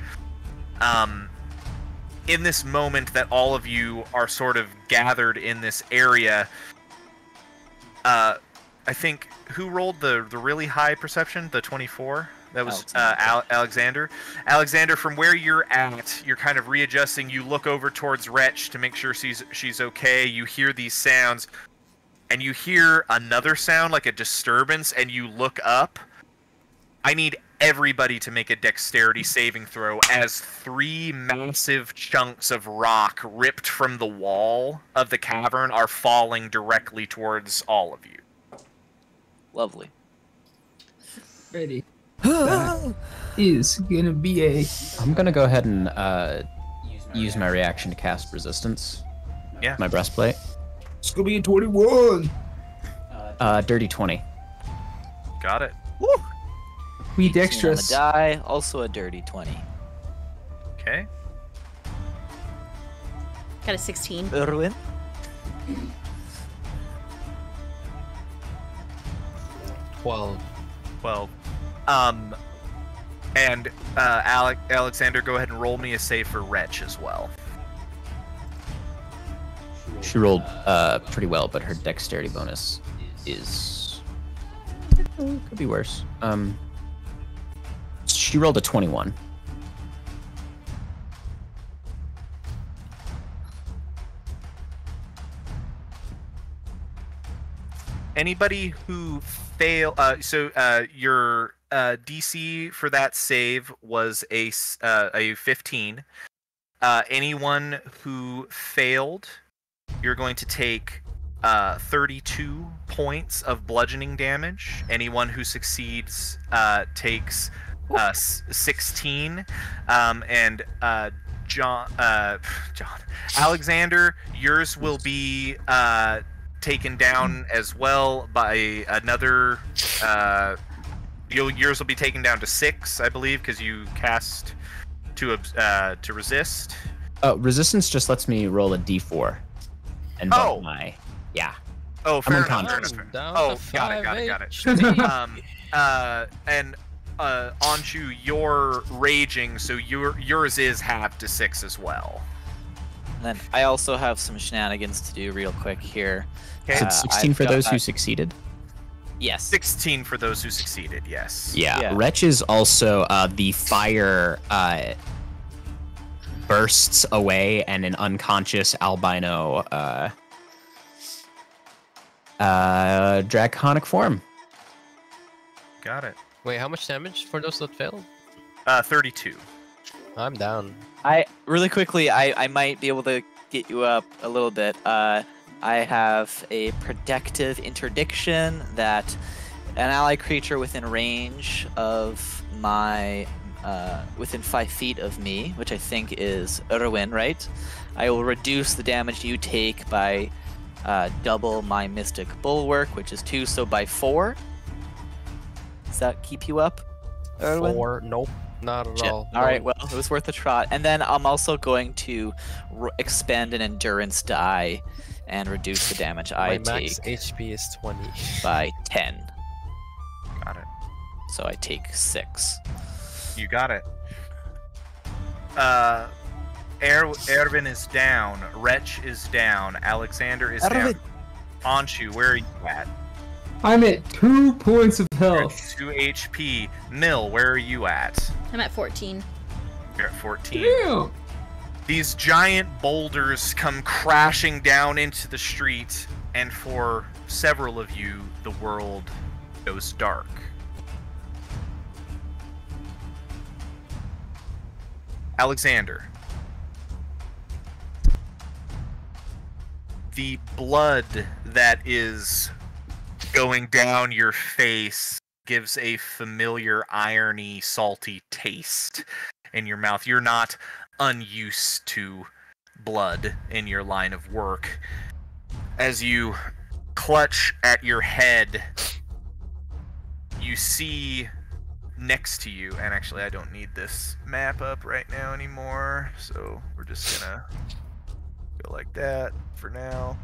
in this moment that all of you are sort of gathered in this area, I think who rolled the really high perception, the 24? That was Alexander. Alexander, from where you're at, you're kind of readjusting. You look over towards Wretch to make sure she's okay. You hear these sounds, and you hear another sound like a disturbance, and you look up. I need everybody to make a dexterity saving throw as 3 massive chunks of rock ripped from the wall of the cavern are falling directly towards all of you. Lovely. Ready. That is gonna be a. I'm gonna go ahead and use my reaction to cast resistance. Yeah. My breastplate. It's gonna be a 21. Dirty 20. Got it. Woo! We 18 on the dexterous. die, also a dirty 20. Okay. Got a 16. Erwin? 12. 12. And Alexander, go ahead and roll me a save for Wretch as well. She rolled pretty well, but her dexterity bonus is could be worse. She rolled a 21. Anybody who fail, your DC for that save was a 15. Anyone who failed, you're going to take 32 points of bludgeoning damage. Anyone who succeeds takes 16. And John Alexander, yours will be taken down as well by another. Yours will be taken down to 6, I believe, because you cast to resist. Resistance just lets me roll a d4. And bump my yeah. Oh, fair enough. unconscious. Down Oh, to got it. 5 And Anshu, you're raging, so yours is halved to 6 as well. And then I also have some shenanigans to do real quick here. Okay. Is it 16 I've for got those who that- succeeded? Yes. 16 for those who succeeded. Yes. Yeah. Wretch is also the fire bursts away, and an unconscious albino draconic form. Got it. Wait, how much damage for those that failed? 32. I'm down. Really quickly, I might be able to get you up a little bit. I have a protective interdiction that an ally creature within range of my within 5 feet of me, which I think is Erwin, right? I will reduce the damage you take by double my Mystic Bulwark, which is 2, so by 4. Does that keep you up, Erwin? 4? Nope, not at Shit. all. All right, well, it was worth a trot. And then I'm also going to expend an endurance die and reduce the damage I My take max HP is 20. by 10. Got it. So I take 6. You got it. Erwin is down. Wretch is down. Alexander is down. Anshu, where are you at? I'm at 2 points of You're health. at 2 HP. Mill, where are you at? I'm at 14. You're at 14. Damn. These giant boulders come crashing down into the street, and for several of you, the world goes dark. Alexander. The blood that is going down your face gives a familiar irony, salty taste in your mouth. You're not unused to blood in your line of work. As you clutch at your head, you see next to you, and actually I don't need this map up right now anymore, so we're just gonna go like that for now.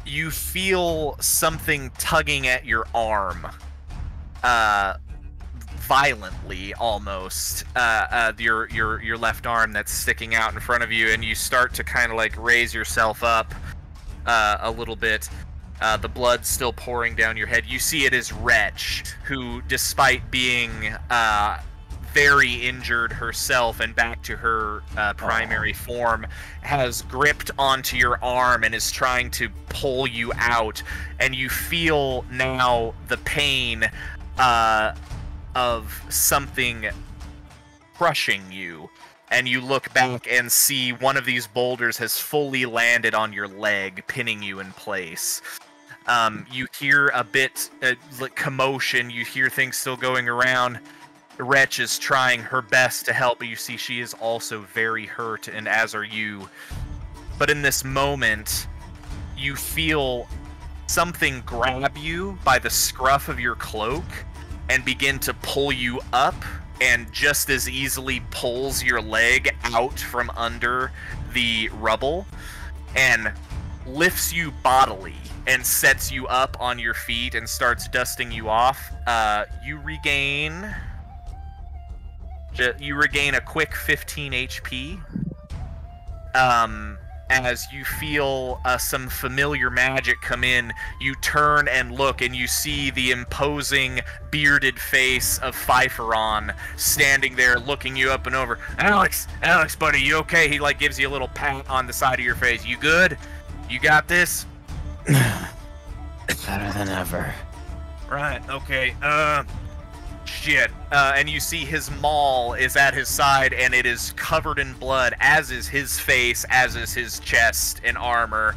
You feel something tugging at your arm. violently almost your left arm that's sticking out in front of you, and you start to kind of like raise yourself up a little bit. The blood's still pouring down your head. You see it is Wretch, who, despite being very injured herself and back to her primary form, has gripped onto your arm and is trying to pull you out. And you feel now the pain of something crushing you. And you look back and see one of these boulders has fully landed on your leg, pinning you in place. You hear a bit like commotion. You hear things still going around. Wretch is trying her best to help, but you see she is also very hurt, and as are you. But in this moment, you feel something grab you by the scruff of your cloak and begin to pull you up, and just as easily pulls your leg out from under the rubble and lifts you bodily and sets you up on your feet and starts dusting you off. You regain a quick 15 HP. As you feel some familiar magic come in, you turn and look, and you see the imposing, bearded face of Pfeifferon standing there, looking you up and over. Alex, buddy, you okay? He like gives you a little pat on the side of your face. You good? You got this? Better than ever. Right. Okay. Shit. And you see his maul is at his side, and it is covered in blood, as is his face, as is his chest and armor.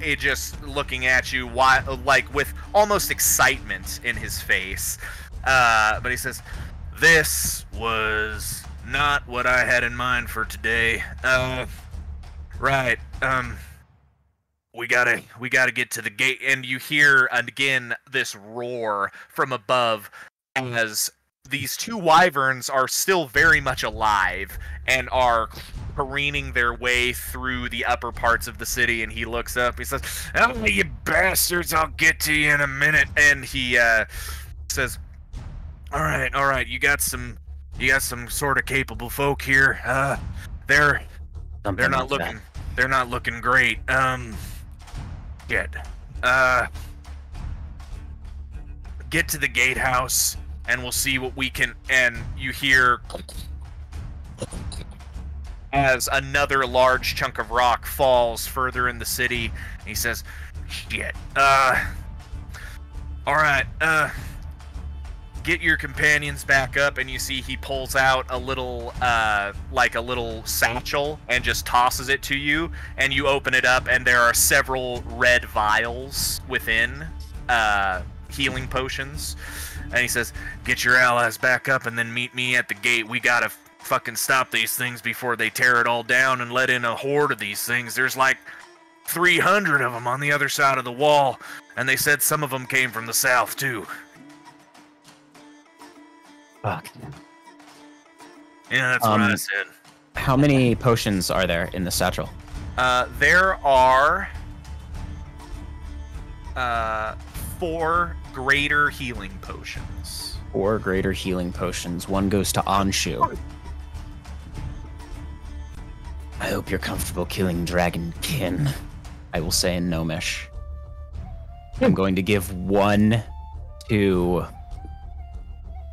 It just looking at you, like with almost excitement in his face. But he says, "This was not what I had in mind for today. Right. We gotta get to the gate." And you hear again this roar from above, as these two wyverns are still very much alive and are careening their way through the upper parts of the city. And he looks up, he says, "Oh, you bastards, I'll get to you in a minute." And he says, all right, you got some sort of capable folk here. They're not looking great. Get to the gatehouse, and we'll see what we can. And you hear as another large chunk of rock falls further in the city. And he says, "Shit. All right. Get your companions back up." And you see he pulls out a little, like a little satchel and just tosses it to you. And you open it up, and there are several red vials within, healing potions. And he says, "Get your allies back up and then meet me at the gate. We gotta fucking stop these things before they tear it all down and let in a horde of these things. There's like 300 of them on the other side of the wall. And they said some of them came from the south, too." Fuck. Yeah, that's what I said. How many potions are there in the satchel? There are 4 greater healing potions. 4 greater healing potions. 1 goes to Anshu. I hope you're comfortable killing dragonkin, I will say in Gnomish. I'm going to give 1 to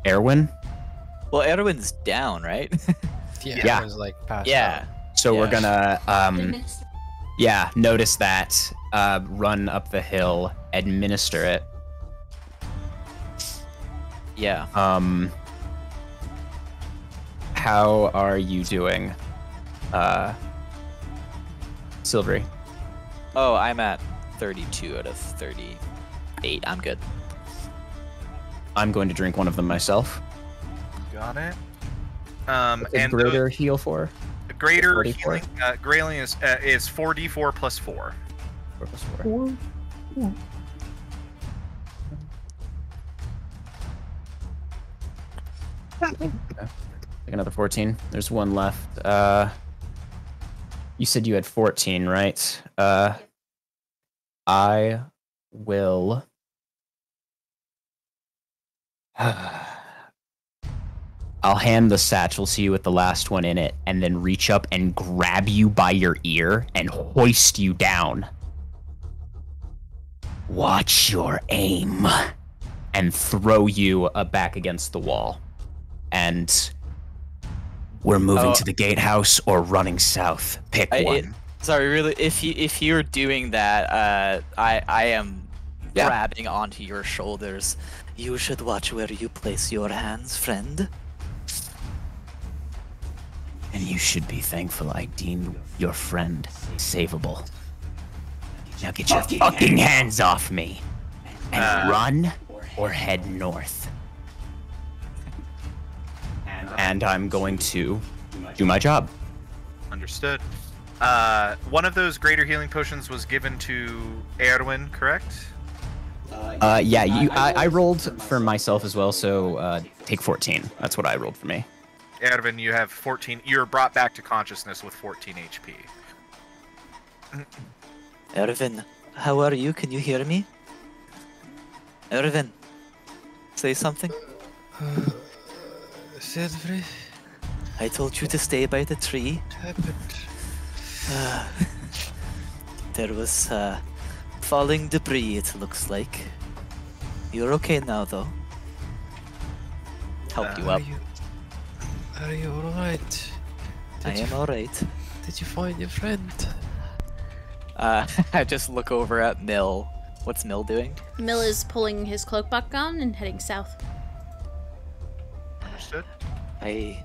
Erwin. Well, Erwin's down, right? Yeah. It was like passed Yeah. So we're Yeah. gonna, notice that, run up the hill, administer it. Yeah. How are you doing, Silvery? Oh, I'm at 32 out of 38. I'm good. I'm going to drink one of them myself. Got it. What's a And greater heal for? the greater 44? healing, Grayling is 4d4 plus 4. 4 plus 4. Okay. Take another 14. There's 1 left. You said you had 14, right? I will I'll hand the satchel to you with the last one in it, and then reach up and grab you by your ear and hoist you down. Watch your aim. And throw you back against the wall. And we're moving to the gatehouse or running south. Pick one. Sorry, really, if you're doing that, I am grabbing onto your shoulders. You should watch where you place your hands, friend. And you should be thankful I deemed your friend savable. Now get your fucking hands off me. And run or head north. And I'm going to do my job. Understood. One of those greater healing potions was given to Erwin, correct? Yeah, I rolled for myself as well, so take 14. That's what I rolled for me. Erwin, you have 14. You're brought back to consciousness with 14 HP. Erwin, how are you? Can you hear me? Erwin, say something. Silvery, I told you to stay by the tree. what happened? There was falling debris, it looks like. You're okay now, though. Help you up. Are you alright? I am alright. Did you find your friend? I just look over at Mill. What's Mill doing? Mill is pulling his cloak back on and heading south. Understood. I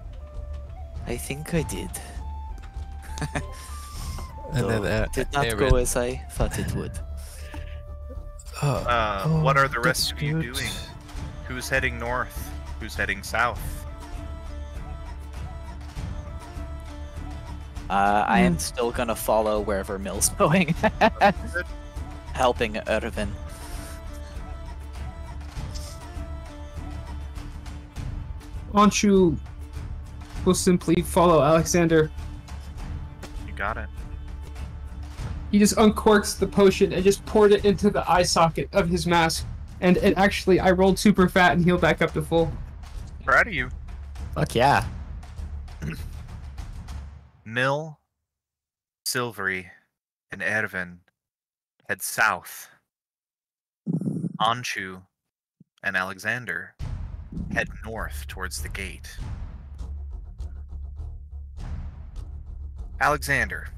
think I did. And Though then it did not Aaron. go as I thought it would. What are the rest that's of you good. doing? Who's heading north? Who's heading south? I am still gonna follow wherever Mill's going. Helping Erwin. Anshu will simply follow Alexander. You got it. He just uncorks the potion and just poured it into the eye socket of his mask. And it actually, I rolled super fat and healed back up to full. Proud of you. Fuck yeah. Mill, Silvery, and Erwin head south. Anshu and Alexander head north towards the gate. Alexander,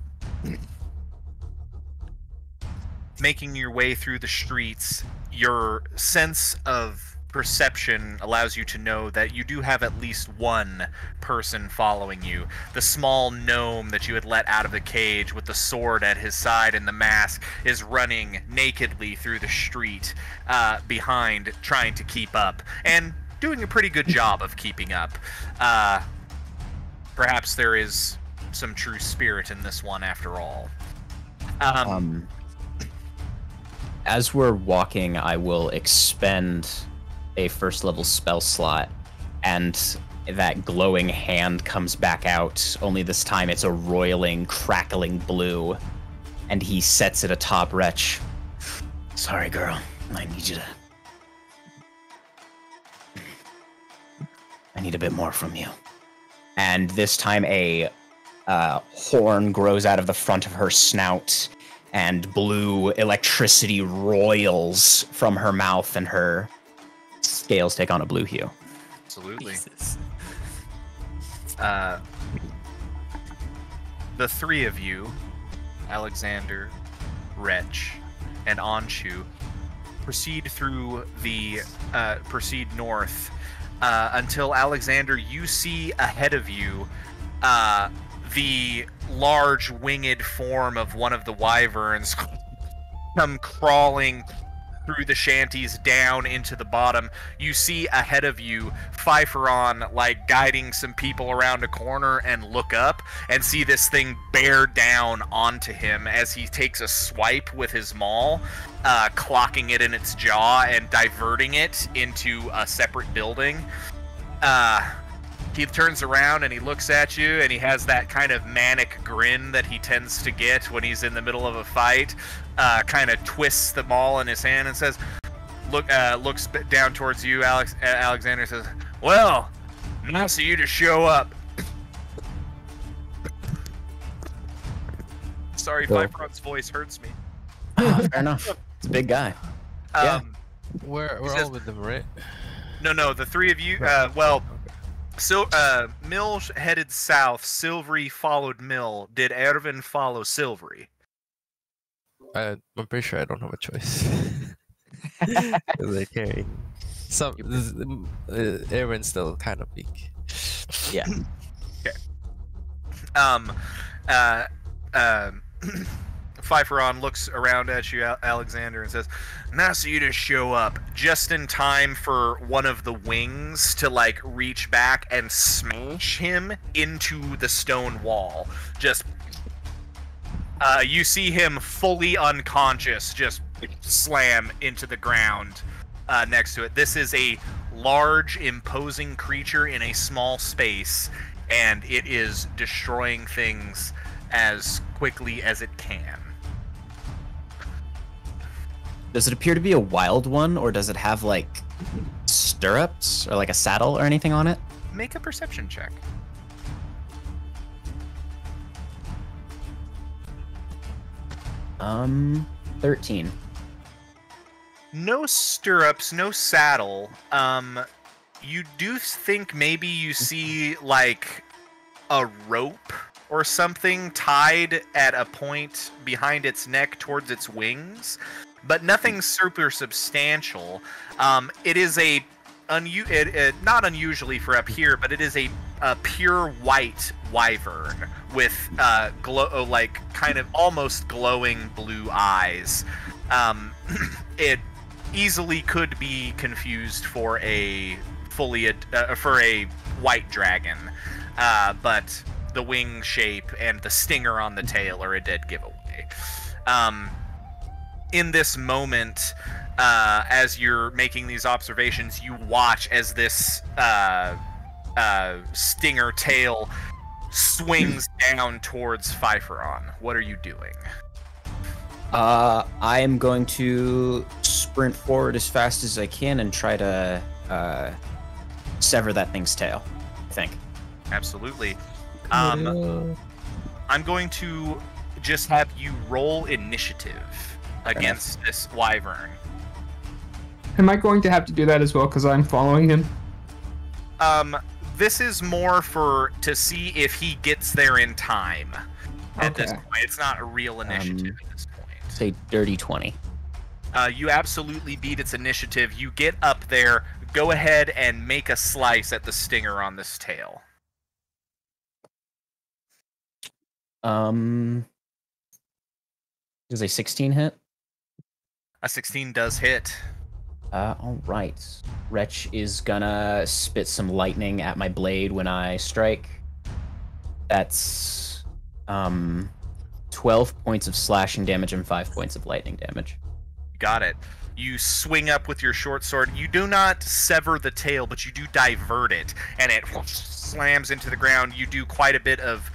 making your way through the streets, your sense of perception allows you to know that you do have at least one person following you. The small gnome that you had let out of the cage with the sword at his side and the mask is running nakedly through the street behind, trying to keep up, and doing a pretty good job of keeping up. Perhaps there is some true spirit in this one after all. As we're walking, I will expend a first level spell slot, and that glowing hand comes back out, only this time it's a roiling, crackling blue, and he sets it atop Wretch. Sorry, girl. I need a bit more from you. And this time a horn grows out of the front of her snout, and blue electricity roils from her mouth, and her scales take on a blue hue. Absolutely. Jesus. The three of you, Alexander, Wretch, and Anshu, proceed north until, Alexander, you see ahead of you the large winged form of one of the wyverns come crawling through the shanties down into the bottom. You see ahead of you Pfeifferon like guiding some people around a corner, and look up and see this thing bear down onto him as he takes a swipe with his maul, clocking it in its jaw and diverting it into a separate building. He turns around and he looks at you, and he has that kind of manic grin that he tends to get when he's in the middle of a fight. Kind of twists the maul in his hand and says, looks down towards you, Alexander, says, "Well, Nice of you to show up. Sorry, Cool. Fiveron's voice hurts me. Fair enough. It's a big guy. Yeah. We're says- all with them, right? No, the three of you. Mill headed south. Silvery followed Mill. Did Ervin follow Silvery? I'm pretty sure I don't have a choice. 'Cause they carry. Aaron's still kind of weak. Yeah. Pfeifferon looks around at you, Alexander, and says, "Nice of you to show up just in time for one of the wings to like reach back and smash him into the stone wall. Just, you see him fully unconscious, just slam into the ground next to it. This is a large, imposing creature in a small space, and it is destroying things as quickly as it can." Does it appear to be a wild one, or does it have like stirrups or like a saddle or anything on it? Make a perception check. Um, 13. No stirrups, no saddle. You do think maybe you see like a rope or something tied at a point behind its neck towards its wings, but nothing super substantial. It is a not unusually for up here, but it is a pure white wyvern with like kind of almost glowing blue eyes. It easily could be confused for a white dragon, but the wing shape and the stinger on the tail are a dead giveaway. In this moment, as you're making these observations, you watch as this stinger tail swings down towards Pfeifferon. What are you doing? I am going to sprint forward as fast as I can and try to sever that thing's tail, I think. Absolutely. I'm going to just have you roll initiative against this wyvern. Am I going to have to do that as well because I'm following him? This is more to see if he gets there in time. At this Okay. point, it's not a real initiative at this point. Say dirty 20. You absolutely beat its initiative. You get up there. Go ahead and make a slice at the stinger on this tail. Does a 16 hit? A 16 does hit. All right. Wretch is gonna spit some lightning at my blade when I strike. That's 12 points of slashing damage and 5 points of lightning damage. Got it. You swing up with your short sword. You do not sever the tail, but you do divert it, and it slams into the ground. You do quite a bit of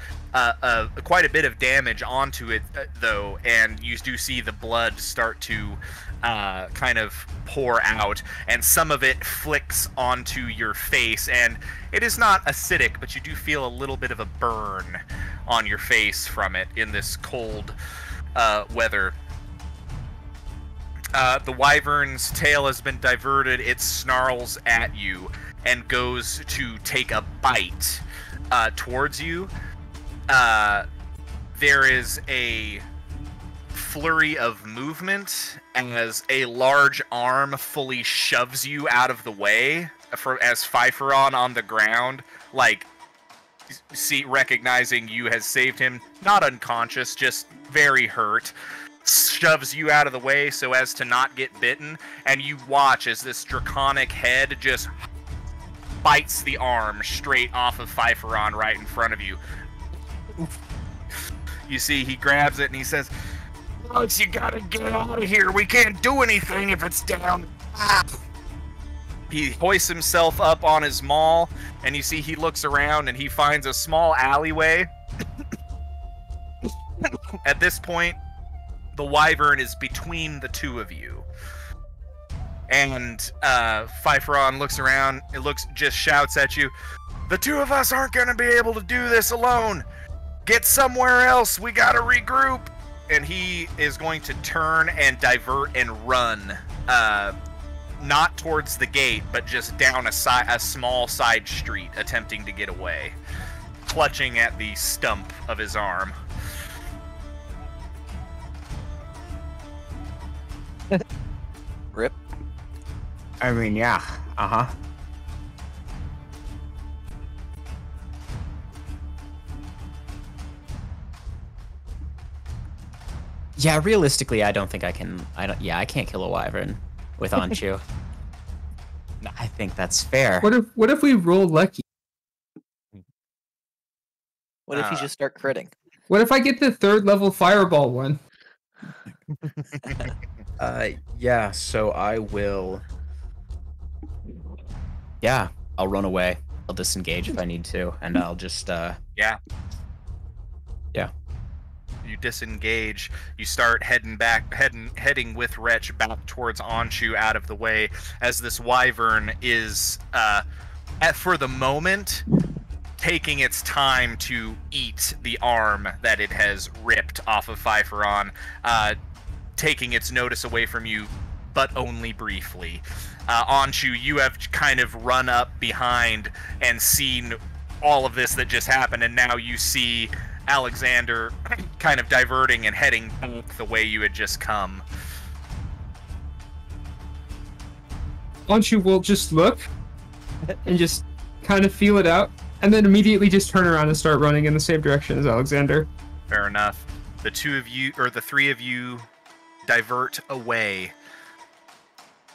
damage onto it, though, and you do see the blood start to kind of pour out, and some of it flicks onto your face, and it is not acidic, but you do feel a little bit of a burn on your face from it in this cold weather. The wyvern's tail has been diverted. It snarls at you and goes to take a bite towards you. There is a flurry of movement as a large arm fully shoves you out of the way as Pfeifferon on the ground, like, recognizing you has saved him, not unconscious, just very hurt, shoves you out of the way so as to not get bitten, and you watch as this draconic head just bites the arm straight off of Pfeifferon right in front of you. You see, he grabs it and he says, "Alex, you gotta get out of here. We can't do anything if it's down." He hoists himself up on his maul, and you see he looks around and he finds a small alleyway. At this point, the wyvern is between the two of you. And Pfeifferon looks around, just shouts at you, The two of us aren't going to be able to do this alone. Get somewhere else. We got to regroup. And he is going to turn and divert and run, not towards the gate, but just down a small side street, attempting to get away, clutching at the stump of his arm. Rip. I mean, yeah. Uh-huh. Yeah, realistically, I don't think I can. I can't kill a wyvern with Anchu. I think that's fair. What if we roll lucky? What if you just start critting? What if I get the 3rd level fireball one? Yeah, so I will. Yeah, I'll run away. I'll disengage if I need to, and I'll just, Yeah. Yeah. You disengage. You start heading with Wretch back towards Anshu, out of the way, as this wyvern is, for the moment, taking its time to eat the arm that it has ripped off of Pfeifferon, taking its notice away from you, but only briefly. Anshu, you have kind of run up behind and seen all of this that just happened, and now you see Alexander kind of diverting and heading back the way you had just come. Anshu will just look and just kind of feel it out, and then immediately just turn around and start running in the same direction as Alexander. Fair enough. The three of you divert away.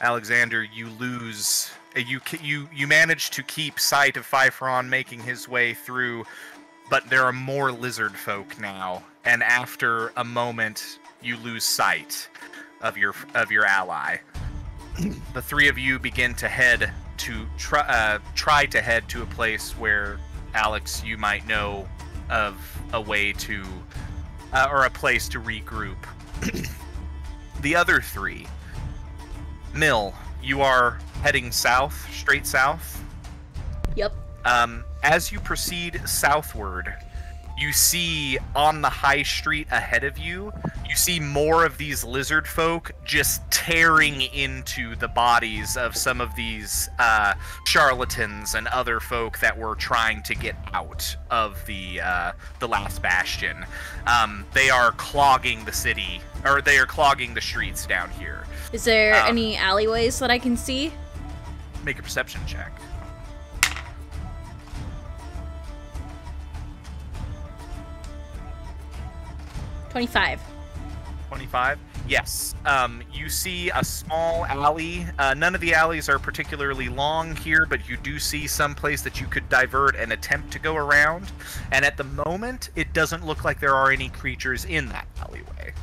Alexander, you lose. You manage to keep sight of Pfeifferon making his way through, but there are more lizard folk now, and after a moment, you lose sight of your ally. The three of you begin to head to try to head to a place where, Alex, you might know of a way to, or a place to regroup. The other three, Mill, you are heading south, straight south. Yep. As you proceed southward, you see on the high street ahead of you, you see more of these lizard folk just tearing into the bodies of some of these charlatans and other folk that were trying to get out of the last bastion. They are clogging the city, or they are clogging the streets down here. Is there any alleyways that I can see? Make a perception check. 25. 25? Yes. You see a small alley. None of the alleys are particularly long here, but you do see some place that you could divert and attempt to go around. And at the moment, it doesn't look like there are any creatures in that alleyway.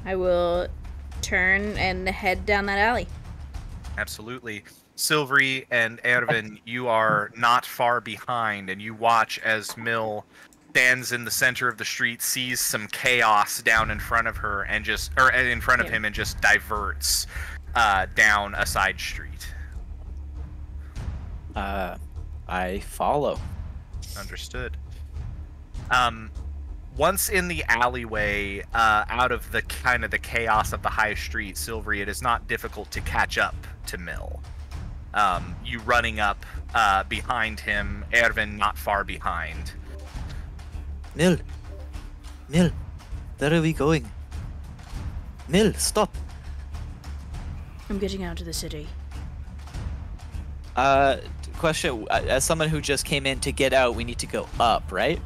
I will turn and head down that alley. Absolutely. Silvery and Erwin, you are not far behind, and you watch as Mill stands in the center of the street, sees some chaos down in front of her, and in front of him, and just diverts down a side street. I follow. Understood. Once in the alleyway, out of the kind of the chaos of the high street, Silvery, it is not difficult to catch up to Mill. You running up behind him, Erwin not far behind. Mill, where are we going? Mill, stop. I'm getting out of the city. Question, as someone who just came in to get out, we need to go up, right?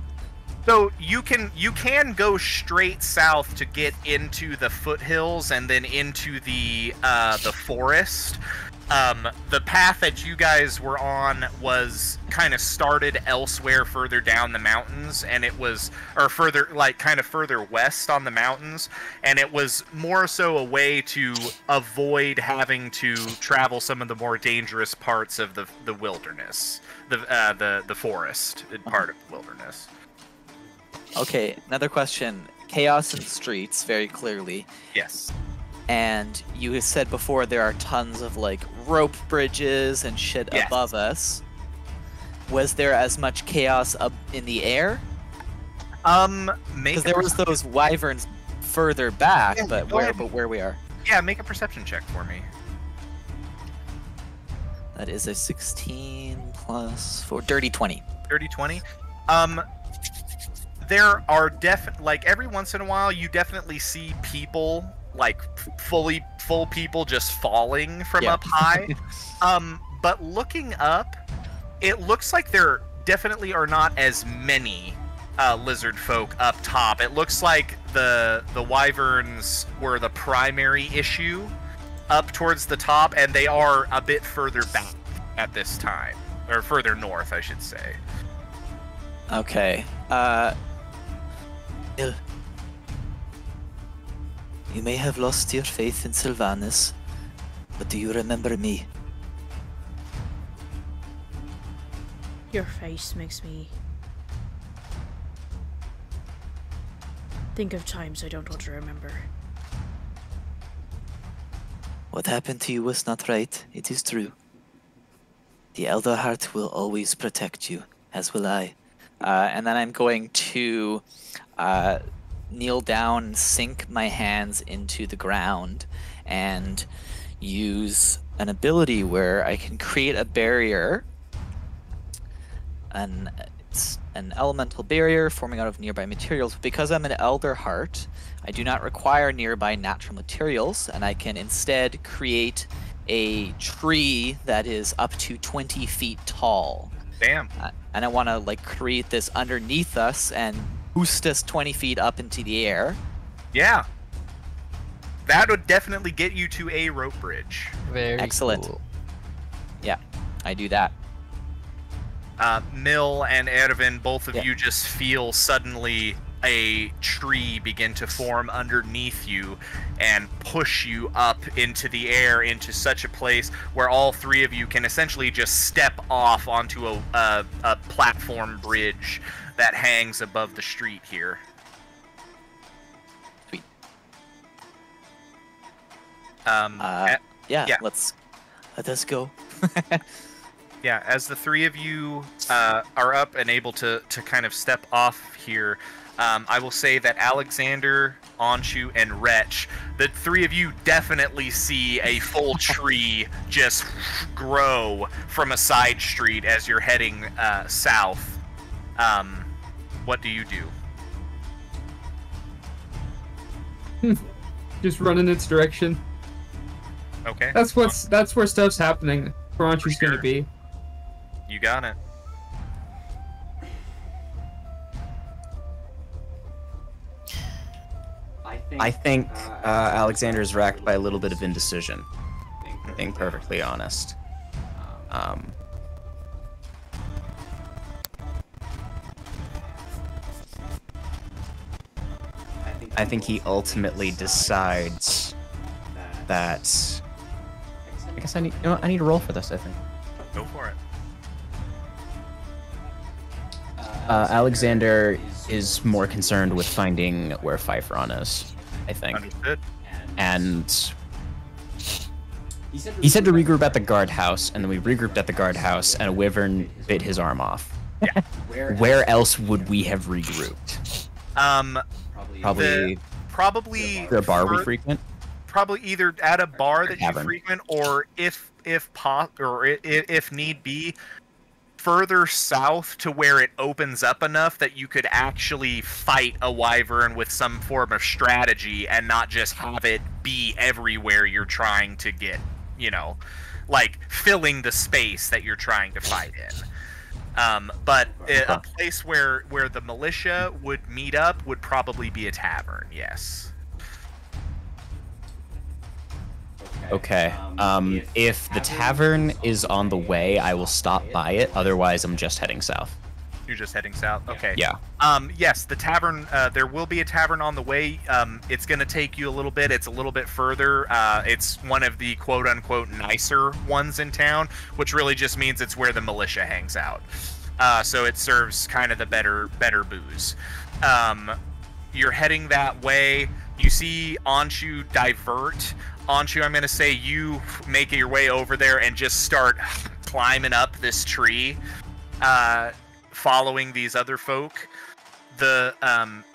So you can go straight south to get into the foothills and then into the forest. The path that you guys were on was kind of started elsewhere further down the mountains, and it was, or further, like kind of further west on the mountains, and it was more so a way to avoid having to travel some of the more dangerous parts of the wilderness, the forest part of the wilderness. Okay, another question. Chaos in the streets, very clearly. Yes. And you have said before there are tons of, like, rope bridges and shit Yes. above us. Was there as much chaos up in the air? Make Because a there was perception- those wyverns further back, Yeah, but go ahead. where we are. Yeah, make a perception check for me. That is a 16 plus 4, dirty 20. Dirty 20. There are like every once in a while you definitely see people like full people just falling from Yeah. up high. But looking up, it looks like there definitely are not as many lizard folk up top. It looks like the wyverns were the primary issue up towards the top, and they are a bit further back at this time, or further north, I should say. Okay. Bill, you may have lost your faith in Sylvanus, but do you remember me? Your face makes me think of times I don't want to remember. What happened to you was not right. It is true. The Elder Heart will always protect you, as will I. And then I'm going to kneel down and sink my hands into the ground and use an ability where I can create a barrier. It's an elemental barrier forming out of nearby materials. Because I'm an Elder Heart, I do not require nearby natural materials, and I can instead create a tree that is up to 20 feet tall. Damn. And I want to like create this underneath us and boost us 20 feet up into the air. Yeah. That would definitely get you to a rope bridge. Very Excellent. cool. Yeah, I do that. Mill and Ervin, both of Yeah. you just feel suddenly a tree begin to form underneath you and push you up into the air into such a place where all three of you can essentially just step off onto a platform bridge that hangs above the street here. Sweet. A- Yeah, yeah. let us go. Yeah, as the three of you are up and able to kind of step off here, I will say that Alexander, Anshu, and Wretch, the three of you definitely see a full tree just grow from a side street as you're heading south. What do you do? Just run in its direction. Okay, That's where stuff's happening. Where Anshu's Sure. gonna be. you got it. I think Alexander's racked by a little bit of indecision, being perfectly honest. I think he ultimately decides that. I guess I need. You know, what, I need to roll for this. I think. Go for it. Alexander is more concerned with finding where Pfeifferon is. I think. Understood. And he said to regroup at the guardhouse, and then we regrouped at the guardhouse, and a wyvern bit his arm off. Where else would we have regrouped? Probably Probably the bar we fur- frequent. Probably either at a bar that you Tavern. frequent, or if need be, further south to where it opens up enough that you could actually fight a wyvern with some form of strategy and not just have it be everywhere you're trying to get, like filling the space that you're trying to fight in. But a place where the militia would meet up would probably be a tavern, yes. Okay. If the tavern is on the way, I will stop by it. Otherwise, I'm just heading south. You're just heading south? Okay. Yeah. Yes, the tavern, there will be a tavern on the way. It's going to take you a little bit. It's a little bit further. It's one of the quote-unquote nicer ones in town, which really just means it's where the militia hangs out. So it serves kind of the better booze. You're heading that way. You see Anshu divert. Anshu, I'm going to say you make your way over there and just start climbing up this tree. following these other folk. The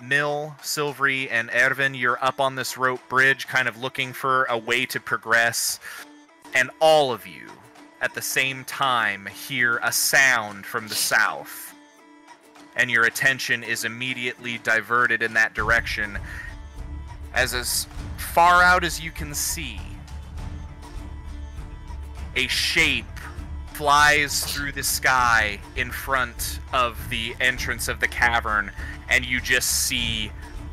Mill, Silvery, and Ervin, you're up on this rope bridge, kind of looking for a way to progress. And all of you, at the same time, hear a sound from the south. And your attention is immediately diverted in that direction. As far out as you can see, a shape flies through the sky in front of the entrance of the cavern, and you just see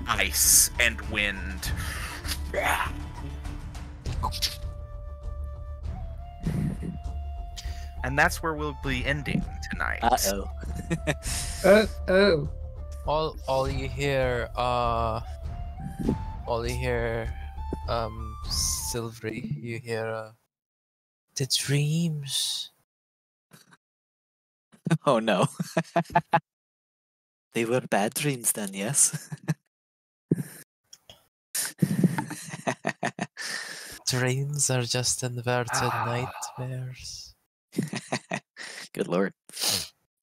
ice and wind. And that's where we'll be ending tonight. Uh-oh. Oh. All you hear, Silvery, you hear, the dreams. Oh no. They were bad dreams then, yes? Dreams are just inverted nightmares. Good lord.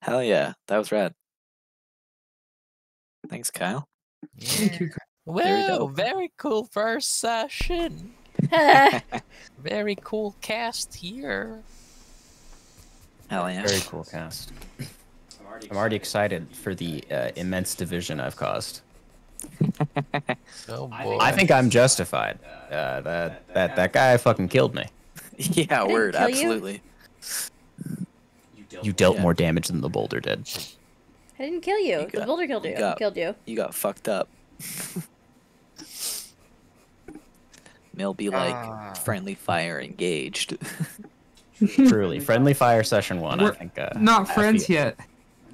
Hell yeah, that was rad. Thanks, Kyle. Thank you. Well, dope. very cool first session. Very cool cast here. Hell yeah. Very cool cast. I'm already excited for the immense division I've caused. Oh boy. I think I'm justified. That guy fucking killed me. Yeah, word, kill you? absolutely. You dealt Yeah. more damage than the boulder did. I didn't kill you. The got- boulder killed you. Killed you. You got fucked up. Mill be like friendly fire engaged. Truly, friendly fire session 1. I We're think. Not I friends feel- yet.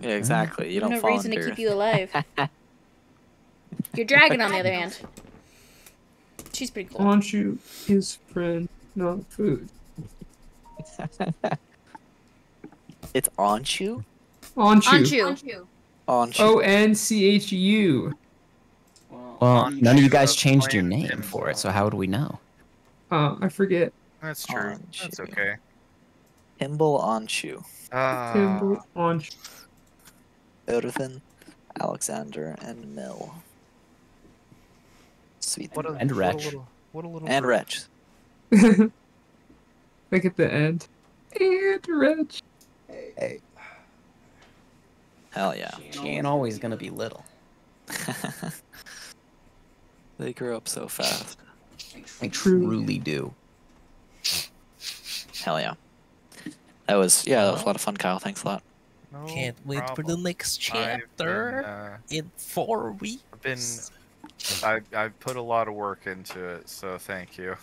Yeah, exactly. You don't no fall reason under. to keep you alive. Your dragon, on the other hand, she's pretty cool. Anshu is friend, not food. It's Anshu? Anshu. Anshu. Onchu. Well, none of you guys Anshu, changed your Flame, name and for it, so how would we know? I forget. That's true. That's Anshu. okay. Himble Anshu. Symbol Anshu. Irvin, Alexander, and Mill. Sweet. And Wretch. What a little And group. Wretch. Like at the end. And Reg. Hell yeah. She ain't always gonna be little. They grew up so fast. I truly do. Hell yeah. That was a lot of fun, Kyle. Thanks a lot. No Can't wait for the problem. next I've chapter in 4 weeks. I've put a lot of work into it, so thank you.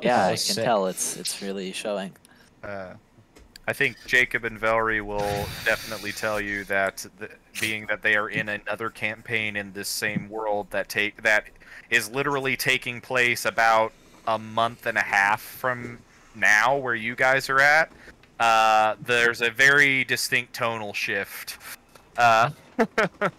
Yeah, I can was sick. tell it's really showing. I think Jacob and Valerie will definitely tell you that, being that they are in another campaign in this same world that is literally taking place about a month and a half from now, where you guys are at. There's a very distinct tonal shift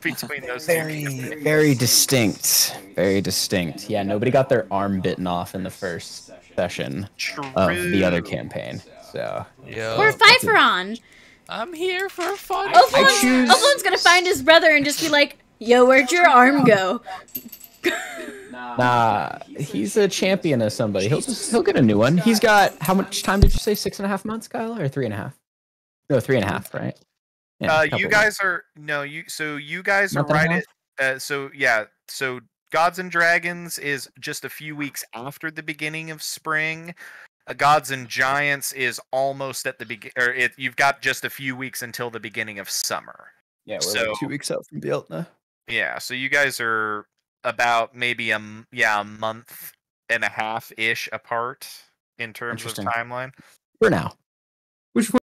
between those two campaigns. Very distinct. Very distinct. Yeah, nobody got their arm bitten off in the first session of the other campaign. So Yo, We're Pfeifferon. I'm here for fun. Ovalon's gonna find his brother and just be like, "Yo, where'd your arm go?" nah, he's a champion of somebody. He'll get a new one. He's got, how much time did you say? 6.5 months, Kyle, or 3.5? No, 3.5, right? Yeah, a couple You guys are you guys are Month and a right at so Gods and Dragons is just a few weeks after the beginning of spring. Gods and Giants is almost at the you've got just a few weeks until the beginning of summer. Yeah, we're So- like 2 weeks out from Bieltna. Yeah, so you guys are about maybe a month and a half ish apart in terms of Interesting. timeline. For now. Which one